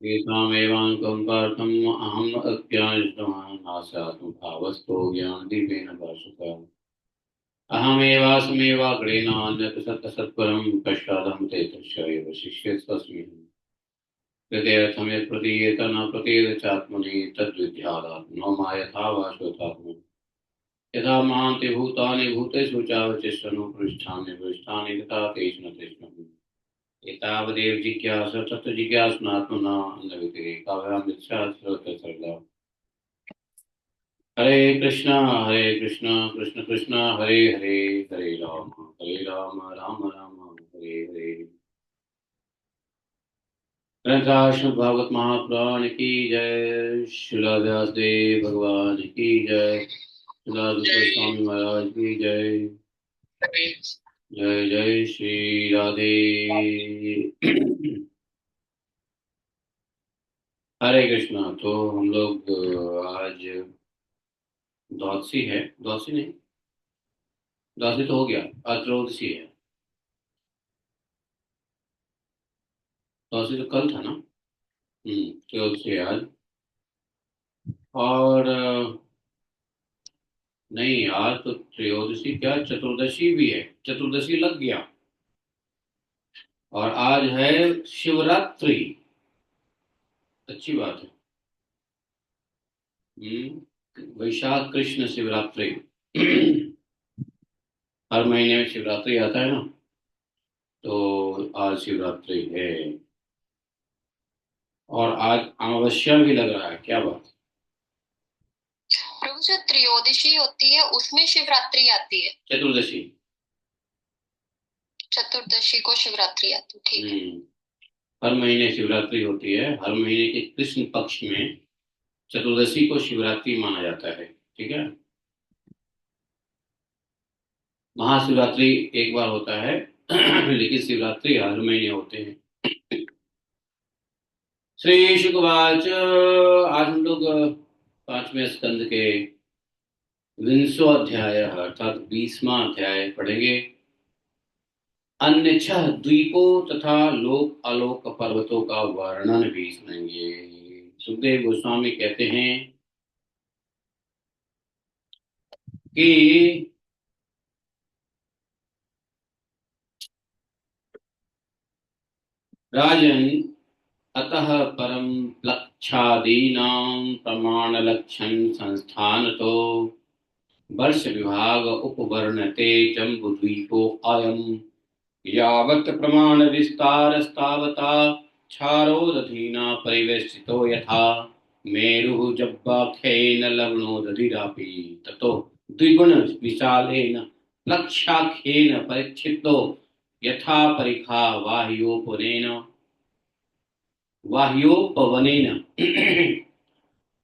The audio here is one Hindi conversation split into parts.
एतामेवाङ्कं पार्थम् अहम् अज्ञानिष्टवान् आस्यात्मभावस्तो ज्ञानदीपेन भासते अहमेवासमेवाग्रेणान्यत् सत्तसत्परं पश्चादहं ते तस्यैव शिष्यस्वस्मि हृदयर्थं यत् प्रतीयेत न प्रतीयते चात्मनि तद्विद्यादात्मनो मा यथा वासोतात्मनि यथा महान्ति भूतानि भूतेषु चावचिष्ठनुपृष्ठानि पृष्ठानि तथा तेषु न तेषु एतावदेव जिज्ञासा तत्र जिज्ञासनात्मना अन्यव्यतिरेकाभ्यां सर्वत्र हरे कृष्णा कृष्ण कृष्ण हरे हरे हरे राम राम राम हरे हरे। ग्रंथराज भागवत महापुराण की जय। श्रील व्यासदेव भगवान की जय। श्रील गोस्वामी महाराज की जय। जय जय श्री राधे। हरे कृष्णा। तो हम लोग आज द्वादशी है, द्वादशी नहीं, द्वादशी तो हो गया, आज त्रयोदशी है। द्वादशी तो कल था ना। त्रयोदशी है आज। और नहीं, आज तो त्रयोदशी क्या चतुर्दशी भी है, चतुर्दशी लग गया। और आज है शिवरात्रि। अच्छी बात है। वैशाख कृष्ण शिवरात्रि। हर महीने में शिवरात्रि आता है ना, तो आज शिवरात्रि है। और आज अमावस्या भी लग रहा है, क्या बात है। प्रभु, जो त्रयोदशी होती है उसमें शिवरात्रि आती है। चतुर्दशी, चतुर्दशी को शिवरात्रि आती है, ठीक है। हर महीने शिवरात्रि होती है। हर महीने के कृष्ण पक्ष में चतुर्दशी को शिवरात्रि माना जाता है। ठीक है। महाशिवरात्रि एक बार होता है लेकिन शिवरात्रि हर महीने होते हैं। श्री शुकवाच। आज हम लोग पांचवें स्कंद के विंशो अध्याय अर्थात 20वां अध्याय पढ़ेंगे। अन्य छह द्वीपों तथा लोक आलोक पर्वतों का वर्णन भी सुनेंगे। सुखदेव गोस्वामी कहते हैं कि राजन अतः परम लक्षादीनां प्रमाण लक्षण संस्थान तो वर्ष विभाग उपवर्णते जम्बुद्वीपो अयम् यावत् प्रमाण विस्तारस्तावता क्षारोदधीना परिवेष्टितो यथा मेरुः जब्बाख्येन लवणोदधिरापि ततो द्विगुण विशालेन लक्षाख्येन परिच्छिन्नो यथा परिखा वाह्योपवनेन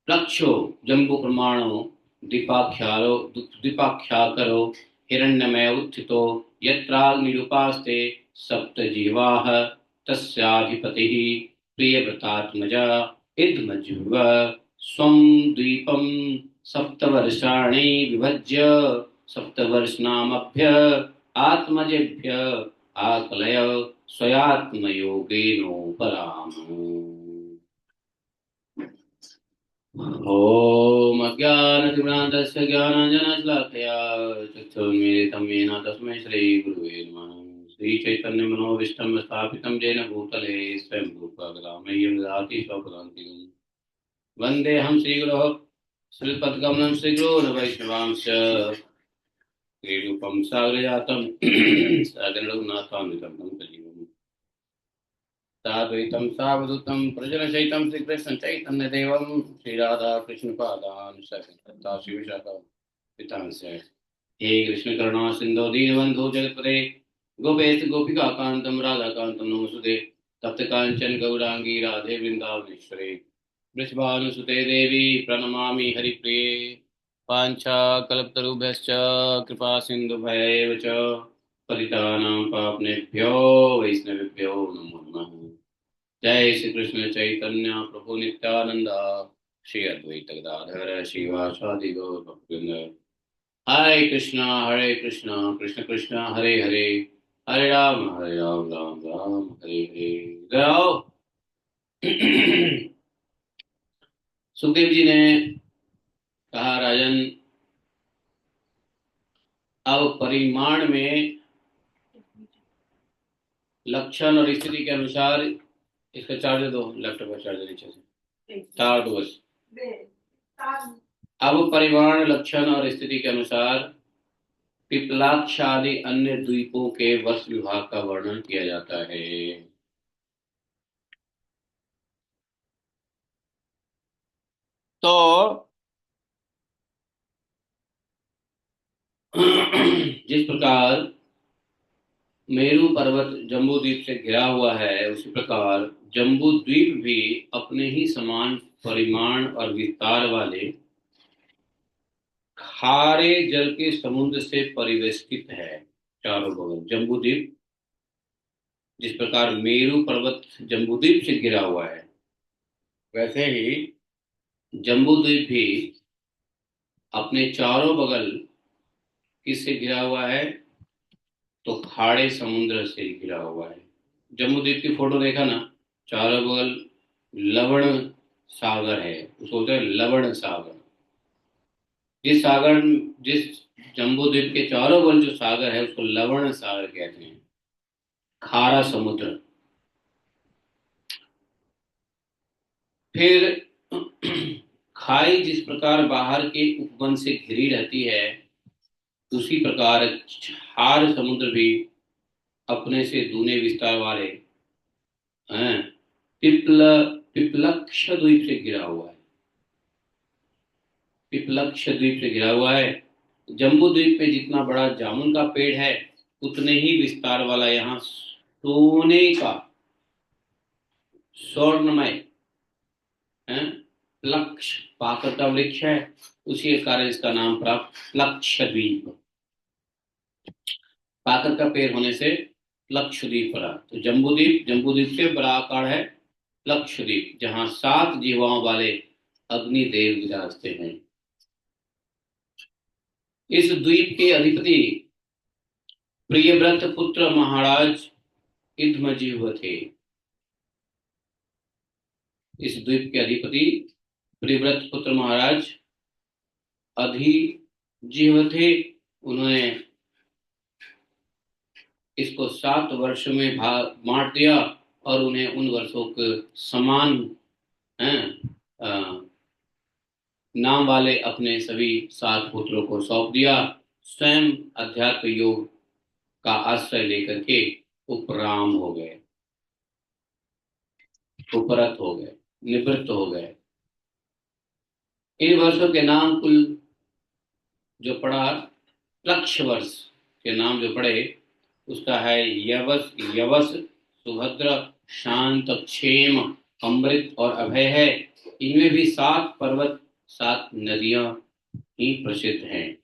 प्लक्षो जम्बु प्रमाणो द्वीपाख्याकरो हिरण्यमय उत्थितो यत्राग्निरुपास्ते सप्तजीवाः तस्याधिपतिः प्रियव्रतात्मजा इदमज्जुव स्वं द्वीपं सप्तवर्षाणि विभज्य सप्तवर्षनामभ्य आत्मजेभ्य आकलय स्वयात्मयोगेनोपराम। ॐ अज्ञानतिमिरान्धस्य ज्ञानाञ्जनशलाकया चक्षुर्मीलितं येन तस्मै श्रीगुरुवे नमः। श्रीचैतन्यमनोभीष्टं स्थापितं येन भूतले स्वयं भूत्वा गदामह्यं ददाति स्वपदान्तिकम्। वन्देऽहं श्रीगुरोः श्रीपद्गमनं श्रीगुरोन् वैष्णवांश्च श्रीरूपं सागरजातं सागररघुनाथान्वितं तं सजीवम् साद्वैतं सावधूतं प्रजनसहितं श्रीकृष्ण चैतन्यदेवं श्रीराधाकृष्णपादान् सदा शिवशाखान्वितांश्च। हे कृष्ण करुणा सिन्धो दीनबन्धो जगत्पते गोपेश गोपिकान्तं राधाकान्तं नमोऽस्तुते तप्त काञ्चन गौराङ्गी राधे वृन्दावनेश्वरे वृषभानुसुते देवी प्रणमामि हरिप्रिये। वाञ्छाकल्पतरुभ्यश्च कृपा सिन्धुभ्यैव च पतितानां पावनेभ्यो वैष्णवेभ्यो नमो नमः। जय श्री कृष्ण चैतन्य प्रभु नित्यानंद श्री अद्वैत गदाधर श्रीवासादि गौर भक्तवृंद। हरे कृष्णा कृष्ण कृष्ण हरे हरे हरे राम राम राम हरे हरे। जाओ। सुखदेव जी ने कहा, राजन, अब परिमाण में लक्षण और स्थिति के अनुसार इसका चार्जर दो, लैपटॉप का चार्जर नीचे से तार दो बस। अब परिमाण, लक्षण और स्थिति के अनुसार पिपलाक्ष आदि अन्य द्वीपों के वस्त्र विभाग का वर्णन किया जाता है। तो जिस प्रकार मेरू पर्वत जम्बू द्वीप से घिरा हुआ है, उसी प्रकार जम्बू द्वीप भी अपने ही समान परिमाण और विस्तार वाले खारे जल के समुद्र से परिवेष्टित है चारों बगल। जम्बू द्वीप जिस प्रकार मेरू पर्वत जम्बू द्वीप से घिरा हुआ है, वैसे ही जम्बू द्वीप भी अपने चारों बगल किससे घिरा हुआ है? तो खाड़े समुद्र से घिरा हुआ है। जम्बू द्वीप की फोटो देखा ना, चारों बगल लवण सागर है, उसको बोलते हैं लवण सागर। जिस सागर, जिस जम्बू द्वीप के चारों बगल जो सागर है उसको लवण सागर कहते हैं, खारा समुद्र। फिर खाई जिस प्रकार बाहर के उपवन से घिरी रहती है, उसी प्रकार खार समुद्र भी अपने से दूने विस्तार वाले हैं पिपलक्ष द्वीप से घिरा हुआ है। पिपलक्ष द्वीप से घिरा हुआ है। जम्बू द्वीप पे जितना बड़ा जामुन का पेड़ है, उतने ही विस्तार वाला यहाँ सोने का स्वर्णमय प्लक्ष पाकर का वृक्ष है। उसी के कारण इसका नाम प्राप्त प्लक्ष द्वीप, पाकर का पेड़ होने से लक्षद्वीप पड़ा। तो जम्बूद्वीप से बड़ा आकार है लक्षद्वीप, जहां 7 जीवाओं वाले अग्निदेव विराजते हैं। इस द्वीप के अधिपति प्रियव्रत पुत्र महाराज इद्मजीव थे। इस द्वीप के अधिपति प्रियव्रत पुत्र महाराज अधिजीव थे। उन्होंने इसको 7 वर्ष में बांट दिया और उन्हें उन वर्षों के समान नाम वाले अपने सभी 7 पुत्रों को सौंप दिया। स्वयं अध्यात्म योग का आश्रय लेकर के उपराम हो गए, उपरत हो गए, निवृत्त हो गए। इन वर्षों के नाम कुल जो पड़ा, लक्ष वर्ष के नाम जो पड़े, उसका है यवस, यवस, सुभद्र, शांत, क्षेम, अमृत और अभय है। इनमें भी 7 पर्वत, 7 नदियां ही प्रसिद्ध हैं।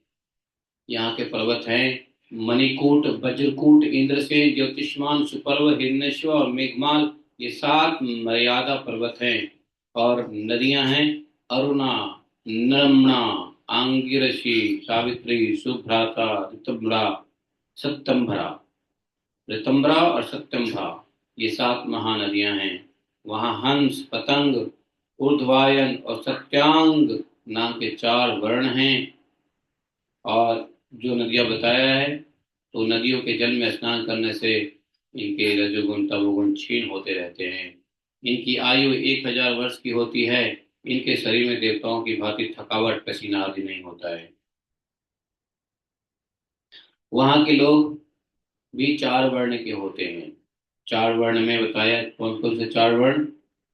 यहाँ के पर्वत हैं मणिकूट, वज्रकूट, इंद्रसेन, ज्योतिष्मान, सुपर्व, हिरण्यश्व और मेघमाल। ये 7 मर्यादा पर्वत हैं। और नदियां हैं अरुणा, नर्मणा, आंगिरसी, सावित्री, सुभ्राता, ऋतुम्बरा, सत्यम्भरा, ऋतम्बरा और सत्यम्भा, ये 7 महानदियां हैं। वहां हंस, पतंग, ऊर्ध्वायन और सत्यांग नाम के 4 वर्ण हैं। और जो नदियां बताया है, तो नदियों के जल में स्नान करने से इनके रजोगुण तमोगुण क्षीण होते रहते हैं। इनकी आयु 1000 वर्ष की होती है। इनके शरीर में देवताओं की भांति थकावट, पसीना आदि नहीं होता है। वहां के लोग भी 4 वर्ण के होते हैं। 4 वर्ण में बताया कौन कौन से 4 वर्ण?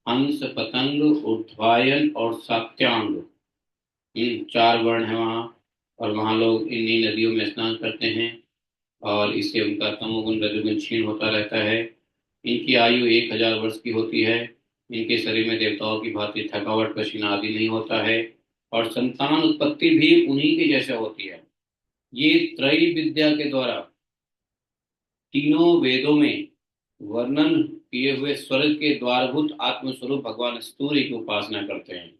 हंस, पतंग, ऊर्ध्वायन और सात्यांग, ये 4 वर्ण है वहाँ। और वहाँ लोग इन्हीं नदियों में स्नान करते हैं और इससे उनका तमोगुण रजोगुण क्षीण होता रहता है। इनकी आयु 1000 वर्ष की होती है। इनके शरीर में देवताओं की भांति थकावट, पसीना आदि नहीं होता है। और संतान उत्पत्ति भी उन्हीं के जैसे होती है। ये त्रयी विद्या के द्वारा तीनों वेदों में वर्णन किए हुए स्वर्ग के द्वारभूत आत्मस्वरूप भगवान सूर्य की उपासना करते हैं।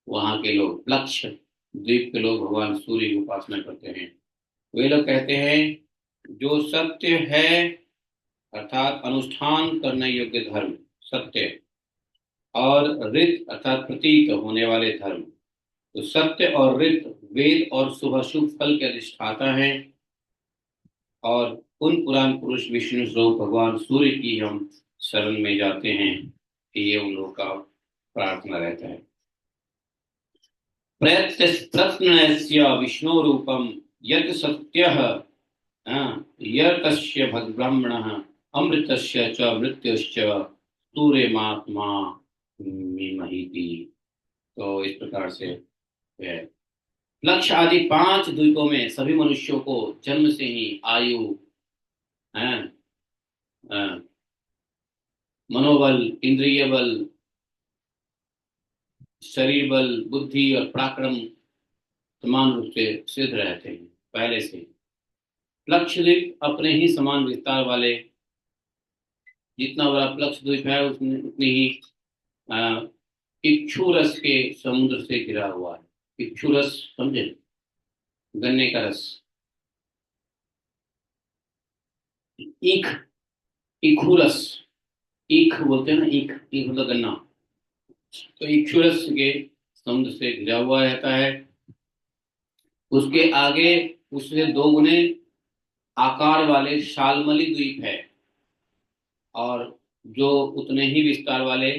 वहां के लोग, लक्ष्य द्वीप के लोग भगवान सूर्य की उपासना करते हैं। वे लोग कहते हैं जो सत्य है, अर्थात अनुष्ठान करने योग्य धर्म, सत्य और ऋत अर्थात प्रतीक होने वाले धर्म। तो सत्य और ऋत वेद और शुभ अशुभ फल के अधिष्ठाता हैं। और उन पुराण पुरुष विष्णु स्वरूप भगवान सूर्य की हम शरण में जाते हैं कि ये उन लोगों का प्रार्थना रहता है। प्रत्यस्य विष्णु रूपम यत् सत्यः यतस्य भद्ब्रह्मणः अमृतस्य च मृत्युश्च सूर्यमात्मा मीमहीति। तो इस प्रकार से है। लक्ष्य आदि 5 द्वीपों में सभी मनुष्यों को जन्म से ही आयु, है, मनोबल, इंद्रिय बल, शरीर बल, बुद्धि और पराक्रम समान रूप से सिद्ध रहते हैं पहले से। लक्षद्वीप अपने ही समान विस्तार वाले, जितना बड़ा लक्षद्वीप है उसमें उतनी ही अ, इक्षु रस के समुद्र से घिरा हुआ है। इक्षु रस समझे, गन्ने का रस। ईख, इक्षु रस, ईख बोलते हैं ना, ईख ईख मतलब गन्ना। तो इक्षु रस के समुद्र से घिरा हुआ रहता है। उसके आगे उससे 2 गुने आकार वाले शालमली द्वीप है, और जो उतने ही विस्तार वाले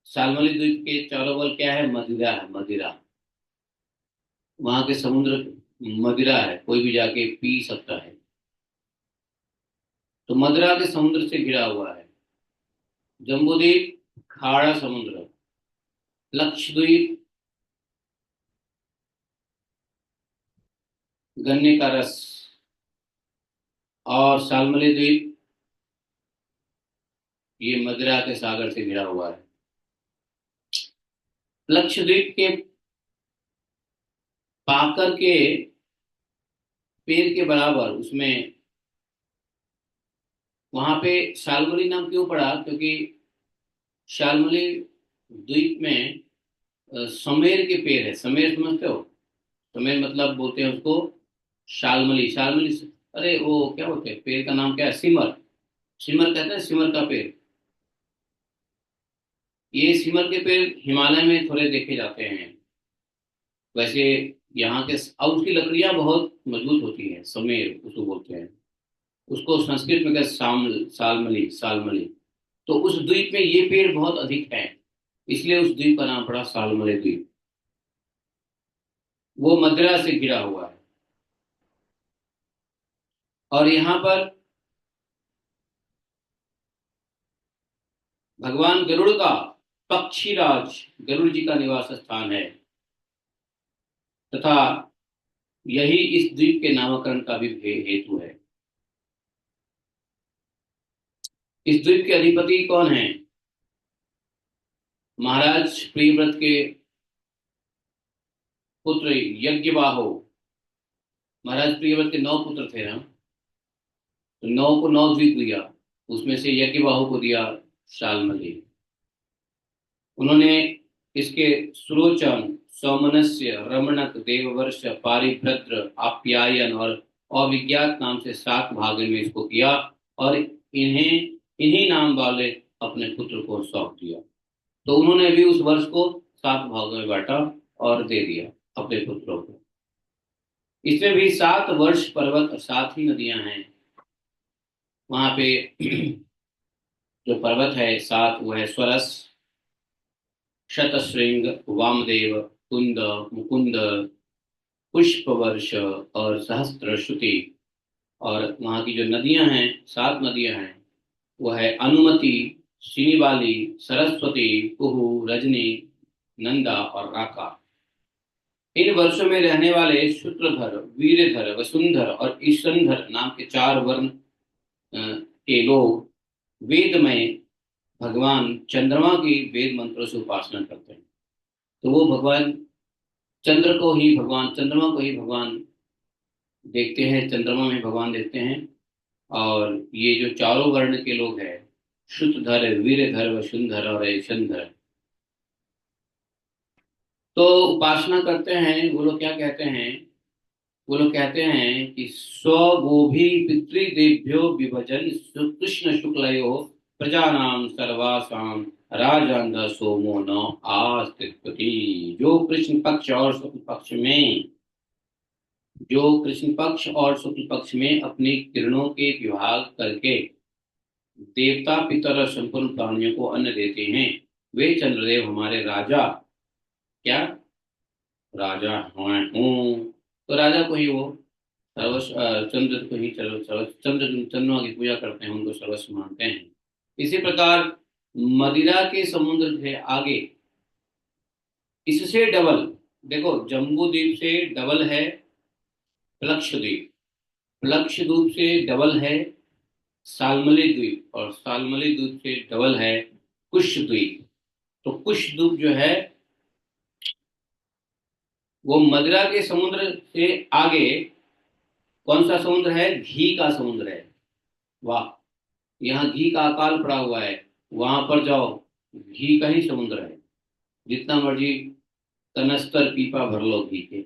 शालमली द्वीप के चारों बगल क्या है, मदिरा है, मदिरा। वहां के समुद्र मदिरा है, कोई भी जाके पी सकता है। तो मदिरा के समुद्र से घिरा हुआ है। जम्बूद्वीप खाड़ा समुद्र, लक्षद्वीप गन्ने का रस, और शालमली द्वीप ये मदिरा के सागर से घिरा हुआ है। लक्षद्वीप के पाकर के पेड़ के बराबर उसमें, वहां पे शालमली नाम क्यों पड़ा, क्योंकि शालमली द्वीप में समेर के पेड़ है। समेर समझते हो? समेर मतलब बोलते हैं उसको शालमली। शालमली अरे वो क्या बोलते हैं, पेड़ का नाम क्या है, सिमर। सिमर कहते हैं, सिमर का पेड़। ये सिमर के पेड़ हिमालय में थोड़े देखे जाते हैं वैसे। यहाँ के और उसकी लकड़ियां बहुत मजबूत होती हैं, समेर उसको बोलते हैं। उसको संस्कृत में कहते हैं सालमली, सालमली। तो उस द्वीप में ये पेड़ बहुत अधिक है, इसलिए उस द्वीप का नाम पड़ा सालमली द्वीप। वो मदिरा से घिरा हुआ है। और यहाँ पर भगवान गरुड़ का पक्षीराज गरुड़ जी का निवास स्थान है, तथा यही इस द्वीप के नामकरण का भी हेतु है। इस द्वीप के अधिपति कौन है? महाराज प्रियव्रत के पुत्र यज्ञबाहो। महाराज प्रियव्रत के 9 पुत्र थे ना, तो 9 को 9 द्वीप दिया, उसमें से यज्ञबाहु को दिया शालमली। उन्होंने इसके सुरोचन, सौमनस्य, रमणक, देववर्ष, पारिभद्र, आप्यायन और अविज्ञात नाम से 7 भागों में इसको किया, और इन्हीं नाम वाले अपने पुत्र को सौंप दिया। तो उन्होंने भी उस वर्ष को 7 भागों में बांटा और दे दिया अपने पुत्रों को। इसमें भी 7 वर्ष पर्वत और 7 ही नदियां हैं वहां पे। जो पर्वत है 7, वो है स्वरस, शतशृंग, वामदेव, कुंद, मुकुंद, पुष्पवर्ष और सहस्त्रश्रुति। और वहां की जो नदियां हैं, 7 नदियां हैं, वो है अनुमति, श्रीवाली, सरस्वती, कुहू, रजनी, नंदा और राका। इन वर्षों में रहने वाले शूत्रधर, वीरधर, वसुंधर और ईशंधर नाम के 4 वर्ण के लोग वेद में भगवान चंद्रमा की वेद मंत्रों से उपासना करते हैं। तो वो भगवान चंद्र को ही, भगवान चंद्रमा को ही भगवान देखते हैं, चंद्रमा में भगवान देखते हैं। और ये जो चारों वर्ण के लोग हैं, श्रुतधर, वीरधर, वसुंधर और ईशंधर, तो उपासना करते हैं। वो लोग क्या कहते हैं, वो लोग कहते हैं कि स्वगोभी पितृदेभ्यो विभजन कृष्ण शुक्लयो प्रजानाम सर्वासाम राजांध सोमो न आस्तित्वति। जो कृष्ण पक्ष और शुक्ल पक्ष में अपनी किरणों के विभाग करके देवता पितर और संपूर्ण प्राणियों को अन्न देते हैं, वे चंद्रदेव हमारे राजा, क्या राजा हूँ। तो राजा को ही वो सर्वस्व, चंद्र को ही चंद्रमा की पूजा करते हैं, उनको सर्वस्व मानते हैं। इसी प्रकार मदिरा के समुद्र से आगे इससे डबल, देखो जम्बू द्वीप से डबल है लक्षद्वीप, लक्षद्वीप से डबल है सालमली द्वीप, और सालमली द्वीप से डबल है कुश द्वीप। तो कुश द्वीप जो है वो मदिरा के समुद्र से आगे कौन सा समुद्र है? घी का समुद्र है। वाह, यहाँ घी का अकाल पड़ा हुआ है, वहां पर जाओ घी का ही समुद्र है, जितना मर्जी कनस्तर पीपा भर लो घी के,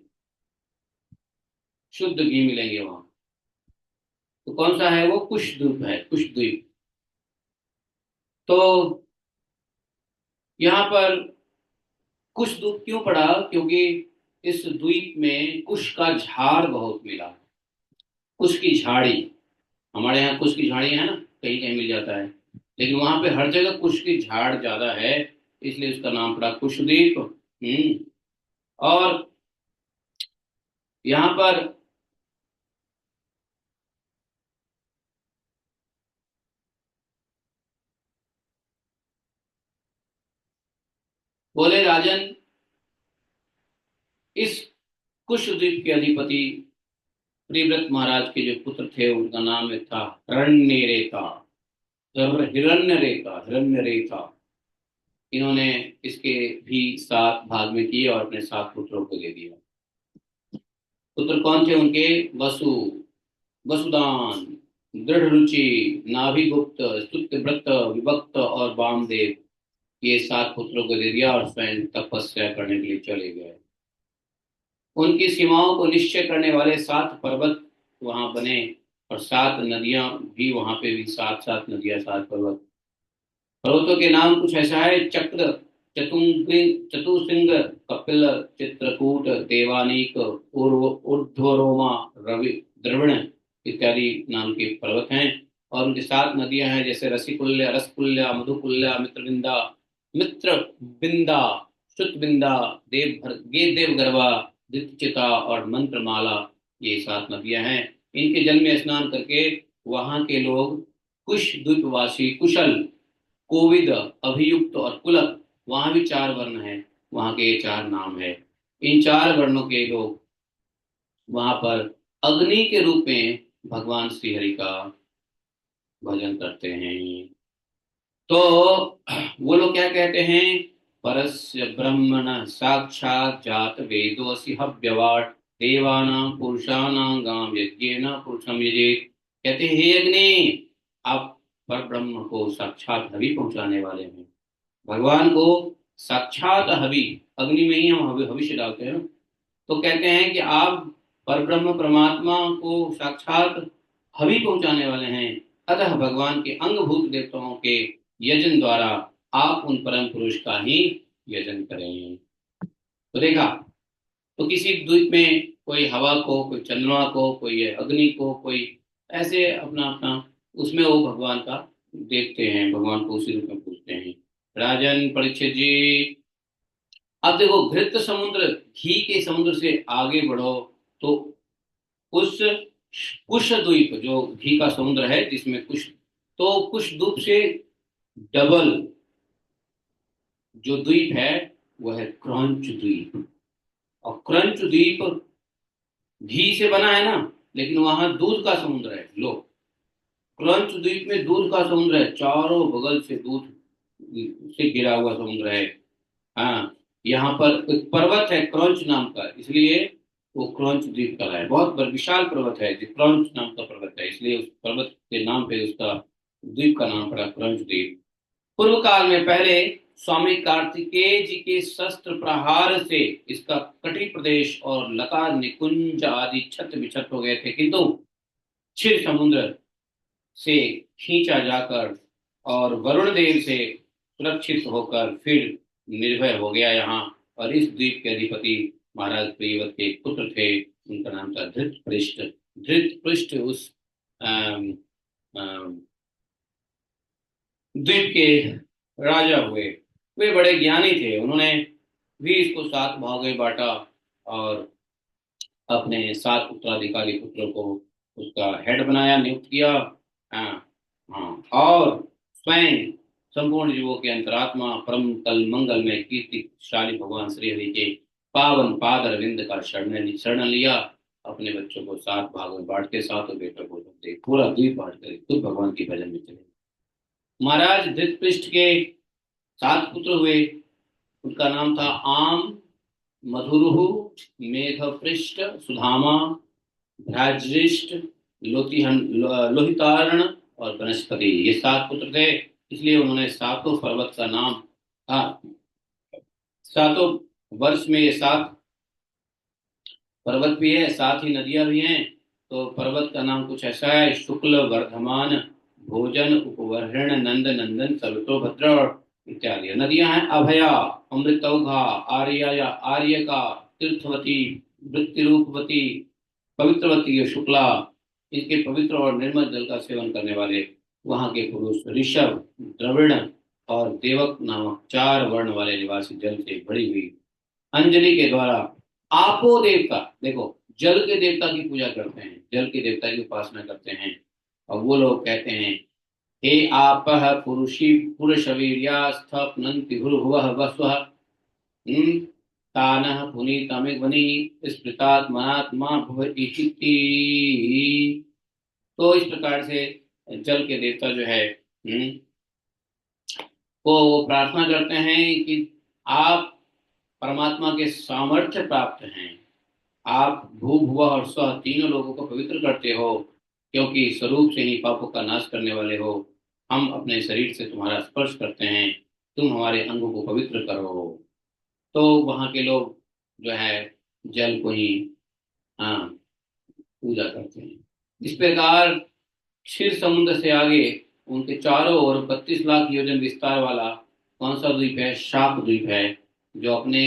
शुद्ध घी मिलेंगे वहां। तो कौन सा है वो? कुश द्वीप है, कुश द्वीप। तो यहाँ पर कुश द्वीप क्यों पड़ा? क्योंकि इस द्वीप में कुश का झाड़ बहुत मिला, कुश की झाड़ी। हमारे यहाँ कुश की झाड़ी है ना, कहीं कहीं मिल जाता है, लेकिन वहां पे हर जगह कुश की झाड़ ज्यादा है, इसलिए उसका नाम पड़ा कुशद्वीप। और यहाँ पर बोले राजन, इस कुशद्वीप के अधिपति प्रिव्रत महाराज के जो पुत्र थे उनका नाम था हिरण्यरेखा, हिरण्यरेखा, हिरण्यरेखा। इन्होंने इसके भी 7 भाग में किए और अपने 7 पुत्रों को दे दिया। पुत्र कौन थे उनके? वसु, वसुदान, दृढ़ रुचि, नाभिगुप्त, स्तुत्यव्रत, विभक्त और वामदेव, ये 7 पुत्रों को दे दिया और स्वयं तपस्या करने के लिए चले गए। उनकी सीमाओं को निश्चय करने वाले 7 पर्वत वहां बने, और 7 नदियां भी वहां पे भी, 7 नदियां, 7 पर्वत। पर्वतों के नाम कुछ ऐसा है: चक्र, चतुसिंग, कपिल, चित्रकूट, देवानीक, ऊर्ध्वरोमा, रवि, द्रविण इत्यादि नाम के पर्वत हैं। और उनकी 7 नदियां हैं, जैसे रसिकुल्य, रसकुल्य, मधुकुल्य, मित्रबिंदा, मित्रबिंदा, श्रुतबिंदा, देवगर्भा, दित्यचिता और मंत्रमाला, ये 7 नदियां हैं। इनके जल में स्नान करके वहां के लोग कुश द्वीपवासी, कुशल, कोविद, अभियुक्त और कुलक, वहां भी 4 वर्ण हैं, वहां के 4 नाम है। इन 4 वर्णों के लोग वहां पर अग्नि के रूप में भगवान श्री हरि का भजन करते हैं। तो वो लोग क्या कहते हैं? परस्य ब्रह्मण साक्षात जात वेदोसि हव्यवाट, देवानां पुरुषाणां गाम यज्ञेन पुरुषम यजेत। कहते हैं, हे अग्नि, आप पर ब्रह्म को साक्षात हवि पहुंचाने वाले हैं। भगवान को साक्षात हवि, अग्नि में ही हम भविष्य डालते हैं। तो कहते हैं कि आप परब्रह्म परमात्मा को साक्षात हवि पहुंचाने वाले हैं, अतः भगवान के अंगभूत देवताओं के यजन द्वारा आप उन परम पुरुष का ही यजन करें। तो देखा, तो किसी द्वीप में कोई हवा को, कोई चंद्रमा को, कोई अग्नि को, कोई ऐसे अपना अपना उसमें वो भगवान का देखते हैं, भगवान को उसी रूप में पूजते हैं। राजन परीक्षित जी, अब देखो, घृत समुद्र, घी के समुद्र से आगे बढ़ो तो उस कुश द्वीप, जो घी का समुद्र है जिसमें कुश, तो कुश द्वीप से डबल जो द्वीप है वह है क्रंच द्वीप। और क्रंच द्वीप घी से बना है ना, लेकिन वहां दूध का समुद्र है। लो, क्रंच द्वीप में दूध का समुद्र है, चारों बगल से दूध से घिरा हुआ समुद्र है। हाँ, यहाँ पर एक पर्वत है क्रंच नाम का, इसलिए वो क्रंच द्वीप का है। बहुत विशाल पर्वत है जो क्रंच नाम का पर्वत है, इसलिए उस पर्वत के नाम पे उसका द्वीप का नाम पड़ा क्रंच द्वीप। पूर्व काल में पहले स्वामी कार्तिकेय जी के शस्त्र प्रहार से इसका कटी प्रदेश और लता निकुंज आदि छत बिछत हो गए थे, किंतु क्षीर समुद्र से खींचा जाकर और वरुण देव से सुरक्षित होकर फिर निर्भय हो गया यहाँ। और इस द्वीप के अधिपति महाराज प्रियव्रत के एक पुत्र थे, उनका नाम था धृतपृष्ठ। धृतपृष्ठ उस अम, अम, द्वीप के राजा हुए। वे बड़े ज्ञानी थे, उन्होंने भी इसको 7 भागों में बांटा और अपने 7 उत्तराधिकारी पुत्रों को उसका हेड बनाया, नियुक्त किया। हाँ, हाँ, और स्वयं संपूर्ण जीवों के अंतरात्मा परम कल मंगल में कीर्तिशाली भगवान श्री हरि के पावन पाद अरविंद का शरण लिया। अपने बच्चों को 7 भागों में बांट के 7 बेटों को दे पूरा द्वीप बांट कर खुद भगवान की भजन में चले। महाराज धृतपृष्ठ के 7 पुत्र हुए। उनका नाम था आम, मधुरुहु, मेघपृष्ठ, सुधामा, भ्राजृष्ट, लोहितार्ण और वनस्पति। ये 7 पुत्र थे, इसलिए उन्होंने 7 पर्वत का नाम, 7 वर्ष में ये 7 पर्वत भी है, 7 ही नदियां भी हैं। तो पर्वत का नाम कुछ ऐसा है: शुक्ल, वर्धमान, भोजन, उपवर्ण, नंद, नंदन, सवितोभद्र इत्यादि। नदियां हैं अभया, अमृतौघा, आर्या, आर्यका, तीर्थवती, वृत्तिरूपवती, पवित्रवती, शुक्ला। इनके पवित्र और निर्मल जल का सेवन करने वाले वहां के पुरुष ऋषभ, द्रविड़ और देवक नामक 4 वर्ण वाले निवासी जल से भरी हुई अंजलि के द्वारा आपो देवता, देखो, जल के देवता की पूजा करते हैं, जल के देवता की उपासना करते हैं। और वो लोग कहते हैं: हे आपः पुरुषी पुरुषवीर्यास्थपनन्ति भूर्भुवः वस्वः तानः पुनीतमिग्वनि स्मृतात्मनात्मा भवति। तो इस प्रकार से जल के देवता जो है वो प्रार्थना करते हैं कि आप परमात्मा के सामर्थ्य प्राप्त हैं, आप भू भुव और स्व तीनों लोगों को पवित्र करते हो, क्योंकि स्वरूप से ही पापों का नाश करने वाले हो। हम अपने शरीर से तुम्हारा स्पर्श करते हैं, तुम हमारे अंगों को पवित्र करो। तो वहां के लोग जो है जल को ही पूजा करते हैं। इस प्रकार क्षीर समुद्र से आगे उनके चारों ओर 32 लाख योजन विस्तार वाला कौन सा द्वीप है? शाप द्वीप है, जो अपने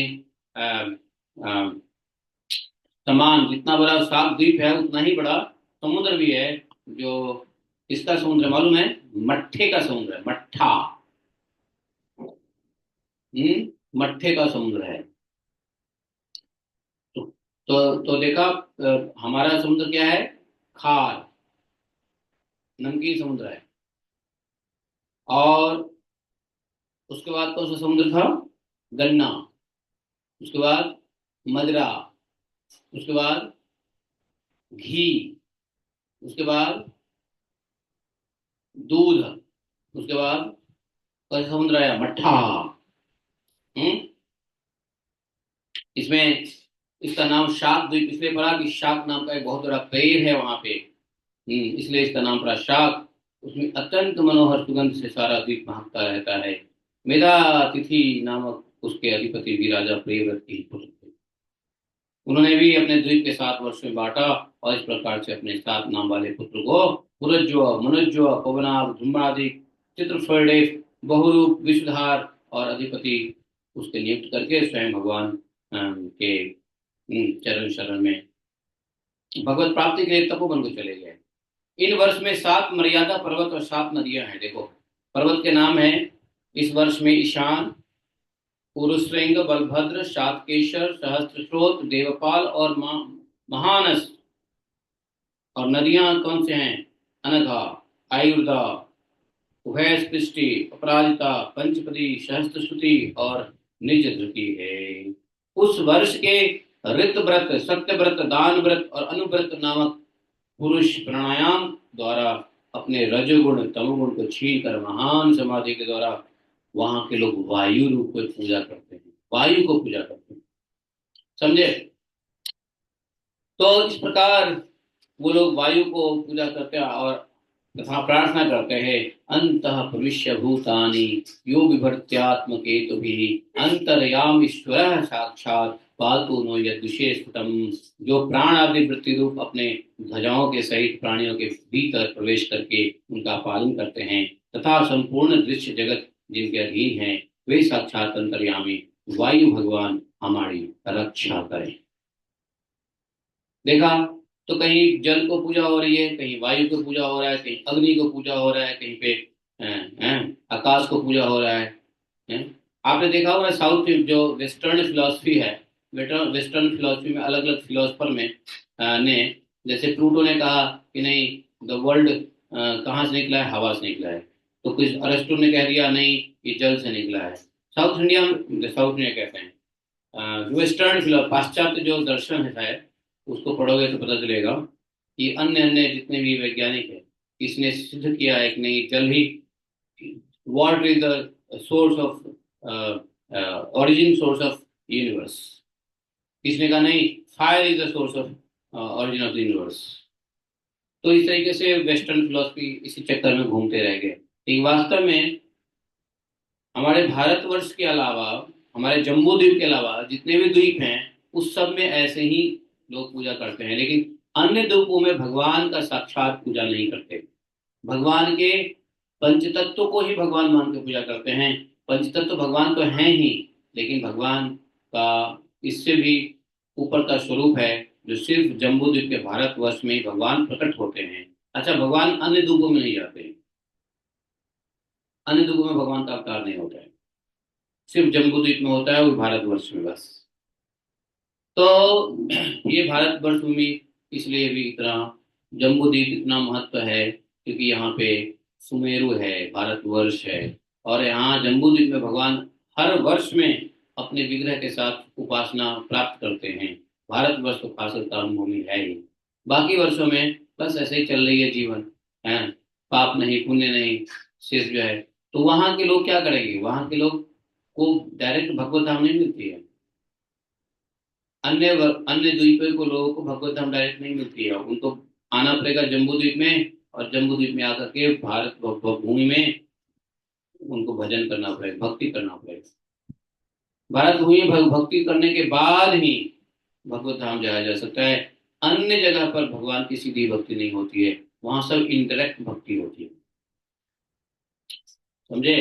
समान, जितना बड़ा शाप द्वीप है उतना ही बड़ा समुद्र भी है। जो इसका समुद्र मालूम है? मट्ठे का समुद्र है, मट्ठा। मट्ठे का समुद्र है। तो देखा, हमारा समुद्र क्या है? खार, नमकीन समुद्र है। और उसके बाद कौन सा समुद्र था? गन्ना। उसके बाद मदिरा। उसके बाद घी। उसके बाद दूध। उसके बाद कौन सा समुद्र आया? मट्ठा। इसमें इसका नाम शाक द्वीप इसलिए पड़ा कि शाक नाम का एक बहुत बड़ा पेड़ है वहां पे, इसलिए इसका नाम पड़ा शाक। उसमें अत्यंत मनोहर सुगंध से सारा द्वीप महकता रहता है। मेधातिथि नामक उसके अधिपति भी राजा प्रियव्रत के पुत्र थे। उन्होंने भी अपने द्वीप के 7 वर्ष में बांटा और इस प्रकार से अपने 7 नाम वाले पुत्र को पुरज्व, मनुज्व, पवनाभ, धूम्रादि, चित्रफेड़े, बहुरूप, विषधार और अधिपति उसके नियुक्त करके स्वयं भगवान के चरण शरण में भगवत प्राप्ति के लिए तपोवन को चले गए। इन वर्ष में 7 मर्यादा पर्वत और 7 नदियां हैं। देखो, पर्वत के नाम है इस वर्ष में ईशान, पुरुश्रृंग, बलभद्र, शातकेशर, सहस्त्रश्रोत, देवपाल और महानस। और नदियां कौन से हैं? अनघा, आयुर्दा, उभयस्पृष्टि, अपराजिता, पंचपदी, सहस्त्रश्रुति और निज धृति है। उस वर्ष के ऋत व्रत, सत्य व्रत, दान व्रत और अनुव्रत नामक पुरुष प्राणायाम द्वारा अपने रजोगुण तमोगुण को छीन कर महान समाधि के द्वारा वहां के लोग वायु रूप को पूजा करते हैं, वायु को पूजा करते हैं। समझे? तो इस प्रकार वो लोग वायु को पूजा करते हैं और तथा प्रार्थना करते हैं: अंतः प्रविश्य भूतानि यो बिभर्त्यात्मकेतुभिः अंतर्यामीश्वरः साक्षात् पातु नो यद्विषे स्फुटम। जो प्राण आदि वृत्ति रूप अपने ध्वजाओं के सहित प्राणियों के भीतर प्रवेश करके उनका पालन करते हैं तथा संपूर्ण दृश्य जगत जिनके अधीन हैं, वे साक्षात अंतर्यामी वायु भगवान हमारी रक्षा करें। देखा, तो कहीं जल को पूजा हो रही है, कहीं वायु को पूजा हो रहा है, कहीं अग्नि को पूजा हो रहा है, कहीं पे आकाश को पूजा हो रहा है। हैं? आपने देखा होगा साउथ जो वेस्टर्न फिलोसफी है, वेस्टर्न फिलोसफी में अलग अलग फिलोसफर में ने, जैसे प्लूटो ने कहा कि नहीं, द वर्ल्ड कहाँ से निकला है, हवा से निकला है। तो कुछ अरस्टो ने कह दिया नहीं, ये जल से निकला है। साउथ इंडिया कहते हैं, वेस्टर्न पाश्चात्य जो दर्शन है शायद, उसको पढ़ोगे तो पता चलेगा कि अन्य अन्य जितने भी वैज्ञानिक है, इसने सिद्ध किया है कि नहीं, जल ही, water is the source of origin source of universe. किसने कहा नहीं, fire is the source of origin of the universe. तो इस तरीके से वेस्टर्न फिलोसफी इसी चक्कर में घूमते रह गए। लेकिन वास्तव में हमारे भारतवर्ष के अलावा, हमारे जम्बू द्वीप के अलावा जितने भी द्वीप हैं, उस सब में ऐसे ही लोग पूजा करते हैं। लेकिन अन्य द्वीपों में भगवान का साक्षात पूजा नहीं करते, भगवान के पंचतत्व को ही भगवान मान के पूजा करते हैं। पंचतत्व भगवान तो हैं ही, लेकिन भगवान का इससे भी ऊपर का स्वरूप है, जो सिर्फ जम्बू द्वीप के भारतवर्ष में ही भगवान प्रकट होते हैं। अच्छा, भगवान अन्य द्वीपों में नहीं जाते, अन्य द्वीपों में भगवान का अवतार नहीं होता है, सिर्फ जम्बू द्वीप में होता है, वो भारतवर्ष में बस। तो ये भारतवर्ष भूमि इसलिए भी इतना, जम्बू द्वीप इतना महत्व है क्योंकि यहाँ पे सुमेरु है, भारतवर्ष है, और यहाँ जम्बू द्वीप में भगवान हर वर्ष में अपने विग्रह के साथ उपासना प्राप्त करते हैं। भारतवर्ष तो खास कर्म भूमि है ही, बाकी वर्षों में बस ऐसे ही चल रही है जीवन, है, पाप नहीं पुण्य नहीं, शेष जो है। तो वहाँ के लोग क्या करेंगे, वहाँ के लोग को डायरेक्ट भगवत धाम नहीं मिलती है, अन्य अन्य द्वीपों को लोगों को भगवत धाम डायरेक्ट नहीं मिलती है, उनको आना पड़ेगा जम्बू द्वीप में, और जम्बू द्वीप में आकर के भारत भूमि में उनको भजन करना पड़ेगा, भक्ति करना पड़ेगा। भारत भूमि में भक्ति करने के बाद ही भगवत धाम जाया जा सकता है। अन्य जगह पर भगवान की सीधी भक्ति नहीं होती है, वहां सब इनडायरेक्ट भक्ति होती है, समझे।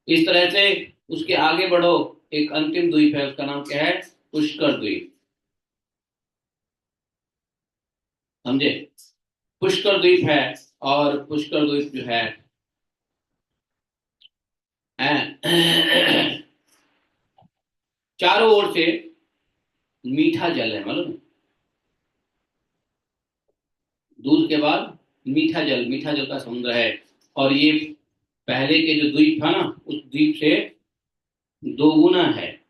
इस तरह से उसके आगे बढ़ो, एक अंतिम द्वीप है, उसका नाम क्या है, पुष्कर द्वीप, समझे। पुष्कर द्वीप है, और पुष्कर द्वीप जो है चारों ओर से मीठा जल है, मतलब दूध के बाद मीठा जल का समुद्र है। और ये पहले के जो द्वीप था ना, उस द्वीप से दो गुना है,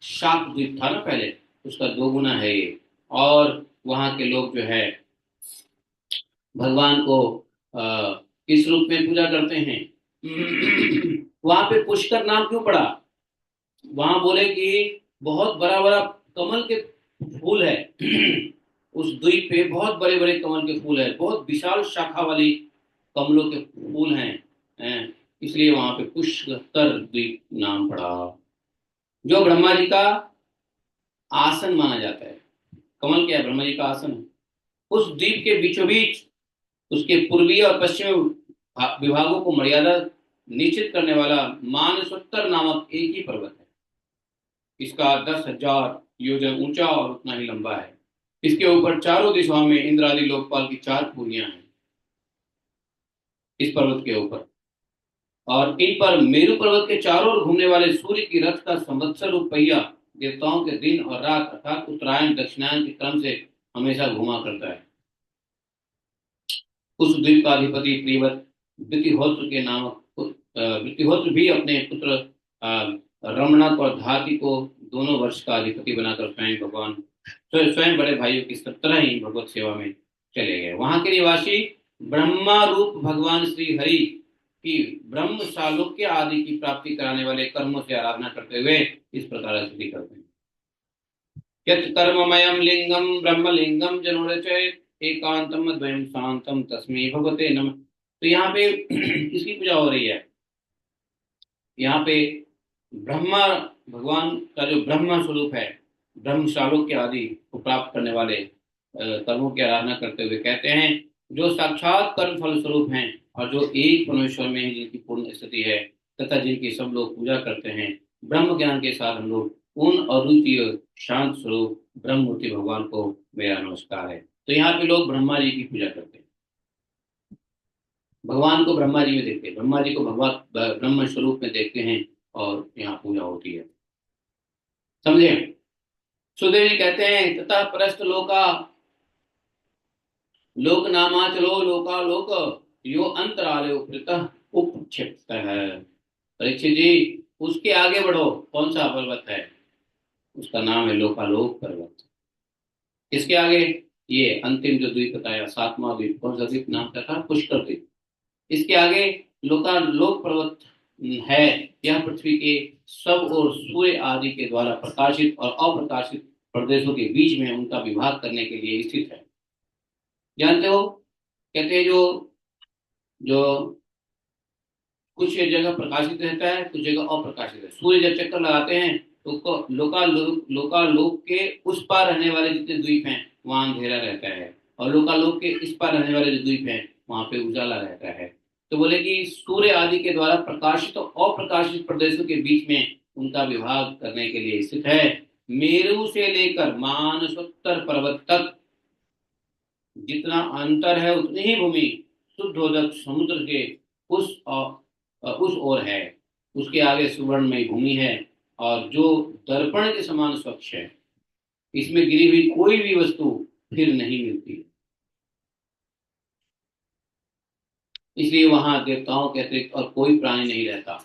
शाक द्वीप था ना पहले, उसका दो गुना है ये। और वहां के लोग जो है भगवान को किस रूप में पूजा करते हैं। वहां पे पुष्कर नाम क्यों पड़ा, वहां बोले कि बहुत बड़ा बड़ा कमल के फूल है, उस द्वीप पे बहुत बड़े बड़े कमल के फूल है, बहुत विशाल शाखा वाली कमलों के फूल हैं, इसलिए वहां पे पुष्कर द्वीप नाम पड़ा। जो ब्रह्मा जी का आसन माना जाता है, कमल क्या है, ब्रह्मा जी का आसन है। उस द्वीप के बीचों बीच उसके पूर्वी और पश्चिमी विभागों को मर्यादा निश्चित करने वाला मानसोत्तर नामक एक ही पर्वत है। इसका 10,000 योजन ऊंचा और उतना ही लंबा है। इसके ऊपर चारों दिशाओं में इंद्र आदि लोकपाल की 4 पुरियां हैं इस पर्वत के ऊपर, और इन पर मेरु पर्वत के चारों ओर घूमने वाले सूर्य की रथ का संवत्सर रूप पहिया देवताओं के दिन और रात अर्थात उत्तरायण दक्षिणायन के क्रम से हमेशा घुमा करता है। उस द्वीप का अधिपति प्रियवत वितिहोत्र के नामक वितिहोत्र भी अपने पुत्र रमणक और धाति को दोनों वर्ष का अधिपति बनाकर स्वयं बड़े भाइयों की तरह ही भगवत सेवा में चले गए। वहां के निवासी ब्रह्मा रूप भगवान श्री हरि की ब्रह्म सालोक्य आदि की प्राप्ति कराने वाले कर्मों से आराधना करते हुए इस प्रकार स्तुति करते हैं। यत् कर्ममयं लिंगम ब्रह्मलिंगम जनोरचयत् एकांतम द्वयं शांतम तस्मै भगवते नमः। तो यहाँ पे इसकी पूजा हो रही है। यहाँ पे ब्रह्मा भगवान का जो ब्रह्म स्वरूप है, ब्रह्म सालोक्य आदि को प्राप्त करने वाले कर्मों की आराधना करते हुए कहते हैं जो साक्षात कर्म फल स्वरूप हैं और जो एक परमेश्वर में ही जिनकी पूर्ण स्थिति है तथा जिनकी सब लोग पूजा करते हैं, ब्रह्म ज्ञान के साथ हम लोग उन अद्वितीय शांत स्वरूप ब्रह्म मूर्ति भगवान को मेरा नमस्कार है। तो यहाँ पे लोग ब्रह्मा जी की पूजा करते हैं, भगवान को ब्रह्मा जी में देखते हैं, ब्रह्मा जी को भगवान ब्रह्म स्वरूप में देखते हैं और यहाँ पूजा होती है। समझे? सुखदेव जी कहते हैं तथा परस्त लोका लोक नामाचलो लोका लोक यो अंतराले उपृतः उपक्षिप्त है। परीक्षित जी, उसके आगे बढ़ो। कौन सा पर्वत है? उसका नाम है लोकालोक पर्वत। इसके आगे ये अंतिम जो द्वीप बताया, सातवां द्वीप, कौन सा द्वीप नाम क्या था? पुष्कर द्वीप। इसके आगे लोकालोक पर्वत है। यह पृथ्वी के सब और सूर्य आदि के द्वारा प्रकाशित और अप्रकाशित प्रदेशों के बीच में उनका विभाग करने के लिए स्थित है। जानते हो, कहते हैं जो जो कुछ जगह प्रकाशित रहता है, कुछ जगह अप्रकाशित है। सूर्य जब चक्कर लगाते हैं तो लोकालोक के उस पार रहने वाले जितने द्वीप हैं वहां अंधेरा रहता है, और लोकालोक के इस पार रहने वाले जो द्वीप हैं वहां पे उजाला रहता है। तो बोले कि सूर्य आदि के द्वारा प्रकाशित और अप्रकाशित प्रदेशों के बीच में उनका विभाग करने के लिए स्थित है। मेरु से लेकर मानसोत्तर पर्वत तक जितना अंतर है उतनी ही भूमि शुद्धोदक समुद्र के उस उस ओर है। उसके आगे सुवर्णमयी भूमि है और जो दर्पण के समान स्वच्छ है। इसमें गिरी हुई कोई भी वस्तु फिर नहीं मिलती, इसलिए वहां देवताओं के अतिरिक्त और कोई प्राणी नहीं रहता।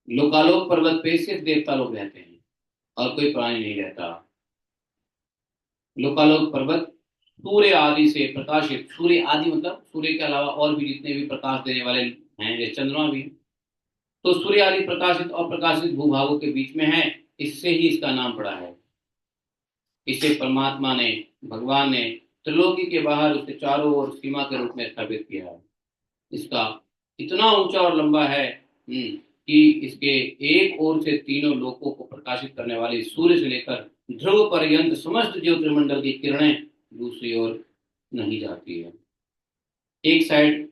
लोकालोक पर्वत पे सिर्फ देवता लोग रहते हैं और कोई प्राणी नहीं रहता। लोकालोक पर्वत सूर्य आदि से प्रकाशित, सूर्य आदि मतलब सूर्य के अलावा और भी जितने भी प्रकाश देने वाले हैं, जैसे चंद्रमा भी, तो सूर्य आदि प्रकाशित और प्रकाशित भूभागों के बीच में है। इससे ही इसका नाम पड़ा है। इसे परमात्मा ने, भगवान ने त्रिलोकी के बाहर उसे चारों ओर सीमा के रूप में स्थापित किया है। इसका इतना ऊंचा और लंबा है कि इसके एक ओर से तीनों लोकों को प्रकाशित करने वाली सूर्य से लेकर ध्रुव पर्यंत समस्त ज्योतिर्मंडल की किरणें दूसरी ओर नहीं जाती है। एक साइड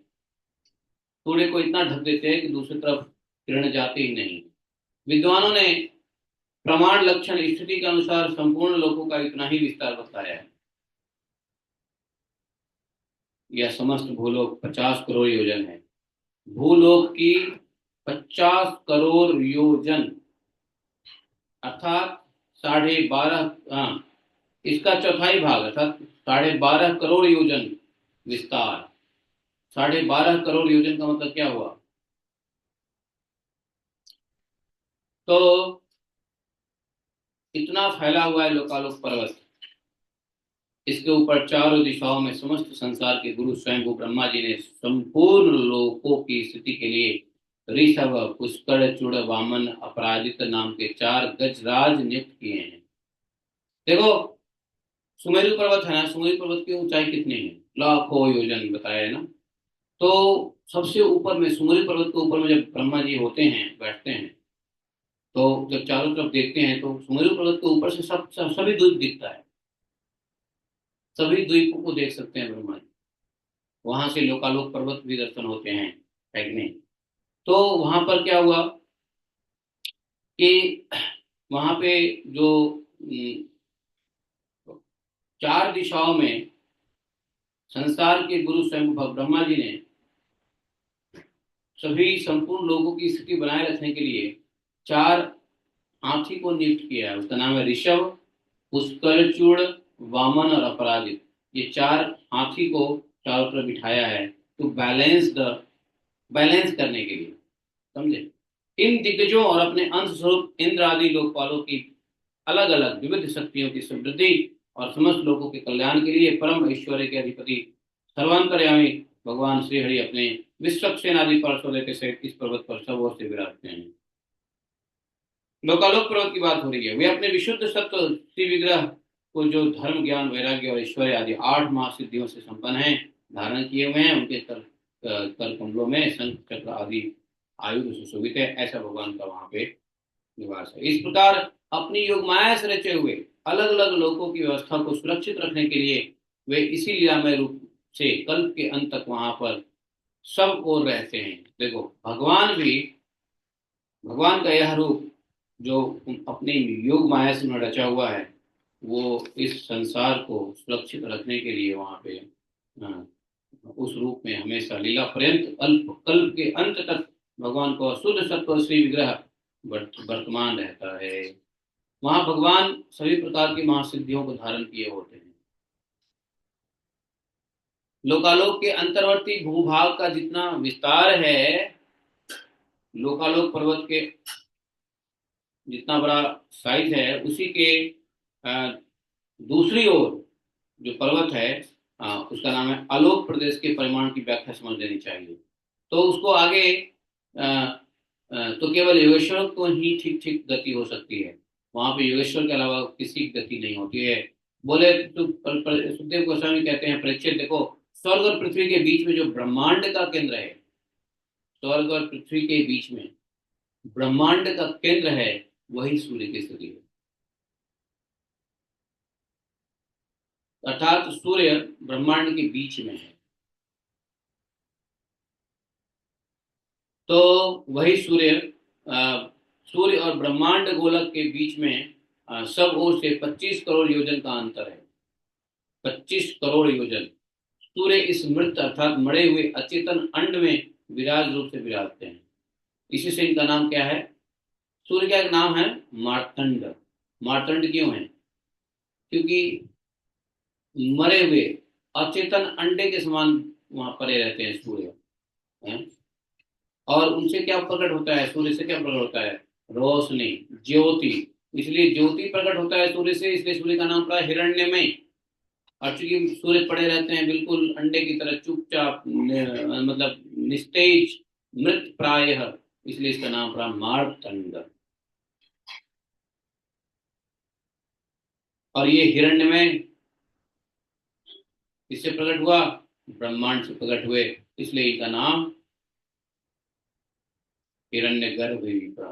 सूर्य को इतना ढक देते हैं कि दूसरी तरफ किरण जाती ही नहीं। विद्वानों ने प्रमाण लक्षण स्थिति के अनुसार संपूर्ण लोकों का इतना ही विस्तार बताया है। यह समस्त भूलोक 50 करोड़ योजन है। भूलोक की 50 करोड़ योजन अर्थात 12.5, हाँ, इसका चौथाई भाग अर्थात 12.5 करोड़ योजन विस्तार। 12.5 करोड़ योजन का मतलब क्या हुआ? तो इतना फैला हुआ है लोकालोक पर्वत। इसके ऊपर चारों दिशाओं में समस्त संसार के गुरु स्वयं ब्रह्मा जी ने संपूर्ण लोकों की स्थिति के लिए ऋषभ, पुष्कर, चूड़, वामन, अपराजित नाम के 4 गजराज नियुक्त किए हैं। देखो, सुमेरु पर्वत है ना, सुमेरु पर्वत की ऊंचाई कितनी है? लाखों योजन बताया है ना। तो सबसे ऊपर में, सुमेरु पर्वत के ऊपर में जब ब्रह्मा जी होते हैं, बैठते हैं, तो जब चारों तरफ देखते हैं तो सुमेरु पर्वत के ऊपर से सभी द्वीप दिखता है। सभी द्वीपों को देख सकते हैं ब्रह्मा जी। वहां से लोकालोक पर्वत भी दर्शन होते हैं, है कि नहीं? तो वहां पर क्या हुआ कि वहां पे जो 4 दिशाओं में संसार के गुरु स्वयं ब्रह्मा जी ने सभी संपूर्ण लोगों की स्थिति बनाए रखने के लिए 4 हाथी को नियुक्त किया है। उसका नाम है ऋषभ, पुष्करचूड़, वामन और अपराजित। ये 4 हाथी को चारों तरफ बिठाया है तो बैलेंस करने के लिए। समझे? इन दिग्गजों और अपने अंश स्वरूप इंद्र आदि लोकपालों की अलग अलग विविध शक्तियों की समृद्धि और समस्त लोगों के कल्याण के लिए परम ऐश्वर्य के अधिपति सर्वांतर्यामी भगवान श्री हरि अपने विश्वक्सेन आदि पार्षदों के सहित इस पर्वत पर सब ओर से विराजते हैं। लोकालोक पर्वत की बात हो रही है। वे अपने विशुद्ध सत्व श्री विग्रह को, जो धर्म, ज्ञान, वैराग्य और ऐश्वर्य आदि 8 महासिद्धियों से संपन्न है, धारण किए हुए हैं। उनके कर कमलों में शंख, चक्र आदि आयुध सुशोभित है। ऐसा भगवान का वहां पे निवास है। इस प्रकार अपनी योग माया से रचे हुए अलग अलग लोकों की व्यवस्था को सुरक्षित रखने के लिए वे इसी लीलामय रूप से कल्प के अंत तक वहां पर सब ओर रहते हैं। देखो, भगवान का यह रूप जो अपने योग माया से रचा हुआ है, वो इस संसार को सुरक्षित रखने के लिए वहां पे उस रूप में हमेशा लीला पर्यंत अल्प कल्प के अंत तक भगवान को शुद्ध सत्व श्री विग्रह वर्तमान रहता है। वहां भगवान सभी प्रकार की महासिद्धियों को धारण किए होते हैं। लोकालोक के अंतर्वर्ती भूभाग का जितना विस्तार है, लोकालोक पर्वत के जितना बड़ा साइज है, उसी के दूसरी ओर जो पर्वत है, उसका नाम है आलोक प्रदेश के परिमाण की व्याख्या समझ लेनी चाहिए। तो उसको आगे तो केवल योगेश्वर को ही ठीक ठीक गति हो सकती है। वहां पे योगेश्वर के अलावा किसी की गति नहीं होती है। बोले तो सुखदेव गोस्वामी कहते हैं, परीक्षित देखो, स्वर्ग और पृथ्वी के बीच में जो ब्रह्मांड का केंद्र है, स्वर्ग और पृथ्वी के बीच में ब्रह्मांड का केंद्र है, वही सूर्य की स्थिति है। अर्थात सूर्य ब्रह्मांड के बीच में है, तो वही सूर्य और ब्रह्मांड गोलक के बीच में सब ओर से 25 करोड़ योजन का अंतर है। 25 करोड़ योजन। सूर्य इस मृत अर्थात मरे हुए अचेतन अंड में विराज रूप से विराजते हैं। इसी से इनका नाम क्या है? सूर्य का एक नाम है मार्तंड। मार्तंड क्यों है? क्योंकि मरे हुए अचेतन अंडे के समान वहां पड़े रहते हैं सूर्य है? और उनसे क्या प्रकट होता है? सूर्य से क्या प्रकट होता है? रोशनी, ज्योति। इसलिए ज्योति प्रकट होता है सूर्य से, इसलिए सूर्य का नाम पड़ा हिरण्यमय। और चूंकि सूर्य पड़े रहते हैं बिल्कुल अंडे की तरह चुपचाप, मतलब निस्तेज, मृत प्रायः, इसलिए इसका नाम पड़ा मार्तंड। और ये हिरण्यमय किससे प्रकट हुआ? ब्रह्मांड से प्रकट हुए, इसलिए इनका नाम हिरण्यगर्भ भी पड़ा।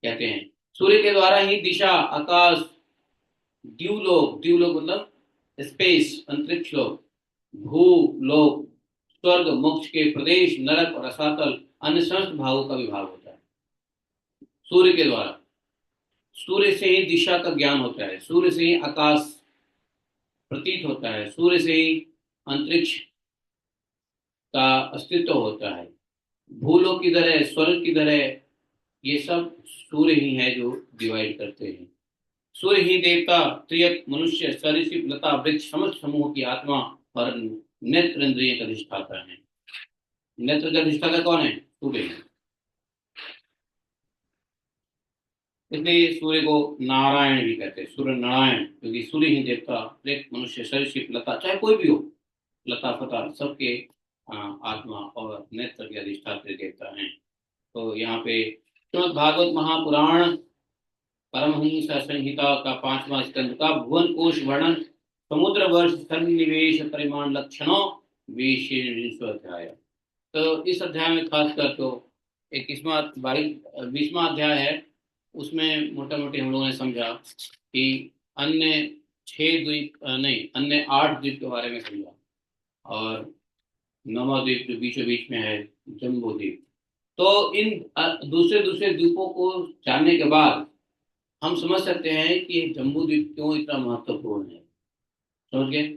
कहते हैं सूर्य के द्वारा ही दिशा, आकाश, द्यूलोक, द्यूलोक मतलब स्पेस, अंतरिक्ष लोक, भूलोक, स्वर्ग, मोक्ष के प्रदेश, नरक और रसातल, अन्य समस्त भागों का विभाग होता है सूर्य के द्वारा। सूर्य से ही दिशा का ज्ञान होता है, सूर्य से ही आकाश प्रतीत होता है, सूर्य से ही अंतरिक्ष का अस्तित्व होता है, भूलोक किधर है, स्वर्ग किधर है, ये सब सूर्य ही है जो डिवाइड करते हैं। सूर्य ही देवता, त्रियक, मनुष्य, सरीसृप, लता, वृक्ष, समस्त समूह की आत्मा और नेत्र इंद्रिय का अधिष्ठाता है। नेत्र का अधिष्ठाता कौन है? सूर्य है। इसलिए सूर्य को नारायण भी कहते हैं, सूर्य नारायण, क्योंकि सूर्य ही देवता, त्रियक, मनुष्य, सरीसृप, लता, चाहे कोई भी हो, लता फता, सबके आत्मा और नेत्र के अधिष्ठाता देवता हैं। तो यहाँ पे श्रीमद् भागवत महापुराण परमहंस संहिता का 5वां स्कंद का भुवन कोश वर्णन, समुद्र वर्ष सन्निवेश परिमाण लक्षणों, 20वां अध्याय। तो इस अध्याय में खासकर तो 20वां अध्याय है, उसमें मोटा मोटी हम लोगों ने समझा कि अन्य 6 द्वीप नहीं, अन्य 8 द्वीप के बारे में समझा, और 9वां द्वीप जो बीचों बीच में है, जम्बू द्वीप। तो इन दूसरे दूसरे द्वीपों को जानने के बाद हम समझ सकते हैं कि जम्बू द्वीप क्यों इतना महत्वपूर्ण है। समझ गए?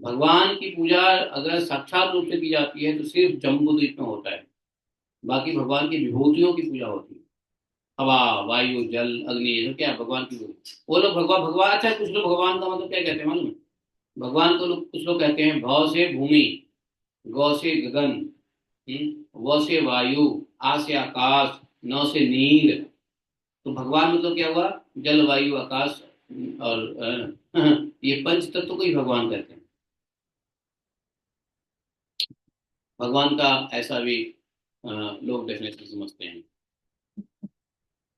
भगवान की पूजा अगर साक्षात रूप से की जाती है तो सिर्फ जम्बू द्वीप में होता है, बाकी भगवान की विभूतियों की पूजा होती है। हवा, वायु, जल, अग्नि, ये सब क्या है? भगवान की विभूति। वो लोग भगवान भगवान अच्छा, कुछ लोग भगवान का मतलब क्या कहते हैं मालूम है? भगवान को लोग, कुछ लोग कहते हैं भव से भूमि, गौ से गगन, व से वायु, आ से आकाश, न से नीर। तो भगवान मतलब क्या हुआ? जल, वायु, आकाश और ये पंच तत्व को ही भगवान कहते हैं। भगवान का ऐसा भी लोग डेफिनेटली समझते हैं।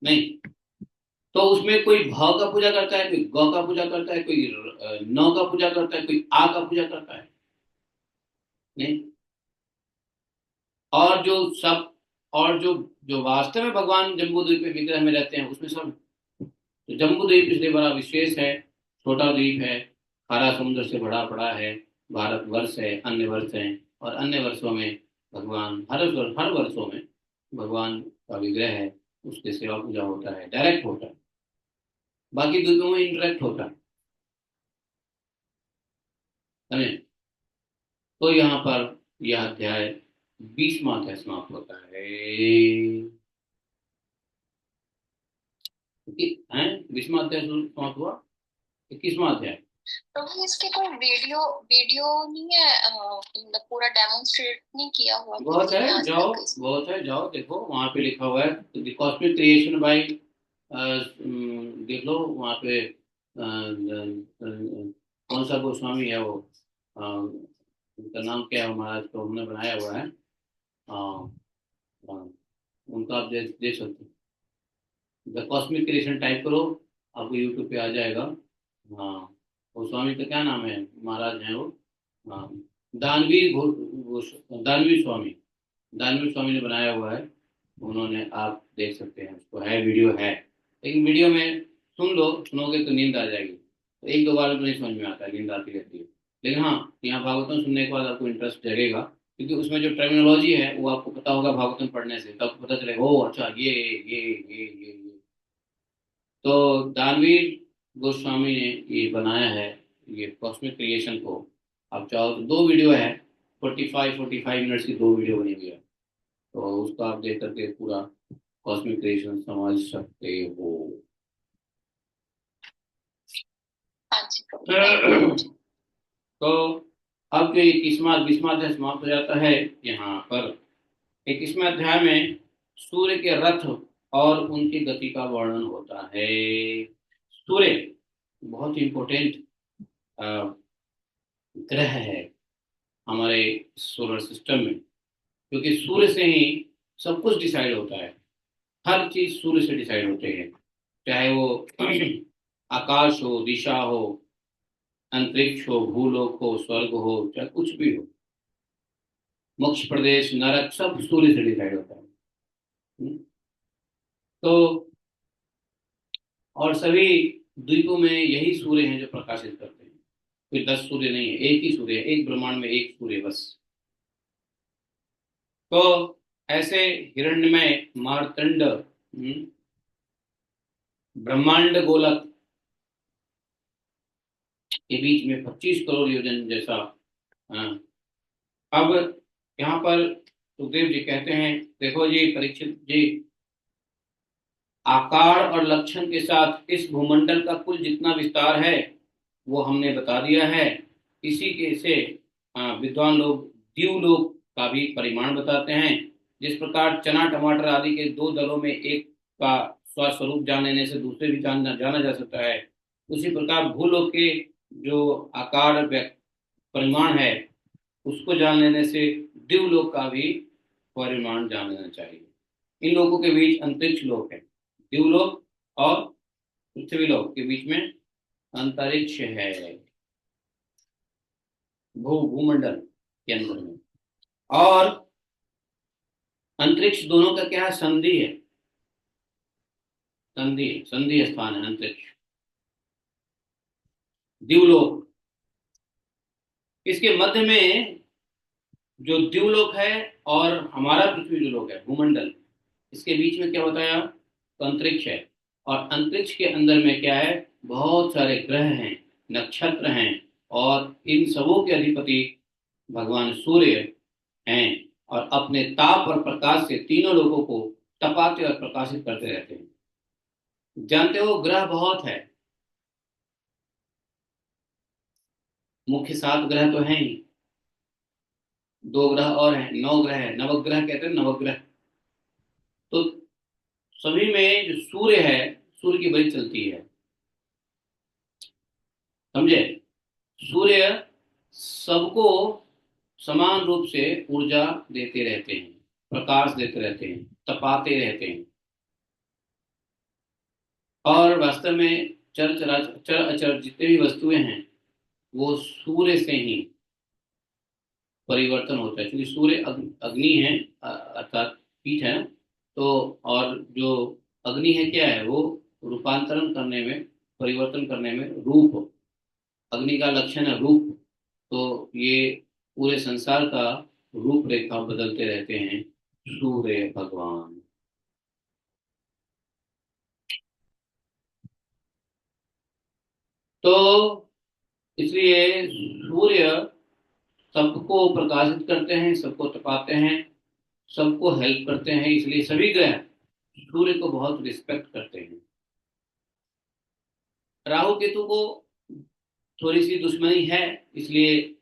नहीं, तो उसमें कोई भाव का पूजा करता है, कोई गौ का पूजा करता है, कोई नौ का पूजा करता है, कोई आ का पूजा करता है। नहीं, और जो सब, और जो जो वास्तव में भगवान जम्बू द्वीप में विग्रह में रहते हैं, उसमें सब तो जम्बू द्वीप इसलिए बड़ा विशेष है, छोटा द्वीप है, खारा समुद्र से भरा पड़ा है। भारत वर्ष है, अन्य वर्ष हैं, और अन्य वर्षों में भगवान हर वर्षों में भगवान का विग्रह है, उसके सेवा पूजा होता है, डायरेक्ट होता है। बाकी द्वीपों में इंटरेक्ट होता है, समझे? तो यहाँ पर यह अध्याय 20वां अध्याय समाप्त होता है। हैं 20वां अध्याय समाप्त हुआ। 21वां अध्याय। प्रभु इसके कोई वीडियो वीडियो नहीं है, मतलब पूरा डेमोन्स्ट्रेट नहीं किया हुआ बहुत किसी ने है, आज जाओ, तक इसमें। बहुत है, जाओ देखो, वहां पे लिखा हुआ है द कॉस्मिक क्रिएशन बाय, देख लो वहां पे। कौन सा गोस्वामी है वो, उनका नाम क्या है, महाराज को हमने बनाया हुआ है। हाँ, हाँ, उनका आप देख सकते हो। द कॉस्मिक क्रिएशन टाइप करो, आपको यूट्यूब पे आ जाएगा। हाँ, वो स्वामी का क्या नाम है, महाराज हैं वो। हाँ, दानवीर दानवीर स्वामी, दानवीर स्वामी ने बनाया हुआ है। उन्होंने, आप देख सकते हैं उसको, है वीडियो है। लेकिन वीडियो में सुन लो, सुनोगे तो नींद आ जाएगी, तो एक दो बार तो नहीं समझ में आता है, नींद आती रहती है। लेकिन हाँ, यहाँ भागवतम सुनने के बाद आपको इंटरेस्ट जगेगा, क्योंकि उसमें जो टर्मिनोलॉजी है वो आपको पता होगा भागवतम पढ़ने से, तब पता चलेगा ओ अच्छा ये। तो दानवीर गोस्वामी ने ये बनाया है, ये कॉस्मिक क्रिएशन को। आप चाहो तो दो वीडियो है, 45 मिनट्स की दो वीडियो बनी हुई है, तो उसको आप देख करके पूरा कॉस्मिक क्रिएशन समझ सकते हो। हाँ जी प्रभु, थैंक यू प्रभु जी। तो अब जो 21वां 20वां अध्याय समाप्त हो जाता है यहाँ पर। 21वें अध्याय में सूर्य के रथ और उनकी गति का वर्णन होता है। सूर्य बहुत इंपॉर्टेंट ग्रह है हमारे सोलर सिस्टम में, क्योंकि सूर्य से ही सब कुछ डिसाइड होता है। हर चीज सूर्य से डिसाइड होते हैं, चाहे वो आकाश हो, दिशा हो, अंतरिक्ष हो, भूलोक हो, स्वर्ग हो, चाहे कुछ भी हो, मोक्ष प्रदेश, नरक, सब सूर्य से डिसाइड होता है। हम्म। तो और सभी द्वीपों में यही सूर्य हैं जो प्रकाशित करते हैं। कोई 10 सूर्य नहीं है, एक ही सूर्य है, एक ब्रह्मांड में एक सूर्य बस। तो ऐसे हिरण्यमय मार्तंड, ब्रह्मांड गोलक के बीच में 25 करोड़ योजन जैसा। हाँ, अब यहाँ पर सुखदेव जी कहते हैं, देखो जी परीक्षित जी, आकार और लक्षण के साथ इस भूमंडल का कुल जितना विस्तार है वो हमने बता दिया है। इसी के से विद्वान लोग द्यूलोक का भी परिमाण बताते हैं। जिस प्रकार चना टमाटर आदि के दो दलों में एक का स्वस्वरूप जान लेने से दूसरे भी जाना जा सकता है, उसी प्रकार भूलोक के जो आकार परिमाण है उसको जान लेने से दिवलोक का भी परिमाण जान लेना चाहिए। इन लोगों के बीच अंतरिक्ष लोक है, दिवलोक और पृथ्वी लोक के बीच में अंतरिक्ष है, भूमंडल के अंदर में। और अंतरिक्ष दोनों का क्या है, संधि है, संधि संधि स्थान है अंतरिक्ष, दिवलोक। इसके मध्य में जो द्यूलोक है और हमारा पृथ्वी जो लोक है, भूमंडल, इसके बीच में क्या बताया, तो अंतरिक्ष है। और अंतरिक्ष के अंदर में क्या है, बहुत सारे ग्रह हैं, नक्षत्र हैं, और इन सबों के अधिपति भगवान सूर्य हैं, और अपने ताप और प्रकाश से तीनों लोगों को तपाते और प्रकाशित करते रहते हैं। जानते हो ग्रह बहुत है, मुख्य 7 ग्रह तो हैं ही, 2 ग्रह और हैं, 9 ग्रह है, नवग्रह कहते हैं, नवग्रह। तो सभी में जो सूर्य है, सूर्य की बड़ी चलती है, समझे? सूर्य सबको समान रूप से ऊर्जा देते रहते हैं, प्रकाश देते रहते हैं, तपाते रहते हैं। और वास्तव में चर अचर जितने भी वस्तुएं हैं वो सूर्य से ही परिवर्तन होता है, क्योंकि सूर्य अग्नि है, अर्थात हीट है ना। तो और जो अग्नि है क्या है, वो रूपांतरण करने में, परिवर्तन करने में, रूप, अग्नि का लक्षण है रूप, तो ये पूरे संसार का रूपरेखा बदलते रहते हैं सूर्य भगवान। तो इसलिए सूर्य सबको प्रकाशित करते हैं, सबको तपाते हैं, सबको हेल्प करते हैं, इसलिए सभी ग्रह सूर्य को बहुत रिस्पेक्ट करते हैं। राहु केतु को थोड़ी सी दुश्मनी है, इसलिए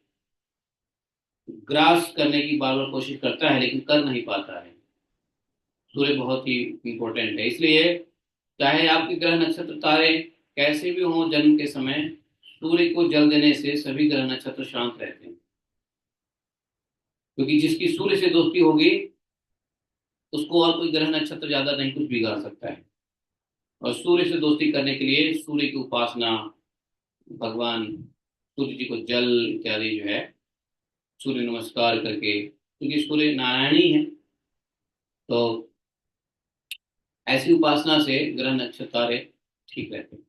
ग्रास करने की बार बार कोशिश करता है, लेकिन कर नहीं पाता है। सूर्य बहुत ही इंपॉर्टेंट है, इसलिए चाहे आपके ग्रह नक्षत्र तारे कैसे भी हों जन्म के समय, सूर्य को जल देने से सभी ग्रह नक्षत्र शांत रहते हैं। क्योंकि जिसकी सूर्य से दोस्ती होगी उसको और कोई ग्रह नक्षत्र ज्यादा नहीं कुछ बिगाड़ सकता है। और सूर्य से दोस्ती करने के लिए सूर्य की उपासना, भगवान सूर्य जी को जल इत्यादि जो है सूर्य नमस्कार करके, क्योंकि सूर्य नारायण ही है, तो ऐसी उपासना से ग्रह नक्षत्र तारे ठीक रहते हैं।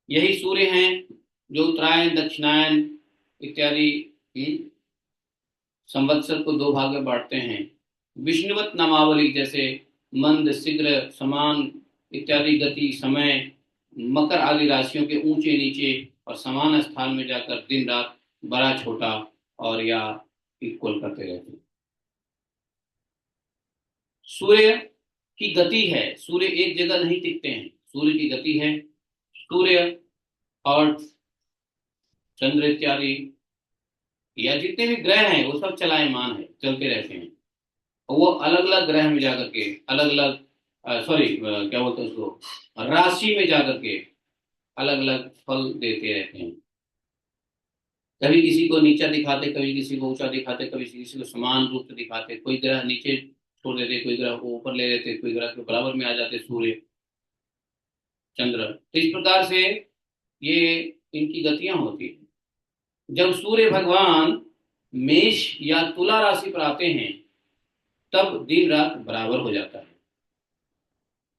यही सूर्य हैं जो उत्तरायण, दक्षिणायन इत्यादि संवत्सर को दो भाग में बांटते हैं। विष्णुवत नामावली जैसे मंद, शीघ्र, समान इत्यादि गति, समय, मकर आदि राशियों के ऊंचे नीचे और समान स्थान में जाकर दिन रात, बड़ा छोटा और या इक्वल करते रहते हैं। सूर्य की गति है, सूर्य एक जगह नहीं टिकते हैं, सूर्य की गति है। सूर्य और चंद्र इत्यादि या जितने भी ग्रह हैं वो सब चलायमान है, चलते रहते हैं। और वो अलग अलग ग्रह में जाकर के अलग अलग, सॉरी क्या बोलते हैं उसको, राशि में जाकर के अलग अलग फल देते रहते हैं। कभी किसी को नीचा दिखाते, कभी किसी को ऊंचा दिखाते, कभी किसी को समान रूप से दिखाते, कोई ग्रह नीचे छोड़ देते, कोई ग्रह को ऊपर ले लेते, कोई ग्रह के बराबर में आ जाते सूर्य चंद्र। तो इस प्रकार से ये इनकी गतियां होती हैं। जब सूर्य भगवान मेष या तुला राशि पर आते हैं तब दिन रात बराबर हो जाता है।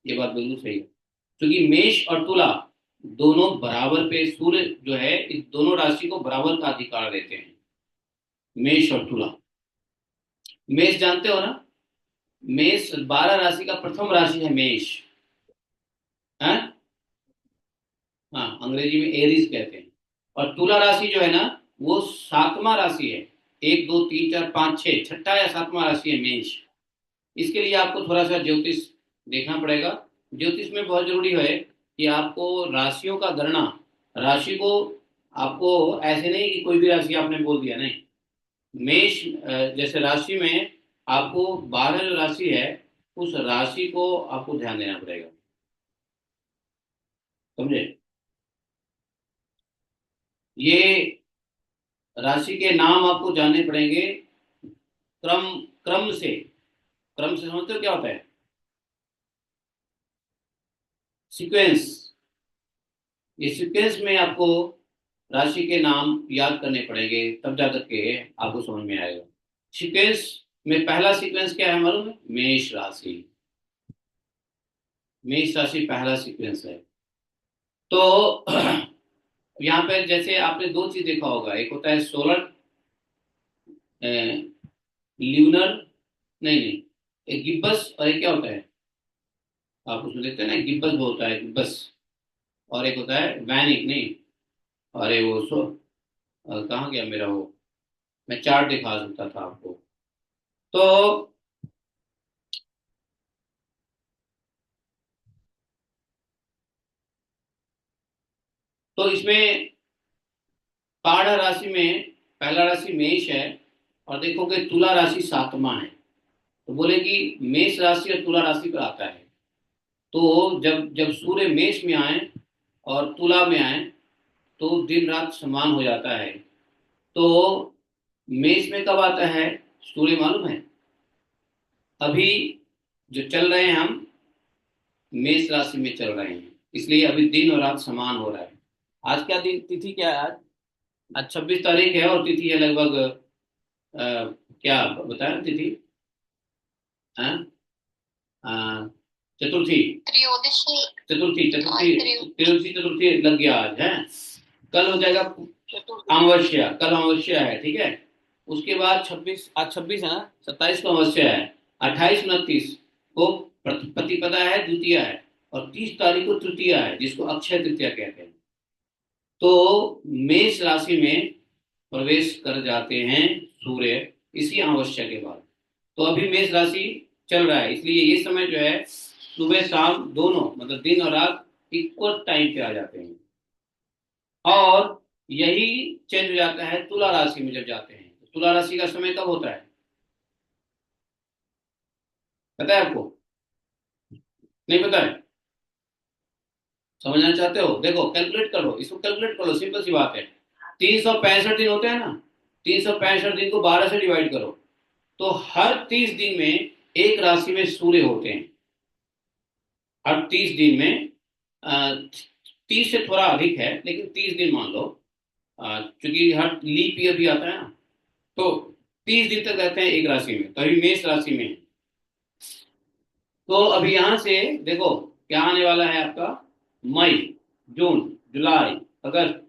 ये बात बिल्कुल सही है, क्योंकि मेष और तुला दोनों बराबर पे, सूर्य जो है इस दोनों राशि को बराबर का अधिकार देते हैं, मेष और तुला। मेष जानते हो ना, मेष 12 राशि का प्रथम राशि है मेष, है? हाँ, अंग्रेजी में एरीज कहते हैं। और तुला राशि जो है ना वो सातवां राशि है, 1 2 3 4 5 6, छठा या सातवां राशि है मेष। इसके लिए आपको थोड़ा सा ज्योतिष देखना पड़ेगा। ज्योतिष में बहुत जरूरी है कि आपको राशियों का गणना, राशि को आपको ऐसे नहीं कि कोई भी राशि आपने बोल दिया, नहीं। मेष जैसे राशि में आपको 12 जो राशि है उस राशि को आपको ध्यान देना पड़ेगा, समझे? ये राशि के नाम आपको जानने पड़ेंगे क्रम, क्रम से। क्रम से समझते हो क्या होता है? सीक्वेंस। ये सीक्वेंस में आपको राशि के नाम याद करने पड़ेंगे, तब जाकर के आपको समझ में आएगा। सीक्वेंस में पहला सीक्वेंस क्या है मालूम है? मेष राशि। मेष राशि पहला सीक्वेंस है। तो यहाँ पे जैसे आपने दो चीज देखा होगा, एक होता है सोलर, ल्यूनर, नहीं नहीं, एक गिब्बस, और एक क्या होता है आप उसमें देखते हैं ना, गिब्बस वो होता है गिब्बस, और एक होता है वैनिक, नहीं, अरे वो कहाँ गया मेरा वो, मैं चार्ट दिखा सकता था आपको। तो इसमें पाढ़ राशि में पहला राशि मेष है, और देखोगे तुला राशि सातवां है। तो बोले कि मेष राशि और तुला राशि पर आता है। तो जब जब सूर्य मेष में आए और तुला में आए तो दिन रात समान हो जाता है। तो मेष में कब आता है सूर्य मालूम है? अभी जो चल रहे हैं हम मेष राशि में चल रहे हैं, इसलिए अभी दिन और रात समान हो रहा है। आज क्या दिन, तिथि क्या है आज? आज 26 तारीख है और तिथि है लगभग क्या बताया तिथि? हाँ? चतुर्थी त्रयोदशी। चतुर्थी चतुर्थी त्रियो- त्रयोदशी चतुर्थी लग गया आज है। कल हो जाएगा अमावस्या, कल अमावस्या है, ठीक है। उसके बाद 26, आज 26 है ना, 27 को अमावस्या है, 28 29 को प्रतिपदा है, द्वितीया है, और 30 तारीख को तृतीया है, जिसको अक्षय तृतीया कहते हैं। तो मेष राशि में प्रवेश कर जाते हैं सूर्य इसी अमावस्या के बाद। तो अभी मेष राशि चल रहा है, इसलिए ये समय जो है सुबह शाम दोनों, मतलब दिन और रात इक्वल टाइम पे आ जाते हैं। और यही चेंज हो जाता है तुला राशि में जब जाते हैं। तो तुला राशि का समय कब होता है, पता है आपको? नहीं पता है? समझना चाहते हो? देखो कैलकुलेट करो, इसको कैलकुलेट करो, सिंपल सी बात है। 365 दिन होते हैं ना, 365 दिन को 12 से डिवाइड करो, तो हर 30 दिन में एक राशि में सूर्य होते हैं। हर 30 दिन में 30 से थोड़ा अधिक है, लेकिन 30 दिन मान लो, क्योंकि हर लीप ईयर भी आता है ना, तो 30 दिन तक रहते हैं एक राशि में। तो अभी मेष राशि में है। तो अभी यहां से देखो क्या आने वाला है आपका, मई, जून, जुलाई, अगस्त,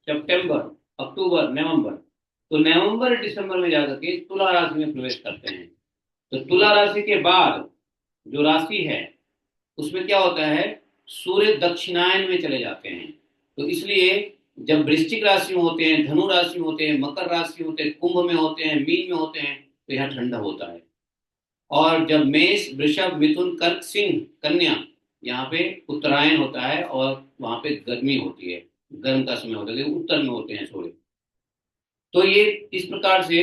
सितंबर, अक्टूबर, नवंबर। तो नवंबर दिसंबर में जाकर के तुला राशि में प्रवेश करते हैं। तो तुला राशि के बाद जो राशि है उसमें क्या होता है, सूर्य दक्षिणायन में चले जाते हैं। तो इसलिए जब वृश्चिक राशि में होते हैं, धनु राशि में होते हैं, मकर राशि में होते हैं, कुंभ में होते हैं, मीन में होते हैं, तो यहाँ ठंडा होता है। और जब मेष, वृषभ, मिथुन, कर्क, सिंह, कन्या, यहाँ पे उत्तरायण होता है और वहां पे गर्मी होती है, गर्म का समय होता है, उत्तर में होते हैं सूर्य। तो ये इस प्रकार से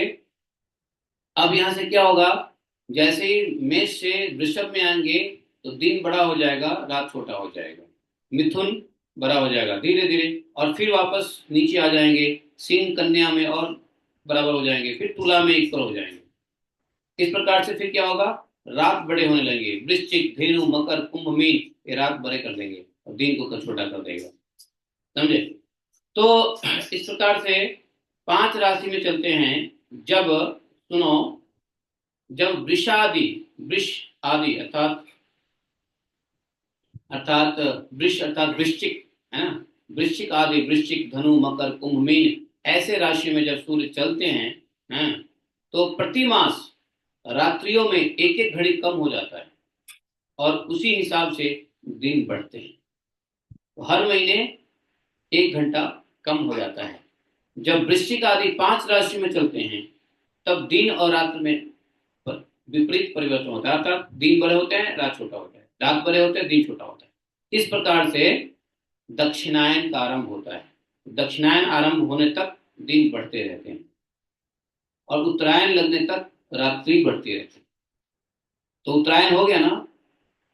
अब यहाँ से क्या होगा, जैसे ही मेष से वृषभ में आएंगे तो दिन बड़ा हो जाएगा, रात छोटा हो जाएगा। मिथुन बड़ा हो जाएगा धीरे धीरे, और फिर वापस नीचे आ जाएंगे सिंह, कन्या में और बराबर हो जाएंगे, फिर तुला में इक्वल हो जाएंगे। इस प्रकार से फिर क्या होगा, रात बड़े होने लगेंगे। वृश्चिक, धेनु, मकर, कुंभ, मीन, ये रात बड़े कर देंगे और दिन को छोटा कर देगा। समझे? तो इस प्रकार से 5 राशि में चलते हैं। जब सुनो, जब वृषादि, वृष आदि अर्थात अर्थात वृष अर्थात वृश्चिक है ना, वृश्चिक आदि, वृश्चिक, धनु, मकर, कुंभ, मीन ऐसे राशि में जब सूर्य चलते हैं, तो प्रति मास रात्रियों में एक एक घड़ी कम हो जाता है और उसी हिसाब से दिन बढ़ते हैं। तो हर महीने 1 घंटा कम हो जाता है। जब वृश्चिक आदि 5 राशि में चलते हैं तब दिन और रात में विपरीत परिवर्तन होता है, अर्थात दिन बड़े होते हैं, रात छोटा होता है, रात बड़े होते हैं, दिन छोटा होता है। इस प्रकार से दक्षिणायन का आरंभ होता है। दक्षिणायन आरंभ होने तक दिन बढ़ते रहते हैं और उत्तरायण लगने तक रात्रि बढ़ती रहती है। तो उत्तरायण हो गया ना,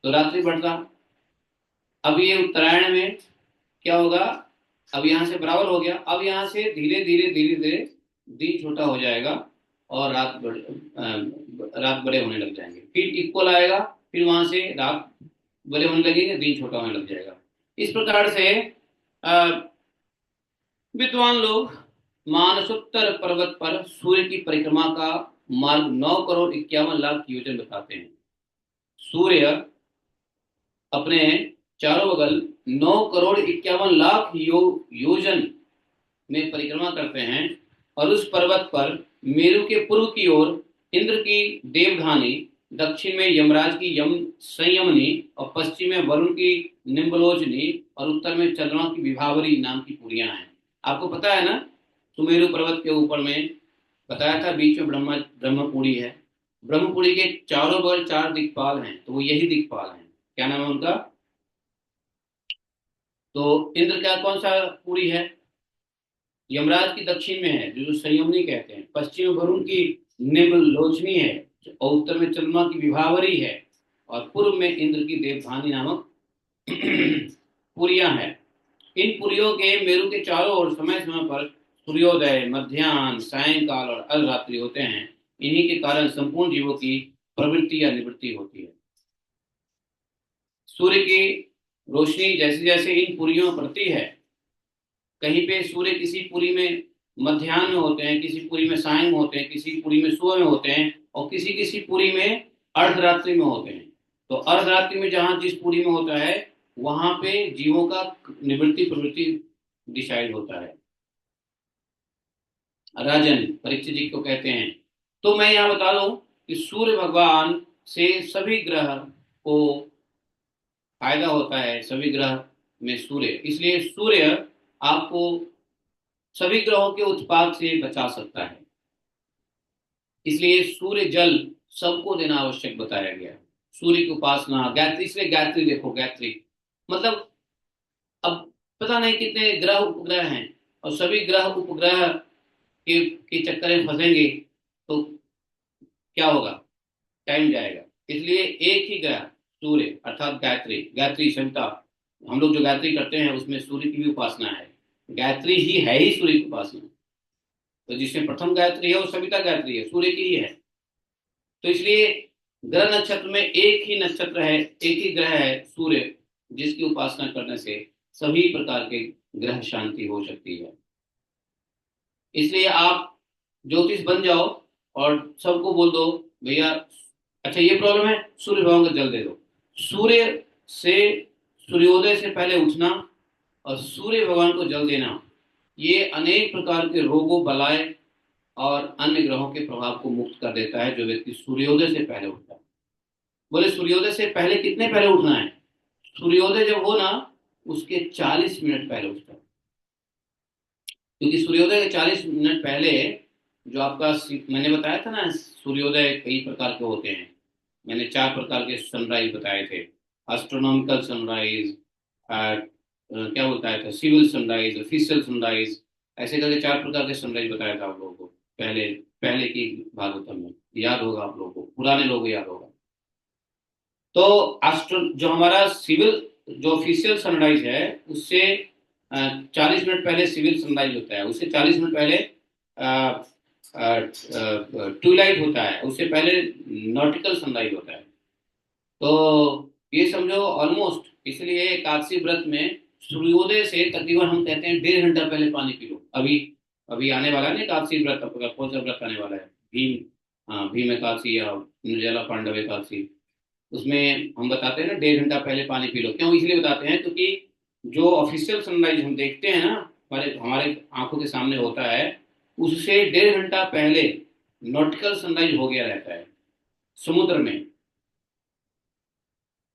तो रात्रि बढ़ता। अब ये उत्तरायण में क्या होगा, अब यहाँ से बराबर हो गया, अब यहाँ से धीरे धीरे धीरे धीरे दिन छोटा हो जाएगा और रात बड़े होने लग जाएंगे, फिर इक्वल आएगा, फिर वहां से रात बड़े होने लगेंगे, दिन छोटा होने लग जाएगा। इस प्रकार से विद्वान लोग मानसोत्तर पर्वत पर सूर्य की परिक्रमा का मार्ग 9,51,00,000 योजन बताते हैं। सूर्य अपने चारों बगल 9,51,00,000 योजन में परिक्रमा करते हैं और उस पर्वत पर मेरु के पूर्व की ओर इंद्र की देवधानी, दक्षिण में यमराज की यम संयमनी और पश्चिम में वरुण की निम्बलोचनी और उत्तर में चंद्रमा की विभावरी नाम की पुरियां हैं। आपको पता है ना, सुमेरु पर्वत के ऊपर में बताया था, बीच में ब्रह्मपुरी है। ब्रह्मपुरी के चारों बगल 4 दिक्पाल हैं, तो वो यही दिक्पाल हैं। क्या नाम है उनका? तो इंद्र का कौन सा पुरी है? यमराज की दक्षिण में है, जो संयमनी कहते हैं, पश्चिम में वरुण की निम्बलोचनी है और उत्तर में चंद्रमा की विभावरी है और पूर्व में इंद्र की देवधानी नामक पुरियां हैं। इन पुरियों के मेरु के चारों ओर समय समय पर सूर्योदय, मध्याह्न, सायंकाल और अर्धरात्रि होते हैं। इन्हीं के कारण संपूर्ण जीवों की प्रवृत्ति या निवृत्ति होती है। सूर्य की रोशनी जैसे जैसे इन पुरियों में पड़ती है, कहीं पे सूर्य किसी पुरी में मध्याह्न में होते हैं, किसी पुरी में सायं में होते हैं, किसी पुरी में सुबह में होते हैं और किसी किसी पुरी में अर्धरात्रि में होते हैं। तो अर्धरात्रि में जहां जिस पुरी में होता है वहां पे जीवों का निवृत्ति प्रवृत्ति डिसाइड होता है। राजन परीक्षित जी को कहते हैं। तो मैं यहाँ बता दूं कि सूर्य भगवान से सभी ग्रह को फायदा होता है, सभी ग्रह में सूर्य, इसलिए सूर्य आपको सभी ग्रहों के उत्पाद से बचा सकता है। इसलिए सूर्य जल सबको देना आवश्यक बताया गया। सूर्य की उपासना, गायत्री, इसलिए गायत्री देखो, गायत्री मतलब अब पता नहीं कितने ग्रह उपग्रह हैं, और सभी ग्रह उपग्रह के चक्कर में फंसेंगे तो क्या होगा, टाइम जाएगा। इसलिए एक ही ग्रह सूर्य अर्थात गायत्री, गायत्री सविता, हम लोग जो गायत्री करते हैं उसमें सूर्य की भी उपासना है। गायत्री ही है ही सूर्य की उपासना। तो जिसमें प्रथम गायत्री है वो सविता गायत्री है, सूर्य की ही है। तो इसलिए ग्रह नक्षत्र में एक ही नक्षत्र है, एक ही ग्रह है सूर्य, जिसकी उपासना करने से सभी प्रकार के ग्रह शांति हो सकती है। इसलिए आप ज्योतिष बन जाओ और सबको बोल दो भैया, अच्छा ये प्रॉब्लम है, सूर्य भगवान को जल दे दो। सूर्य से, सूर्योदय से पहले उठना और सूर्य भगवान को जल देना, ये अनेक प्रकार के रोगों, बलाय और अन्य ग्रहों के प्रभाव को मुक्त कर देता है जो व्यक्ति सूर्योदय से पहले उठता है। बोले सूर्योदय से पहले कितने पहले उठना है? सूर्योदय जब हो ना उसके 40 मिनट पहले उठता है, क्योंकि सूर्योदय के 40 मिनट पहले जो आपका, मैंने बताया था ना सूर्योदय कई प्रकार के होते हैं, मैंने 4 प्रकार के सनराइज बताए थे। एस्ट्रोनॉमिकल सनराइज, क्या बताया था, सिविल सनराइज, ऑफिशियल सनराइज, ऐसे करके 4 प्रकार के सनराइज बताया था आप लोगों को पहले पहले की भागवतम में, याद होगा आप लोगों को, पुराने लोगों को याद होगा। तो एस्ट्रो जो हमारा सिविल, जो ऑफिशियल सनराइज है उससे 40 मिनट पहले सिविल सनराइज होता है, उससे 40 मिनट पहले ट्यूलाइट होता है, उससे पहले नॉटिकल सनराइज होता है। तो ये समझो ऑलमोस्ट, इसलिए एकादशी व्रत में सूर्योदय से तकरीबन हम कहते हैं 1.5 घंटा पहले पानी पी लो। अभी अभी आने वाला है ना एकादशी व्रत, आपका कौन सा व्रत आने वाला है? भीम, हाँ भीम एकादशी या निर्जला पांडव एकादशी, उसमें हम बताते हैं ना 1.5 घंटा पहले पानी पी लो। क्यों इसलिए बताते हैं? क्योंकि जो ऑफिशियल सनराइज हम देखते हैं ना, हमारे हमारे आंखों के सामने होता है, उससे 1.5 घंटा पहले नॉटिकल सनराइज हो गया रहता है समुद्र में।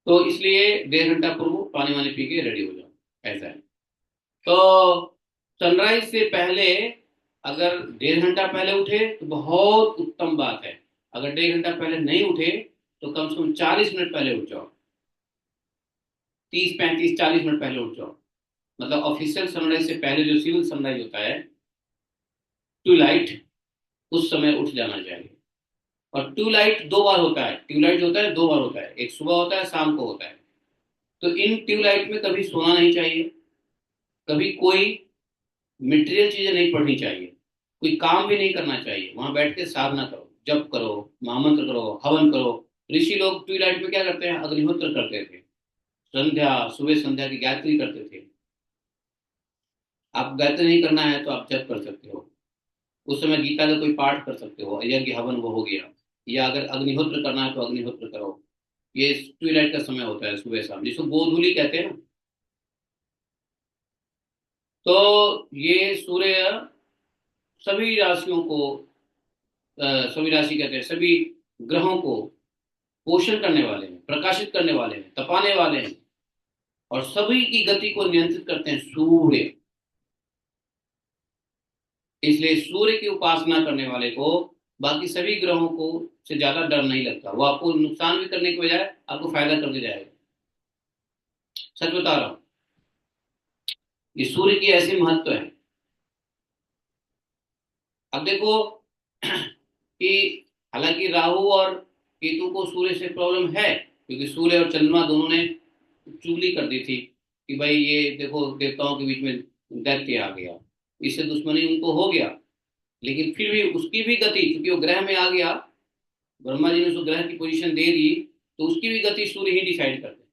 तो इसलिए 1.5 घंटा पूर्व पानी वानी पी के रेडी हो जाओ, ऐसा है। तो सनराइज से पहले अगर 1.5 घंटा पहले उठे तो बहुत उत्तम बात है। अगर 1.5 घंटा पहले नहीं उठे तो कम से कम 40 मिनट पहले उठ जाओ, 30, 35, 40 मिनट पहले उठ जाओ। मतलब ऑफिशियल सनराइज से पहले जो सिविल सनराइज होता है, ट्यूलाइट, उस समय उठ जाना चाहिए। और ट्यूलाइट 2 बार होता है, ट्यूलाइट जो होता है 2 बार होता है, एक सुबह होता है, शाम को होता है। तो इन ट्यूलाइट में कभी सोना नहीं चाहिए, कभी कोई मटेरियल चीजें नहीं पढ़नी चाहिए, कोई काम भी नहीं करना चाहिए। वहां बैठ के साधना करो, जप करो, महामंत्र करो, हवन करो। ऋषि लोग ट्यूलाइट में क्या करते हैं? अग्निहोत्र करते थे, संध्या, सुबह संध्या की गायत्री करते थे। आप गायत्री नहीं करना है तो आप जप कर सकते हो, उस समय गीता का कोई पाठ कर सकते हो, यज्ञ हवन वो हो गया। या अगर अग्निहोत्र करना है तो अग्निहोत्र करो। ये ट्विलाइट का समय होता है, सुबह शाम, जिसको गोधूली कहते हैं ना। तो ये सूर्य सभी राशियों को, सभी राशि कहते हैं, सभी ग्रहों को पोषण करने वाले हैं, प्रकाशित करने वाले हैं, तपाने वाले हैं, और सभी की गति को नियंत्रित करते हैं सूर्य। इसलिए सूर्य की उपासना करने वाले को बाकी सभी ग्रहों को से ज्यादा डर नहीं लगता। वो आपको नुकसान भी करने के बजाय आपको फायदा करके जाएगा। सच बता रहा हूं, ये सूर्य की ऐसी महत्व है। अब देखो कि हालांकि राहु और केतु को सूर्य से प्रॉब्लम है, क्योंकि सूर्य और चंद्रमा दोनों ने चुगली कर दी थी कि भाई ये देखो देवताओं के बीच में दैत्य आ गया, इससे दुश्मनी उनको हो गया। लेकिन फिर भी उसकी भी गति, क्योंकि वो ग्रह में आ गया, ब्रह्मा जी ने उसको ग्रह की पोजीशन दे दी, तो उसकी भी गति सूर्य ही डिसाइड करते हैं।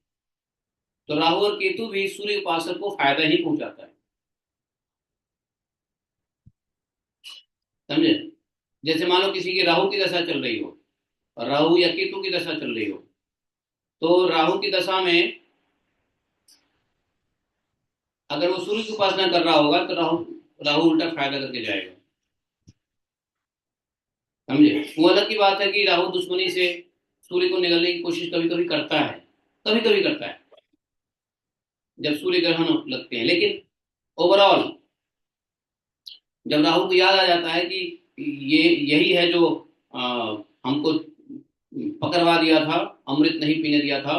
तो राहु और केतु भी सूर्य उपासक को फायदा ही पहुंचाता है, समझे? जैसे मान लो किसी की राहु की दशा चल रही हो, और राहु या केतु की दशा चल रही हो, तो राहु की दशा में अगर वो सूर्य की उपासना कर रहा होगा तो राहु राहु उल्टा फायदा करके जाएगा। समझे? वो अलग की बात है कि राहु दुश्मनी से सूर्य को निगलने की कोशिश कभी कभी करता है, कभी कभी करता है जब सूर्य ग्रहण लगते हैं, लेकिन ओवरऑल जब राहु को याद आ जाता है कि ये यही है जो हमको पकड़वा दिया था, अमृत नहीं पीने दिया था,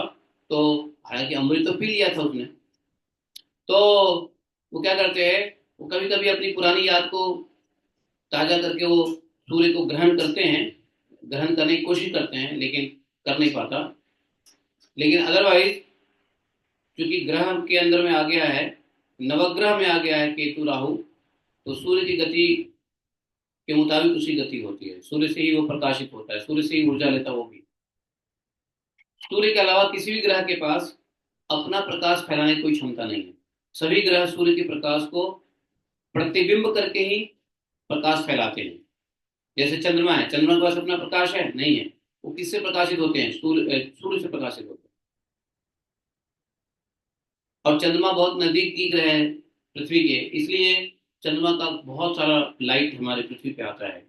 तो हालांकि अमृत तो पी लिया था उसने, तो वो क्या करते हैं, वो कभी कभी अपनी पुरानी याद को ताजा करके वो सूर्य को ग्रहण करते हैं, ग्रहण करने की कोशिश करते हैं लेकिन कर नहीं पाता। लेकिन अदरवाइज क्योंकि ग्रह के अंदर में आ गया है, नवग्रह में आ गया है केतु राहु, तो सूर्य की गति के मुताबिक उसकी गति होती है, सूर्य से ही वो प्रकाशित होता है, सूर्य से ही ऊर्जा लेता है वो भी। सूर्य के अलावा किसी भी ग्रह के पास अपना प्रकाश फैलाने की कोई क्षमता नहीं है। सभी ग्रह सूर्य के प्रकाश को प्रतिबिंब करके ही प्रकाश फैलाते हैं। जैसे चंद्रमा है, चंद्रमा के पास अपना प्रकाश है नहीं है, वो किससे प्रकाशित होते हैं? सूर्य से प्रकाशित होते हैं। और चंद्रमा बहुत नजदीकी ग्रह है पृथ्वी के, इसलिए चंद्रमा का बहुत सारा लाइट हमारे पृथ्वी पे आता है,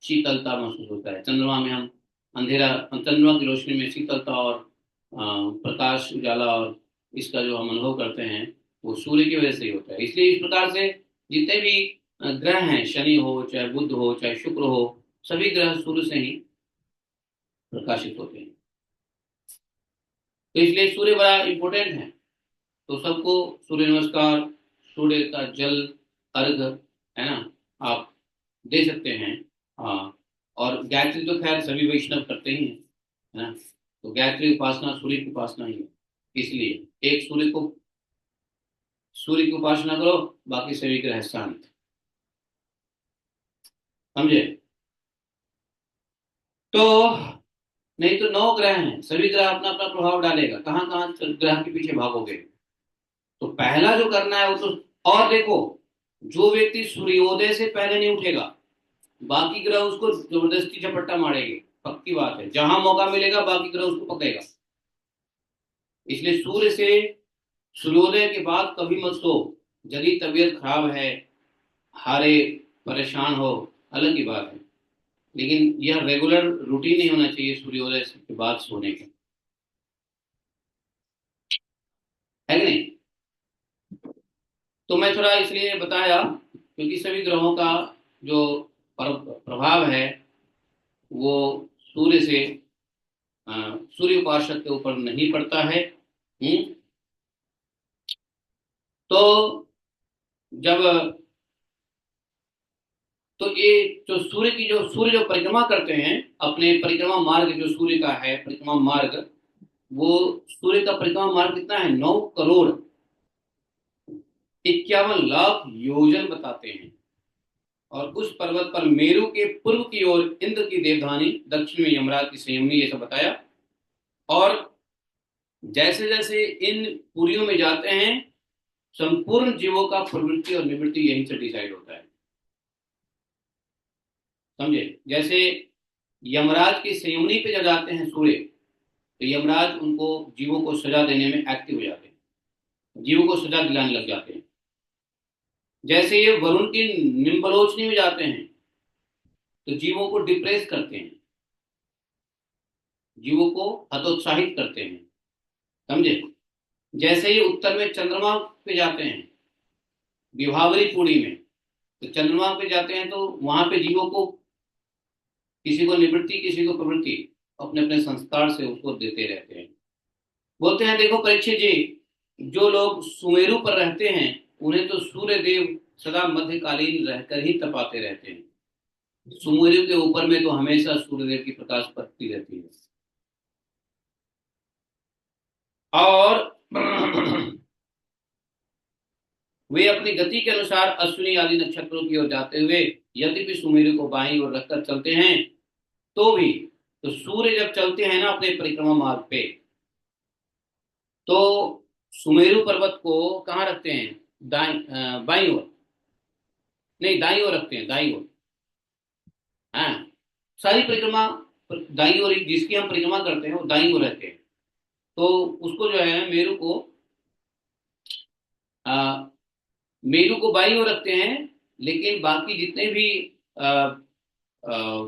शीतलता महसूस होता है चंद्रमा में। हम अंधेरा, चंद्रमा की रोशनी में शीतलता और प्रकाश उजाला और इसका जो हम अनुभव करते हैं वो सूर्य की वजह से ही होता है। इसलिए इस प्रकार से जितने भी ग्रह हैं, शनि हो चाहे बुध हो चाहे शुक्र हो, सभी ग्रह सूर्य से ही प्रकाशित होते हैं। तो इसलिए सूर्य बड़ा इंपॉर्टेंट है। तो सबको सूर्य नमस्कार, सूर्य का जल अर्घ, है ना, आप दे सकते हैं। हाँ, और गायत्री तो खैर सभी वैष्णव करते ही हैं, है ना। तो गायत्री उपासना सूर्य की उपासना ही है, इसलिए एक सूर्य की उपासना करो, बाकी सभी ग्रह शांत। समझे? तो नहीं तो 9 ग्रह हैं, सभी ग्रह अपना अपना प्रभाव डालेगा, कहाँ कहाँ ग्रह के पीछे भागोगे। तो पहला जो करना है वो तो, और देखो, जो व्यक्ति सूर्योदय से पहले नहीं उठेगा, बाकी ग्रह उसको जबरदस्ती झपट्टा मारेंगे, पक्की बात है, जहां मौका मिलेगा बाकी ग्रह उसको पकड़ेगा। इसलिए सूर्य से सूर्योदय के बाद कभी मत सो। यदि तबीयत खराब है, हारे, परेशान हो, अलग की बात है, लेकिन यह रेगुलर रूटीन नहीं होना चाहिए सूर्योदय के बाद सोने का, है कि नहीं। तो मैं थोड़ा इसलिए बताया क्योंकि सभी ग्रहों का जो प्रभाव है वो सूर्य से सूर्य उपासक के ऊपर नहीं पड़ता है। तो जब तो ये जो सूर्य जो परिक्रमा करते हैं, अपने परिक्रमा मार्ग जो सूर्य का है परिक्रमा मार्ग, वो सूर्य का परिक्रमा मार्ग कितना है? 9 करोड़ 51 लाख योजन बताते हैं। और उस पर्वत पर मेरु के पूर्व की ओर इंद्र की देवधानी, दक्षिण में यमराज की संयमनी, ये सब बताया। और जैसे जैसे इन पुरियों में जाते हैं, संपूर्ण जीवों का प्रवृत्ति और निवृत्ति यहीं से डिसाइड होता है। समझे? जैसे यमराज की संयमनी पे जब जाते हैं सूर्य, तो यमराज उनको जीवों को सजा देने में एक्टिव हो जाते हैं, जीवों को सजा दिलाने लग जाते हैं। जैसे ये वरुण की निम्बलोचनी में जाते हैं, तो जीवों को डिप्रेस करते हैं, जीवों को हतोत्साहित करते हैं। समझे? जैसे ही उत्तर में चंद्रमा पे जाते हैं, विभावरी पूर्णी में, तो चंद्रमा पे जाते हैं तो वहां पे जीवों को, किसी को निवृत्ति किसी को प्रवृत्ति, अपने अपने संस्कार से उसको देते रहते हैं। बोलते हैं देखो परीक्षित जी, जो लोग सुमेरु पर रहते हैं उन्हें तो सूर्य देव सदा मध्यकालीन रहकर ही तपाते रहते हैं। सुमेरु के ऊपर में तो हमेशा सूर्यदेव की प्रकाश पड़ती रहती है। और वे अपनी गति के अनुसार अश्विनी आदि नक्षत्रों की ओर जाते हुए यद्यपि सुमेरु को बाईं ओर रखकर चलते हैं, तो भी, तो सूर्य जब चलते हैं ना अपने परिक्रमा मार्ग पे, तो सुमेरु पर्वत को कहाँ रखते हैं? बाईं ओर, नहीं दाईं ओर रखते हैं, दाईं ओर। हाँ, सारी परिक्रमा दाईं ओर, जिसकी हम परिक्रमा करते हैं वो दाईं ओर रहते हैं। तो उसको जो है आ, मेरू को बाईं ओर रखते हैं, लेकिन बाकी जितने भी आ, आ,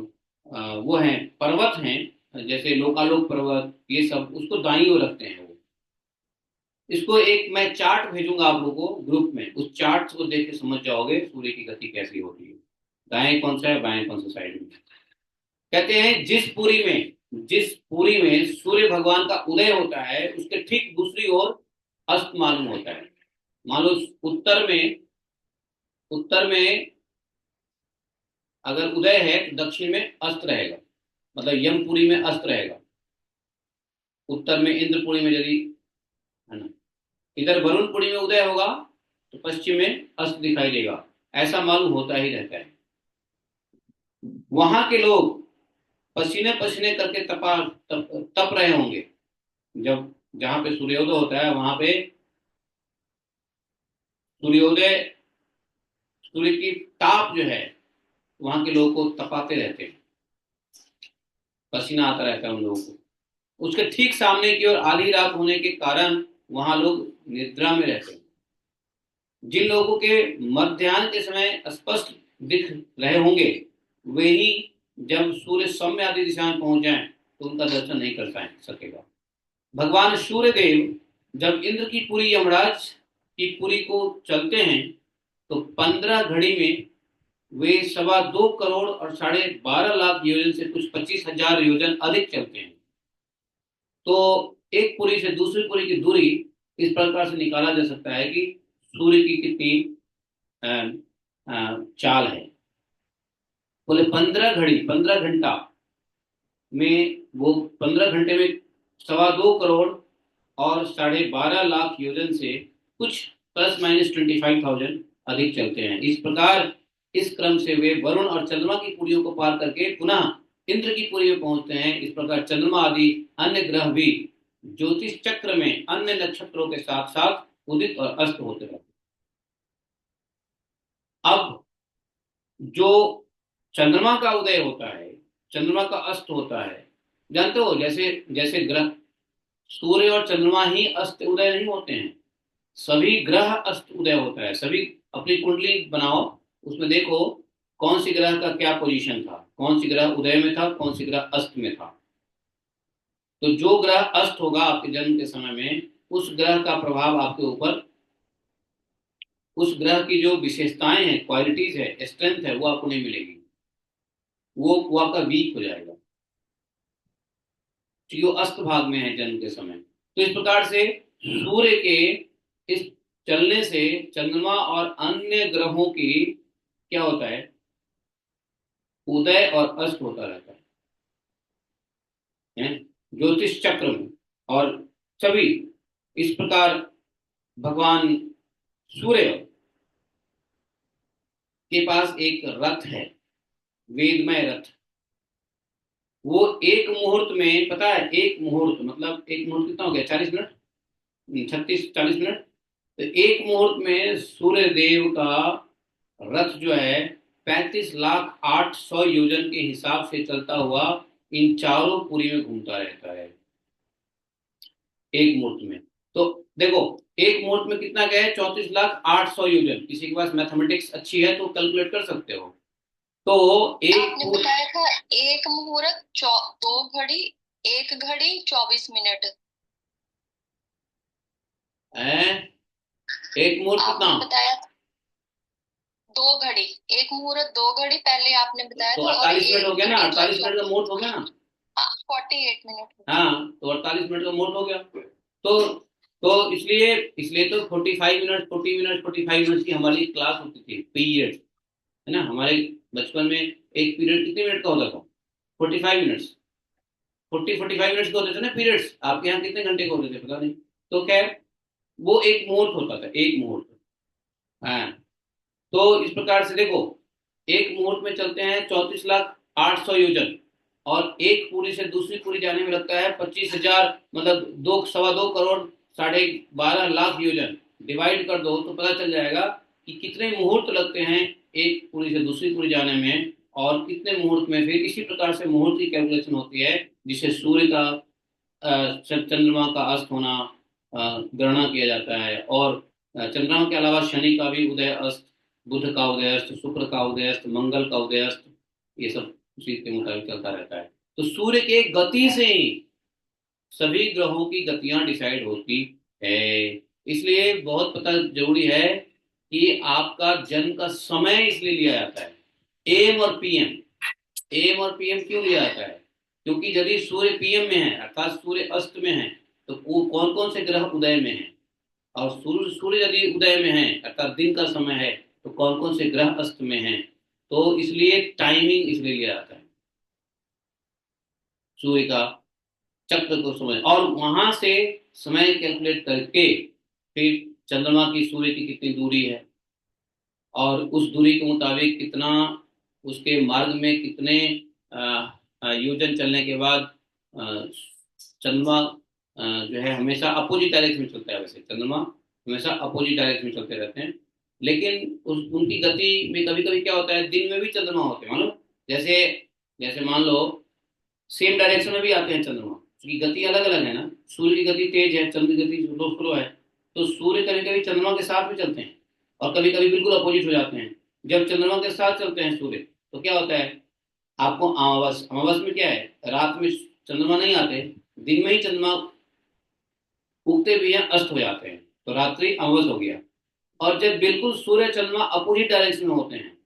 वो हैं, पर्वत हैं, जैसे लोकालोक पर्वत, ये सब उसको दाईं ओर रखते हैं वो। इसको एक मैं चार्ट भेजूंगा आप लोगों को ग्रुप में, उस चार्ट को देख के समझ जाओगे सूर्य की गति कैसी होती है, दाएं कौन सा है बाएं कौन सा साइड में। कहते हैं जिस पुरी में सूर्य भगवान का उदय होता है, उसके ठीक दूसरी ओर अस्त मालूम होता है। मान लो उत्तर में अगर उदय है तो दक्षिण में अस्त रहेगा, मतलब यमपुरी में अस्त रहेगा। उत्तर में इंद्रपुरी में यदि, है ना, इधर वरुणपुरी में उदय होगा तो पश्चिम में अस्त दिखाई देगा। ऐसा मालूम होता ही रहता है। वहां के लोग पसीने पसीने करके तप रहे होंगे। जब जहां पे सूर्योदय होता है वहां पे सूर्योदय, सूर्य की ताप जो है वहां के लोगों को तपाते रहते हैं, पसीना आता रहता है उन लोगों को। उसके ठीक सामने की ओर आधी रात होने के कारण वहां लोग निद्रा में रहते हैं। जिन लोगों के मध्याह्न के समय स्पष्ट दिख रहे होंगे, वे ही जब सूर्य सौम्य आदि दिशा में पहुंच जाए तो उनका दर्शन नहीं कर सकेगा। भगवान सूर्य देव जब इंद्र की पुरी यमराज की पुरी को चलते हैं तो 15 घड़ी में वे 2.25 करोड़ और 12.5 लाख योजन से कुछ 25,000 योजन अधिक चलते हैं। तो एक पुरी से दूसरी पुरी की दूरी इस प्रकार से निकाला जा सकता है कि सूर्य की कितनी चाल है। बोले 15 घड़ी, 15 घंटा में वो 15 घंटे में 2.25 करोड़ और 12.5 लाख योजन से कुछ ±25,000 अधिक चलते हैं। इस प्रकार इस क्रम से वे वरुण और चंद्रमा की पुरियों को पार करके पुनः इंद्र की पुरी में पहुंचते हैं। इस प्रकार चंद्रमा आदि अन्य ग्रह भी ज्योतिष चक्र में अन्य नक्षत्रों के साथ साथ उदित और अस्त होते रहते हैं। अब जो चंद्रमा का उदय होता है, चंद्रमा का अस्त होता है, जानते हो, जैसे जैसे ग्रह, सूर्य और चंद्रमा ही अस्त उदय नहीं होते हैं, सभी ग्रह अस्त उदय होता है। सभी अपनी कुंडली बनाओ, उसमें देखो कौन सी ग्रह का क्या पोजीशन था, कौन सी ग्रह उदय में था, कौन सी ग्रह अस्त में था। तो जो ग्रह अस्त होगा आपके जन्म के समय में, उस ग्रह का प्रभाव आपके ऊपर, उस ग्रह की जो विशेषताएं हैं, क्वालिटीज है, स्ट्रेंथ है, वो आपको नहीं मिलेगी। वो आपका वीक हो जाएगा, क्योंकि वो अस्त भाग में है जन्म के समय। तो इस प्रकार से सूर्य के इस चलने से चंद्रमा और अन्य ग्रहों की क्या होता है, उदय और अस्त होता रहता है ज्योतिष चक्र में। और सभी इस प्रकार भगवान सूर्य के पास एक रथ है, वेदमय रथ। वो एक मुहूर्त में, पता है, एक मुहूर्त मतलब एक मुहूर्त कितना हो गया, 40 मिनट, 36-40 मिनट। तो एक मुहूर्त में सूर्य देव का रथ जो है 35,08,100 योजन के हिसाब से चलता हुआ इन चारों पुरी में घूमता रहता है एक मुहूर्त में। तो देखो, एक मुहूर्त में कितना गया है, 34,08,100 योजन। किसी के पास मैथमेटिक्स अच्छी है तो कैलकुलेट कर सकते हो। तो आपने बताया था एक मुहूर्त 2 घड़ी, 1 घड़ी 24 मिनट है। एक मुहूर्त आपने कितना, बताया 2 घड़ी, एक मुहूर्त 2 घड़ी पहले आपने बताया तो था, और 48 मिनट हो गया ना, 48 मिनट का मुहूर्त हो गया ना। 48 मिनट। हाँ, तो 48 मिनट का मुहूर्त हो गया। तो तो इसलिए इसलिए तो 45 मिनट, 40 मिनट, 45 मिनट की हमारी क्लास होती थी, पीरियड, है ना। हमारे बचपन में एक पीरियड कितने मिनट का होता था, 45 मिनट्स, 40-45 मिनट्स के होते थे ना पीरियड्स। आपके यहाँ कितने घंटे के होते थे पता नहीं। तो खैर, वो एक मुहूर्त होता था, एक मुहूर्त। हाँ, तो इस प्रकार से देखो, एक मुहूर्त में चलते हैं 34,08,100 योजन, और एक पूरी से दूसरी पूरी जाने में लगता है 25,000, मतलब 2.25 करोड़ 12.5 लाख योजन। डिवाइड कर दो तो पता चल जाएगा कि कितने मुहूर्त लगते हैं एक पूरी से दूसरी पूरी जाने में, और कितने मुहूर्त में फिर इसी प्रकार से मुहूर्त की कैलकुलेशन होती है, जिसे सूर्य का चंद्रमा का अस्त होना गणना किया जाता है। और चंद्रमा के अलावा शनि का भी उदय अस्त, बुध का उदय अस्त, शुक्र का उदय अस्त, मंगल का उदय अस्त, ये सब उसी के मुताबिक चलता रहता है। तो सूर्य के गति से ही सभी ग्रहों की गतियां डिसाइड होती है। इसलिए बहुत पता जरूरी है कि आपका जन्म का समय इसलिए लिया जाता है, एम और पीएम। एम और पीएम क्यों लिया जाता है? क्योंकि यदि सूर्य पीएम में है अर्थात सूर्य अस्त में है, तो कौन कौन से ग्रह उदय में है, और सूर्य सूर्य यदि उदय में है अर्थात दिन का समय है, तो कौन कौन से ग्रह अस्त में हैं। तो इसलिए टाइमिंग इसलिए लिया जाता है सूर्य का चक्र को समझ, और वहां से समय कैलकुलेट करके फिर चंद्रमा की सूर्य की कितनी दूरी है, और उस दूरी के मुताबिक कितना, उसके मार्ग में कितने योजन चलने के बाद चंद्रमा जो है हमेशा अपोजिट डायरेक्शन में चलता है। वैसे चंद्रमा हमेशा अपोजिट डायरेक्शन में चलते रहते हैं, लेकिन उनकी गति में कभी कभी क्या होता है, दिन में भी चंद्रमा होते हैं, मानो जैसे जैसे मान लो सेम डायरेक्शन में भी आते हैं चंद्रमा, उसकी गति अलग अलग है ना। सूर्य की गति तेज है, चंद्र की गति स्लो है। तो सूर्य कभी कभी चंद्रमा के साथ भी चलते हैं, और कभी कभी बिल्कुल अपोजिट हो जाते हैं। जब चंद्रमा के साथ चलते हैं सूर्य, तो क्या होता है, आपको अमावस, अमावस में क्या है, रात में चंद्रमा नहीं आते, दिन में ही चंद्रमा उगते भी हैं, अस्त हो जाते हैं, तो रात्रि अमावस हो गया। और जब बिल्कुल सूर्य चंद्रमा अपोजिट डायरेक्शन में होते हैं,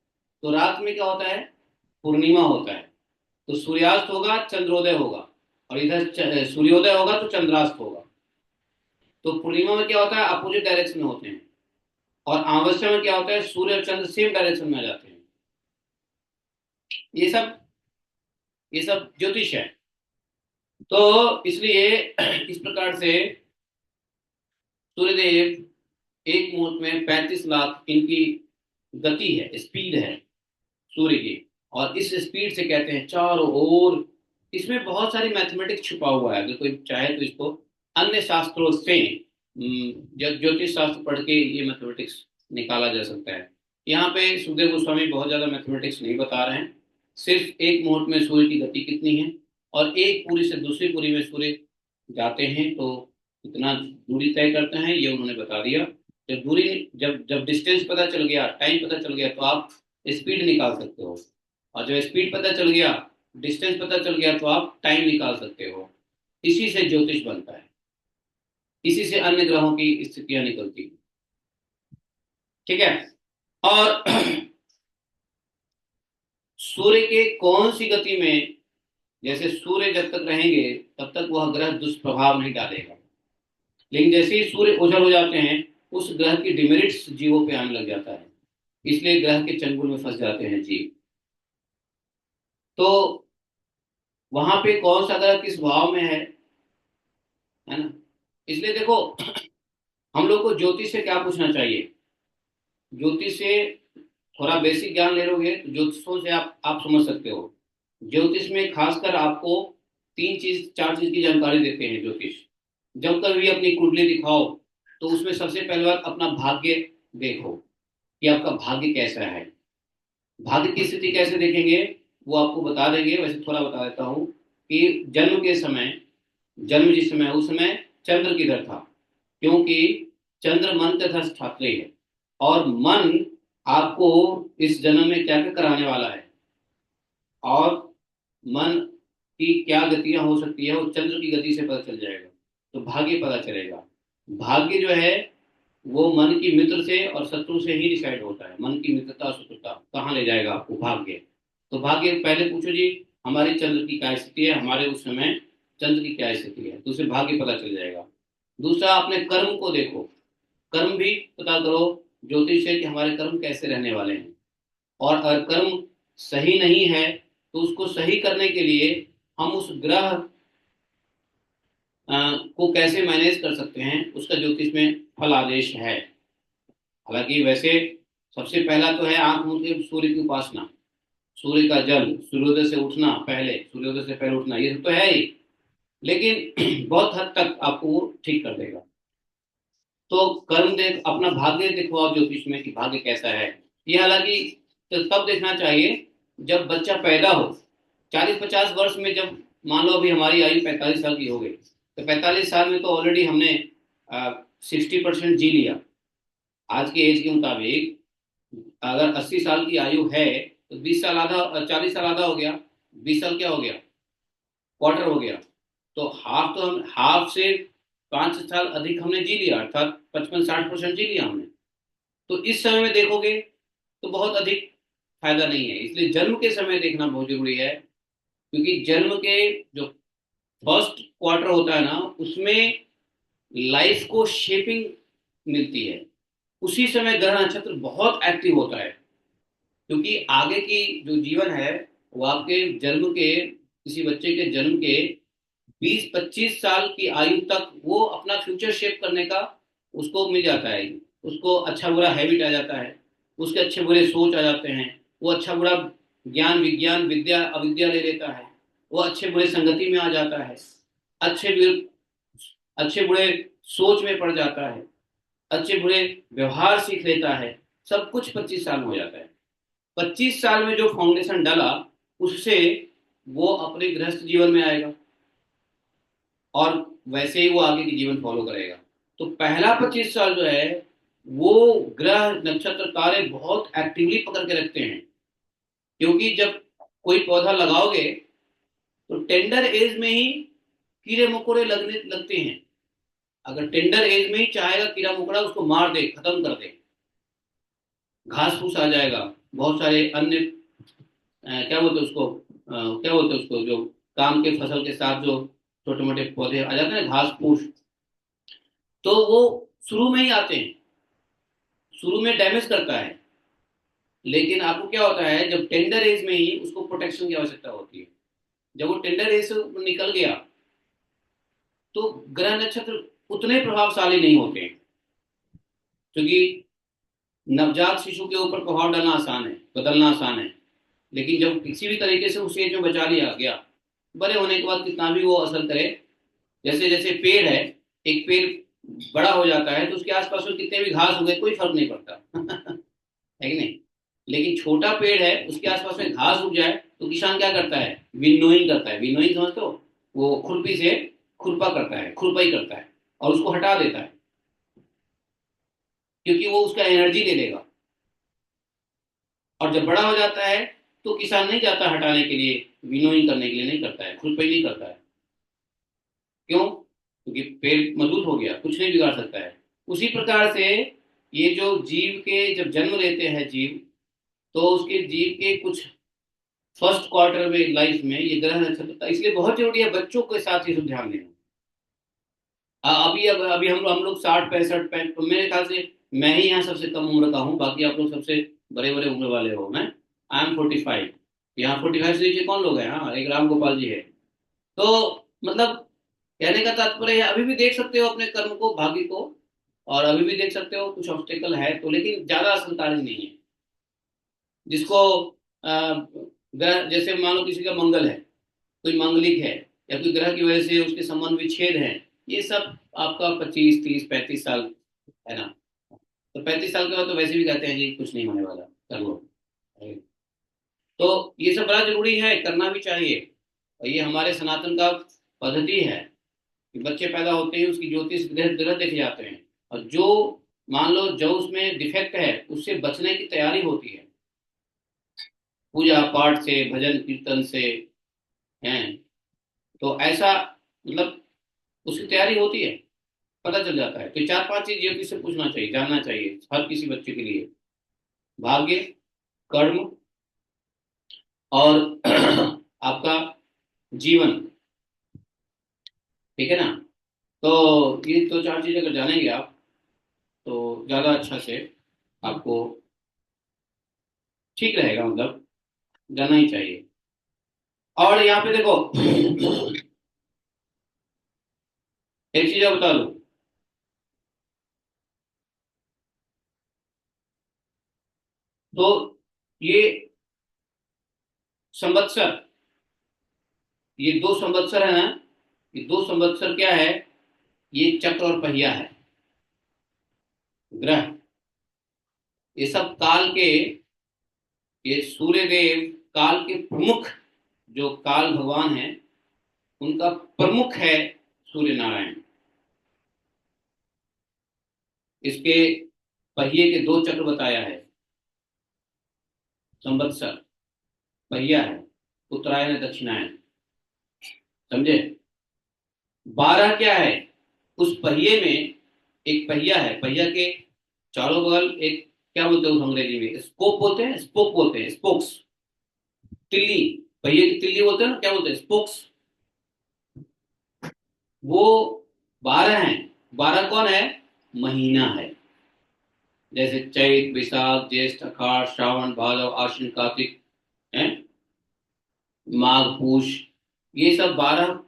तो रात में क्या होता है, पूर्णिमा होता है। तो सूर्यास्त होगा, चंद्रोदय होगा, और इधर सूर्योदय होगा तो चंद्रास्त होगा। तो पूर्णिमा में क्या होता है, अपोजिट डायरेक्शन में होते हैं, और अमावस्या में क्या होता है, सूर्य और चंद्र सेम डायरेक्शन में आ जाते हैं। ये सब ये सब ज्योतिष है। तो इसलिए इस प्रकार से सूर्यदेव एक मुहूर्त में 35 लाख इनकी गति है, स्पीड है सूर्य की। और इस स्पीड से कहते हैं चारों ओर, इसमें बहुत सारी मैथमेटिक्स छुपा हुआ है। अगर कोई चाहे तो इसको अन्य शास्त्रों से, ज्योतिष शास्त्र पढ़ के ये मैथमेटिक्स निकाला जा सकता है। यहाँ पे सुखदेव गोस्वामी बहुत ज्यादा मैथमेटिक्स नहीं बता रहे हैं, सिर्फ एक मुहूर्त में सूर्य की गति कितनी है, और एक पूरी से दूसरी पूरी में सूर्य जाते हैं तो कितना दूरी तय करते हैं, ये उन्होंने बता दिया। जब दूरी, जब जब डिस्टेंस पता चल गया, टाइम पता चल गया, तो आप स्पीड निकाल सकते हो। और जब स्पीड पता चल गया, डिस्टेंस पता चल गया, तो आप टाइम निकाल सकते हो। इसी से ज्योतिष बनता है, इसी से अन्य ग्रहों की स्थितियां निकलती हैं। ठीक है। और सूर्य के कौन सी गति में, जैसे सूर्य जब तक रहेंगे तब तक वह ग्रह दुष्प्रभाव नहीं डालेगा, लेकिन जैसे ही सूर्य ओझल हो जाते हैं, उस ग्रह की डिमेरिट्स जीवों पे आने लग जाता है, इसलिए ग्रह के चंगुल में फंस जाते हैं जीव। तो वहां पे कौन सा ग्रह किस भाव में है ना। इसलिए देखो, हम लोग को ज्योतिष से क्या पूछना चाहिए, ज्योतिष से थोड़ा बेसिक ज्ञान ले लोगे तो ज्योतिषों से आप समझ सकते हो। ज्योतिष में खासकर आपको 3 चीज 4 चीज की जानकारी देते हैं ज्योतिष। जब कभी अपनी कुंडली दिखाओ, तो उसमें सबसे पहले बात अपना भाग्य देखो कि आपका भाग्य कैसा है। भाग्य की स्थिति कैसे देखेंगे वो आपको बता देंगे, वैसे थोड़ा बता देता हूँ कि जन्म के समय, जन्म जिस समय, उस समय चंद्र किधर था, क्योंकि चंद्र मन का स्थात्री है, और मन आपको इस जन्म में क्या क्या कराने वाला है, और मन की क्या गतियां हो सकती है, वो चंद्र की गति से पता चल जाएगा, तो भाग्य पता चलेगा। भाग्य जो है वो मन की मित्र से और शत्रु से ही डिसाइड होता है। मन की मित्रता और शत्रुता कहाँ ले जाएगा आपको, भाग्य। तो भाग्य पहले पूछो जी, हमारी चंद्र की क्या स्थिति है, हमारे उस समय चंद्र की क्या स्थिति है, तो उसे भाग्य पता चल जाएगा। दूसरा, अपने कर्म को देखो, कर्म भी पता करो ज्योतिष से कि हमारे कर्म कैसे रहने वाले हैं। और अगर कर्म सही नहीं है, तो उसको सही करने के लिए हम उस ग्रह को कैसे मैनेज कर सकते हैं, उसका ज्योतिष में फल आदेश है। हालांकि वैसे सबसे पहला तो है आंख मूंद के सूर्य की उपासना, सूर्य का जल, सूर्योदय से उठना, पहले सूर्योदय से पहले उठना, ये सब तो है ही, लेकिन बहुत हद तक आपको वो ठीक कर देगा। तो कर्म देख, अपना भाग्य दिखवाओ ज्योतिष में कि भाग्य कैसा है। ये हालांकि तो तब देखना चाहिए जब बच्चा पैदा हो, 40-50 वर्ष में, जब मान लो अभी हमारी आयु 45 साल की हो गई, तो 45 साल में तो ऑलरेडी हमने 60% जी लिया आज के एज के मुताबिक। अगर 80 साल की आयु है तो 20 साल आधा, 40 साल आधा हो गया, 20 साल क्या हो गया, क्वार्टर हो गया। तो हाफ, तो हम हाफ से 5 साल अधिक हमने जी लिया, अर्थात 55-60% जी लिया हमने। तो इस समय में देखोगे तो बहुत अधिक फायदा नहीं है, इसलिए जन्म के समय देखना बहुत जरूरी है। क्योंकि जन्म के जो फर्स्ट क्वार्टर होता है ना, उसमें लाइफ को शेपिंग मिलती है। उसी समय ग्रह नक्षत्र बहुत एक्टिव होता है, क्योंकि आगे की जो जीवन है वो आपके जन्म के, किसी बच्चे के जन्म के 20-25 साल की आयु तक वो अपना फ्यूचर शेप करने का उसको मिल जाता है। उसको अच्छा बुरा हैबिट आ जाता है, उसके अच्छे बुरे सोच आ जाते हैं, वो अच्छा बुरा ज्ञान विज्ञान विद्या अविद्या ले लेता है, वो अच्छे बुरे संगति में आ जाता है, अच्छे अच्छे बुरे सोच में पड़ जाता है, अच्छे बुरे व्यवहार सीख लेता है। सब कुछ 25 साल में हो जाता है। 25 साल में जो फाउंडेशन डाला, उससे वो अपने गृहस्थ जीवन में आएगा और वैसे ही वो आगे की जीवन फॉलो करेगा। तो पहला 25 साल जो है वो ग्रह नक्षत्र तारे बहुत एक्टिवली पकड़ के रखते हैं। क्योंकि जब कोई पौधा लगाओगे तो टेंडर एज में ही कीड़े मकोड़े लगने लगते हैं। अगर टेंडर एज में ही चाहेगा कीड़ा मकोड़ा उसको मार दे, खत्म कर दे, घास फूस आ जाएगा, बहुत सारे अन्य क्या बोलते हैं उसको, क्या बोलते हैं उसको, जो काम के फसल के साथ जो छोटे मोटे पौधे आ जाते हैं ना, घास फूस, तो वो शुरू में ही आते हैं, शुरू में डैमेज करता है। लेकिन आपको क्या होता है, जब टेंडर एज में ही उसको प्रोटेक्शन की आवश्यकता होती है। जब वो टेंडर एज से निकल गया तो ग्रह नक्षत्र उतने प्रभावशाली नहीं होते हैं। क्योंकि नवजात शिशु के ऊपर प्रभाव डालना आसान है, बदलना आसान है। लेकिन जब किसी भी तरीके से उस एज में बचा लिया गया, बड़े होने के बाद कितना भी वो असर करे, जैसे जैसे पेड़ है, एक पेड़ बड़ा हो जाता है तो उसके आसपास में कितने भी घास हो गए कोई फर्क नहीं पड़ता है कि नहीं। लेकिन छोटा पेड़ है, उसके आसपास में घास उग जाए तो किसान क्या करता है, विनोइंग करता है। विनोइंग समझते हो, वो खुरपी से खुरपा करता है, खुरपाई करता है और उसको हटा देता है, क्योंकि वो उसका एनर्जी ले लेगा। और जब बड़ा हो जाता है तो किसान नहीं जाता हटाने के लिए, विनोइंग करने के लिए नहीं करता है, खुरपाई नहीं करता है। क्यों? क्योंकि पेड़ मजबूत हो गया, कुछ नहीं बिगाड़ सकता है। उसी प्रकार से ये जो जीव के जब जन्म लेते हैं जीव, तो उसके जीव के कुछ फर्स्ट क्वार्टर में लाइफ में ये ग्रह नक्षत्र, इसलिए बहुत जरूरी है बच्चों के साथ ही सब ध्यान देना। अभी हम लोग 60-65 मेरे ख्याल से मैं ही यहाँ सबसे कम उम्र का हूँ, बाकी आप लोग सबसे बड़े बड़े उम्र वाले हो। मैं आई एम 45। यहाँ 45 से नीचे कौन लोग हैं? हाँ, एक राम गोपाल जी है। तो मतलब कहने का तात्पर्य है, अभी भी देख सकते हो अपने कर्म को, भाग्य को, और अभी भी देख सकते हो कुछ ऑब्स्टेकल है तो, लेकिन ज्यादा असंकार्य नहीं है। जिसको जैसे मान लो किसी का मंगल है, कोई मांगलिक है, या कोई ग्रह की वजह से उसके संबंध विच्छेद है, ये सब आपका 25-30-35 साल है ना। तो 35 साल के बाद तो वैसे भी कहते हैं जी कुछ नहीं होने वाला, कर लो। तो ये सब बड़ा जरूरी है, करना भी चाहिए। और ये हमारे सनातन का पद्धति है कि बच्चे पैदा होते ही उसकी ज्योतिष ग्रह ग्रह देखे जाते हैं, और जो मान लो जो उसमें डिफेक्ट है उससे बचने की तैयारी होती है, पूजा पाठ से, भजन कीर्तन से, हैं। तो ऐसा मतलब उसकी तैयारी होती है, पता चल जाता है। तो 4-5 चीज ज्योतिष से पूछना चाहिए, जानना चाहिए हर किसी बच्चे के लिए। भाग्य, कर्म, और आपका जीवन, ठीक है ना। तो ये 2-4 चीज अगर जानेंगे आप तो ज्यादा अच्छा से आपको ठीक रहेगा, मतलब जाना ही चाहिए। और यहाँ पे देखो एक चीज और बता दूं, तो ये संवत्सर, ये 2 संवत्सर है ना, ये 2 संवत्सर क्या है, ये चक्र और पहिया है, ग्रह, ये सब काल के, ये सूर्य देव काल के प्रमुख, जो काल भगवान है उनका प्रमुख है सूर्य नारायण। इसके पहिए के दो चक्र बताया है। संवत्सर पहिया है, उत्तरायण दक्षिणायन। समझे? 12 क्या है? उस पहिए में एक पहिया है, पहिया के चारों बगल एक, क्या बोलते हैं उस अंग्रेजी में, स्पोक बोलते हैं, स्पोक बोलते हैं, स्पोक्स। तिल्ली, पहिए की तिल्ली बोलते हैं ना, क्या बोलते हैं, स्पोक्स। वो 12 हैं। 12 कौन है? महीना है। जैसे चैत, वैशाख, ज्येष्ठ, आषाढ़, श्रावण, भादव, आश्विन, कार्तिक है, माघ, पूष, ये सब 12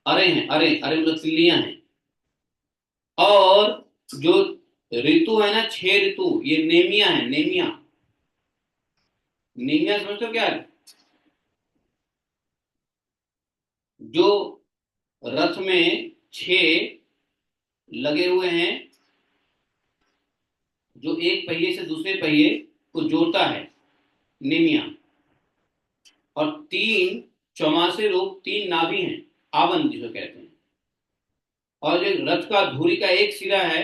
अरे हैं। अरे अरे मतलब तिल्लियां हैं। और जो ऋतु है ना, 6 ऋतु, ये नेमिया है, नेमिया। नेमिया समझते हो क्या है? जो रथ में 6 लगे हुए हैं, जो एक पहिए से दूसरे पहिए को जोड़ता है, नेमिया। और 3 चौमासे रूप 3 नाभि हैं, आवन जिसे कहते हैं। और जो रथ का धुरी का एक सिरा है,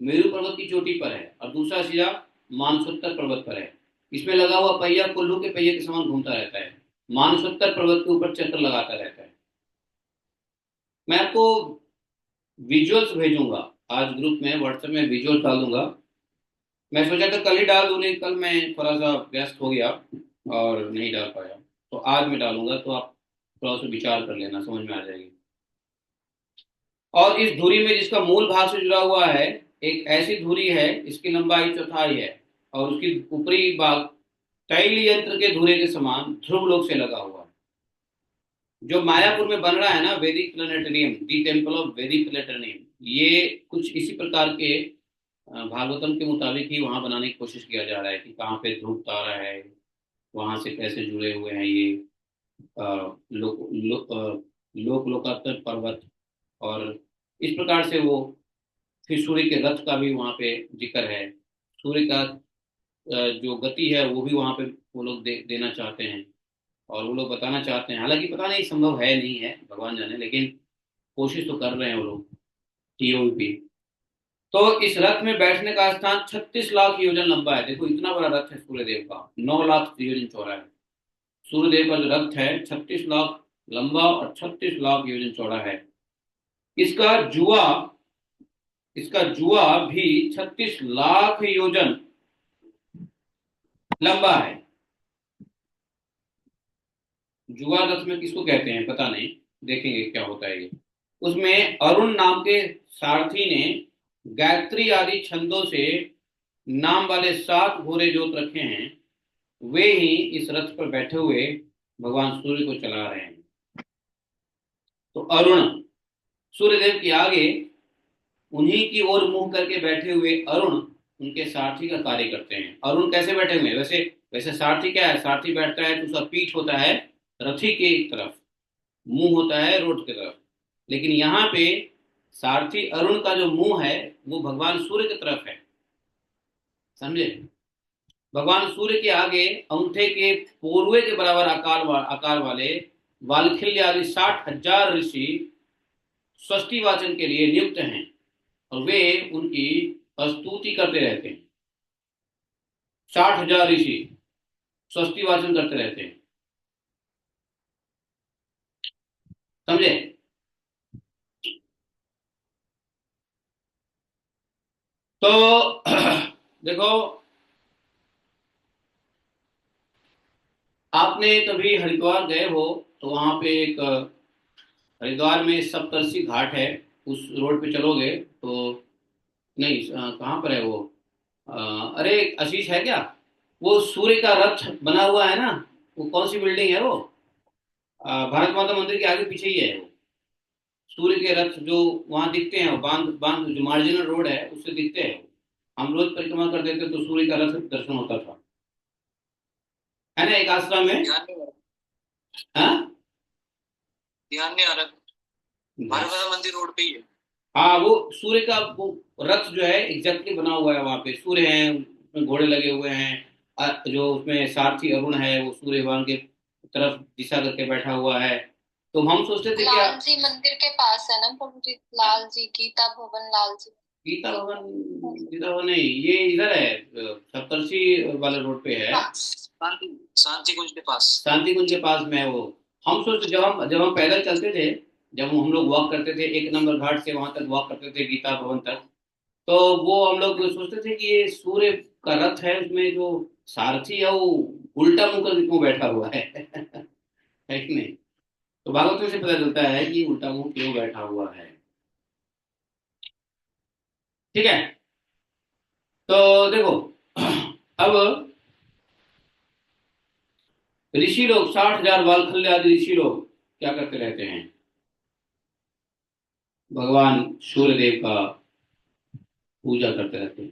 मेरू पर्वत की चोटी पर है, और दूसरा सिरा मानसोत्तर पर्वत पर है। इसमें लगा हुआ पहिया कुल्लू के पहिए के समान घूमता रहता है, मानसोत्तर पर्वत के ऊपर चक्कर लगाता रहता है। मैं आपको विजुअल्स भेजूंगा, आज ग्रुप में व्हाट्सएप में विजुअल डाल दूंगा। मैं सोचा था कल ही डाल दूं, लेकिन कल मैं थोड़ा सा व्यस्त हो गया और नहीं डाल पाया। तो आज मैं डालूंगा, तो आप थोड़ा सा विचार कर लेना, समझ में आ जाएगी। और इस धुरी में जिसका मूल भाग से जुड़ा हुआ है, एक ऐसी धुरी है, इसकी लंबाई 1/4 है, और उसकी ऊपरी भाग तैल यंत्र के धुरे के समान ध्रुव लोक से लगा हुआ है। जो मायापुर में बन रहा है ना, वैदिक प्लेनेटरियम, दी टेम्पल ऑफ वैदिक प्लेनेटरियम, ये कुछ इसी प्रकार के भागवतम के मुताबिक ही वहां बनाने की कोशिश किया जा रहा है कि कहाँ पे ध्रुव तारा है, वहां से कैसे जुड़े हुए हैं ये लोक लोकात्तर पर्वत। और इस प्रकार से वो, फिर सूर्य के रथ का भी वहां पे जिक्र है। सूर्य का जो गति है वो भी वहां पे वो लोग देना चाहते हैं, और वो लोग बताना चाहते हैं। हालांकि पता नहीं संभव है नहीं है, भगवान जाने, लेकिन कोशिश तो कर रहे हैं वो लोग, टीओपी। तो इस रथ में बैठने का स्थान 36 लाख योजन लंबा है। देखो इतना बड़ा रथ है सूर्यदेव का, 9 लाख योजन चौड़ा है। सूर्यदेव का जो रथ है 36 लाख लंबा और 36 लाख योजन चौड़ा है। इसका जुआ इसका जुआ भी 36 लाख योजन लंबा है। जुआ रथ में किसको कहते हैं पता नहीं, देखेंगे क्या होता है ये। उसमें अरुण नाम के सारथी ने गायत्री आदि छंदों से नाम वाले 7 घोड़े जोत रखे हैं। वे ही इस रथ पर बैठे हुए भगवान सूर्य को चला रहे हैं। तो अरुण, सूर्यदेव के आगे उन्हीं की ओर मुंह करके बैठे हुए अरुण उनके सारथी का कार्य करते हैं। अरुण कैसे बैठे हुए हैं? वैसे वैसे सारथी क्या है, सारथी बैठता है तो उसका पीठ होता है रथी के तरफ, मुंह होता है रोड की तरफ। लेकिन यहाँ पे सारथी अरुण का जो मुंह है वो भगवान सूर्य की तरफ है। समझे? भगवान सूर्य के आगे अंगूठे के पोरुए के बराबर आकार वाले वालखिल्य आदि 60,000 ऋषि स्वस्ति वाचन के लिए नियुक्त हैं, और वे उनकी स्तुति करते रहते हैं। 60,000 ऋषि स्वस्ति वाचन करते रहते हैं। समझे? तो देखो, आपने कभी हरिद्वार गए हो तो वहां पे एक हरिद्वार में सप्तर्षि घाट है, उस रोड पे चलोगे तो, नहीं कहाँ पर है वो, अरे आशीष है क्या, वो सूर्य का रथ बना हुआ है ना, वो कौन सी बिल्डिंग है वो, भारत माता मंदिर के आगे पीछे ही है वो। सूर्य के रथ जो वहां दिखते हैं, वो बांध बांध जो मार्जिनल रोड है उससे दिखते हैं। हम रोज परिक्रमा करते थे तो सूर्य का रथ दर्शन होता था, है ना, एक आश्रम में। हाँ, ध्यान नहीं आ रहा, भारत माता मंदिर रोड पे ही है। हाँ, वो सूर्य का वो रथ जो है एग्जैक्टली बना हुआ है, वहां पे सूर्य है, उसमें घोड़े लगे हुए हैं। जो उसमें सारथी अरुण है वो सूर्य भगवान के तरफ दिशा करके बैठा हुआ है। तो हम सोचते थे क्या, लाल जी मंदिर के पास है ना प्रभु जी, लाल जी गीता भवन, लाल जी। गीता भवन, गीता भवन नहीं, ये इधर है, सप्तर्षि वाले रोड पे है, हाँ, शांति शांति कुंज के पास। शांति कुंज के पास में है वो। हम सोचते, जब हम पैदल चलते थे, जब हम लोग वॉक करते थे 1 नंबर घाट से वहां तक वॉक करते थे गीता भवन तक, तो वो हम लोग सोचते थे कि ये सूर्य का रथ है, उसमें जो सारथी है वो उल्टा मुंह करके क्यों बैठा हुआ है है कि नहीं। तो भागवत से पता चलता है कि उल्टा मुंह क्यों बैठा हुआ है। ठीक है, तो देखो अब ऋषि लोग 60,000 वालखल्य आदि ऋषि लोग क्या करते रहते हैं, भगवान सूर्य देव का पूजा करते रहते हैं।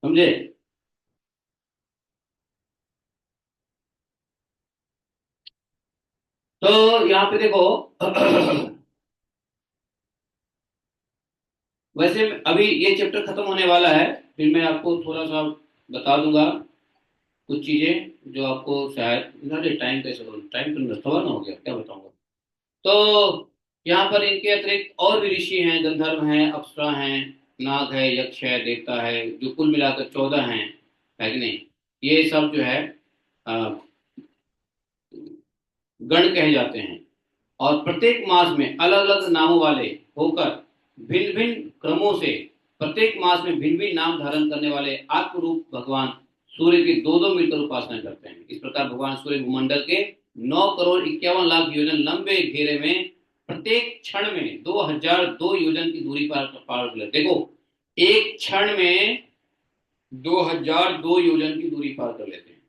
समझे। तो यहाँ पे देखो वैसे अभी ये चैप्टर खत्म होने वाला है, फिर मैं आपको थोड़ा सा बता दूंगा कुछ चीजें जो आपको शायद, अरे टाइम कैसे, टाइम तो सवा ना हो गया, क्या बताऊंगा। तो यहाँ पर इनके अतिरिक्त और भी ऋषि हैं, गंधर्व हैं, अप्सरा हैं, नाग है, यक्ष है, देवता है, जो कुल मिलाकर 14 हैं, है कि नहीं। ये सब जो है अ, गण कहे जाते हैं, और प्रत्येक मास में अलग अलग नामों वाले होकर भिन्न भिन्न क्रमों से प्रत्येक मास में भिन्न भिन्न नाम धारण करने वाले आत्मरूप भगवान सूर्य की दो दो मिलकर उपासना करते हैं। इस प्रकार भगवान सूर्य भूमंडल के 9,51,00,000 योजन लंबे घेरे में प्रत्येक क्षण में 2,002 योजन की दूरी पर पार कर लेते। देखो, एक क्षण में 2,002 योजन की दूरी पार कर लेते हैं।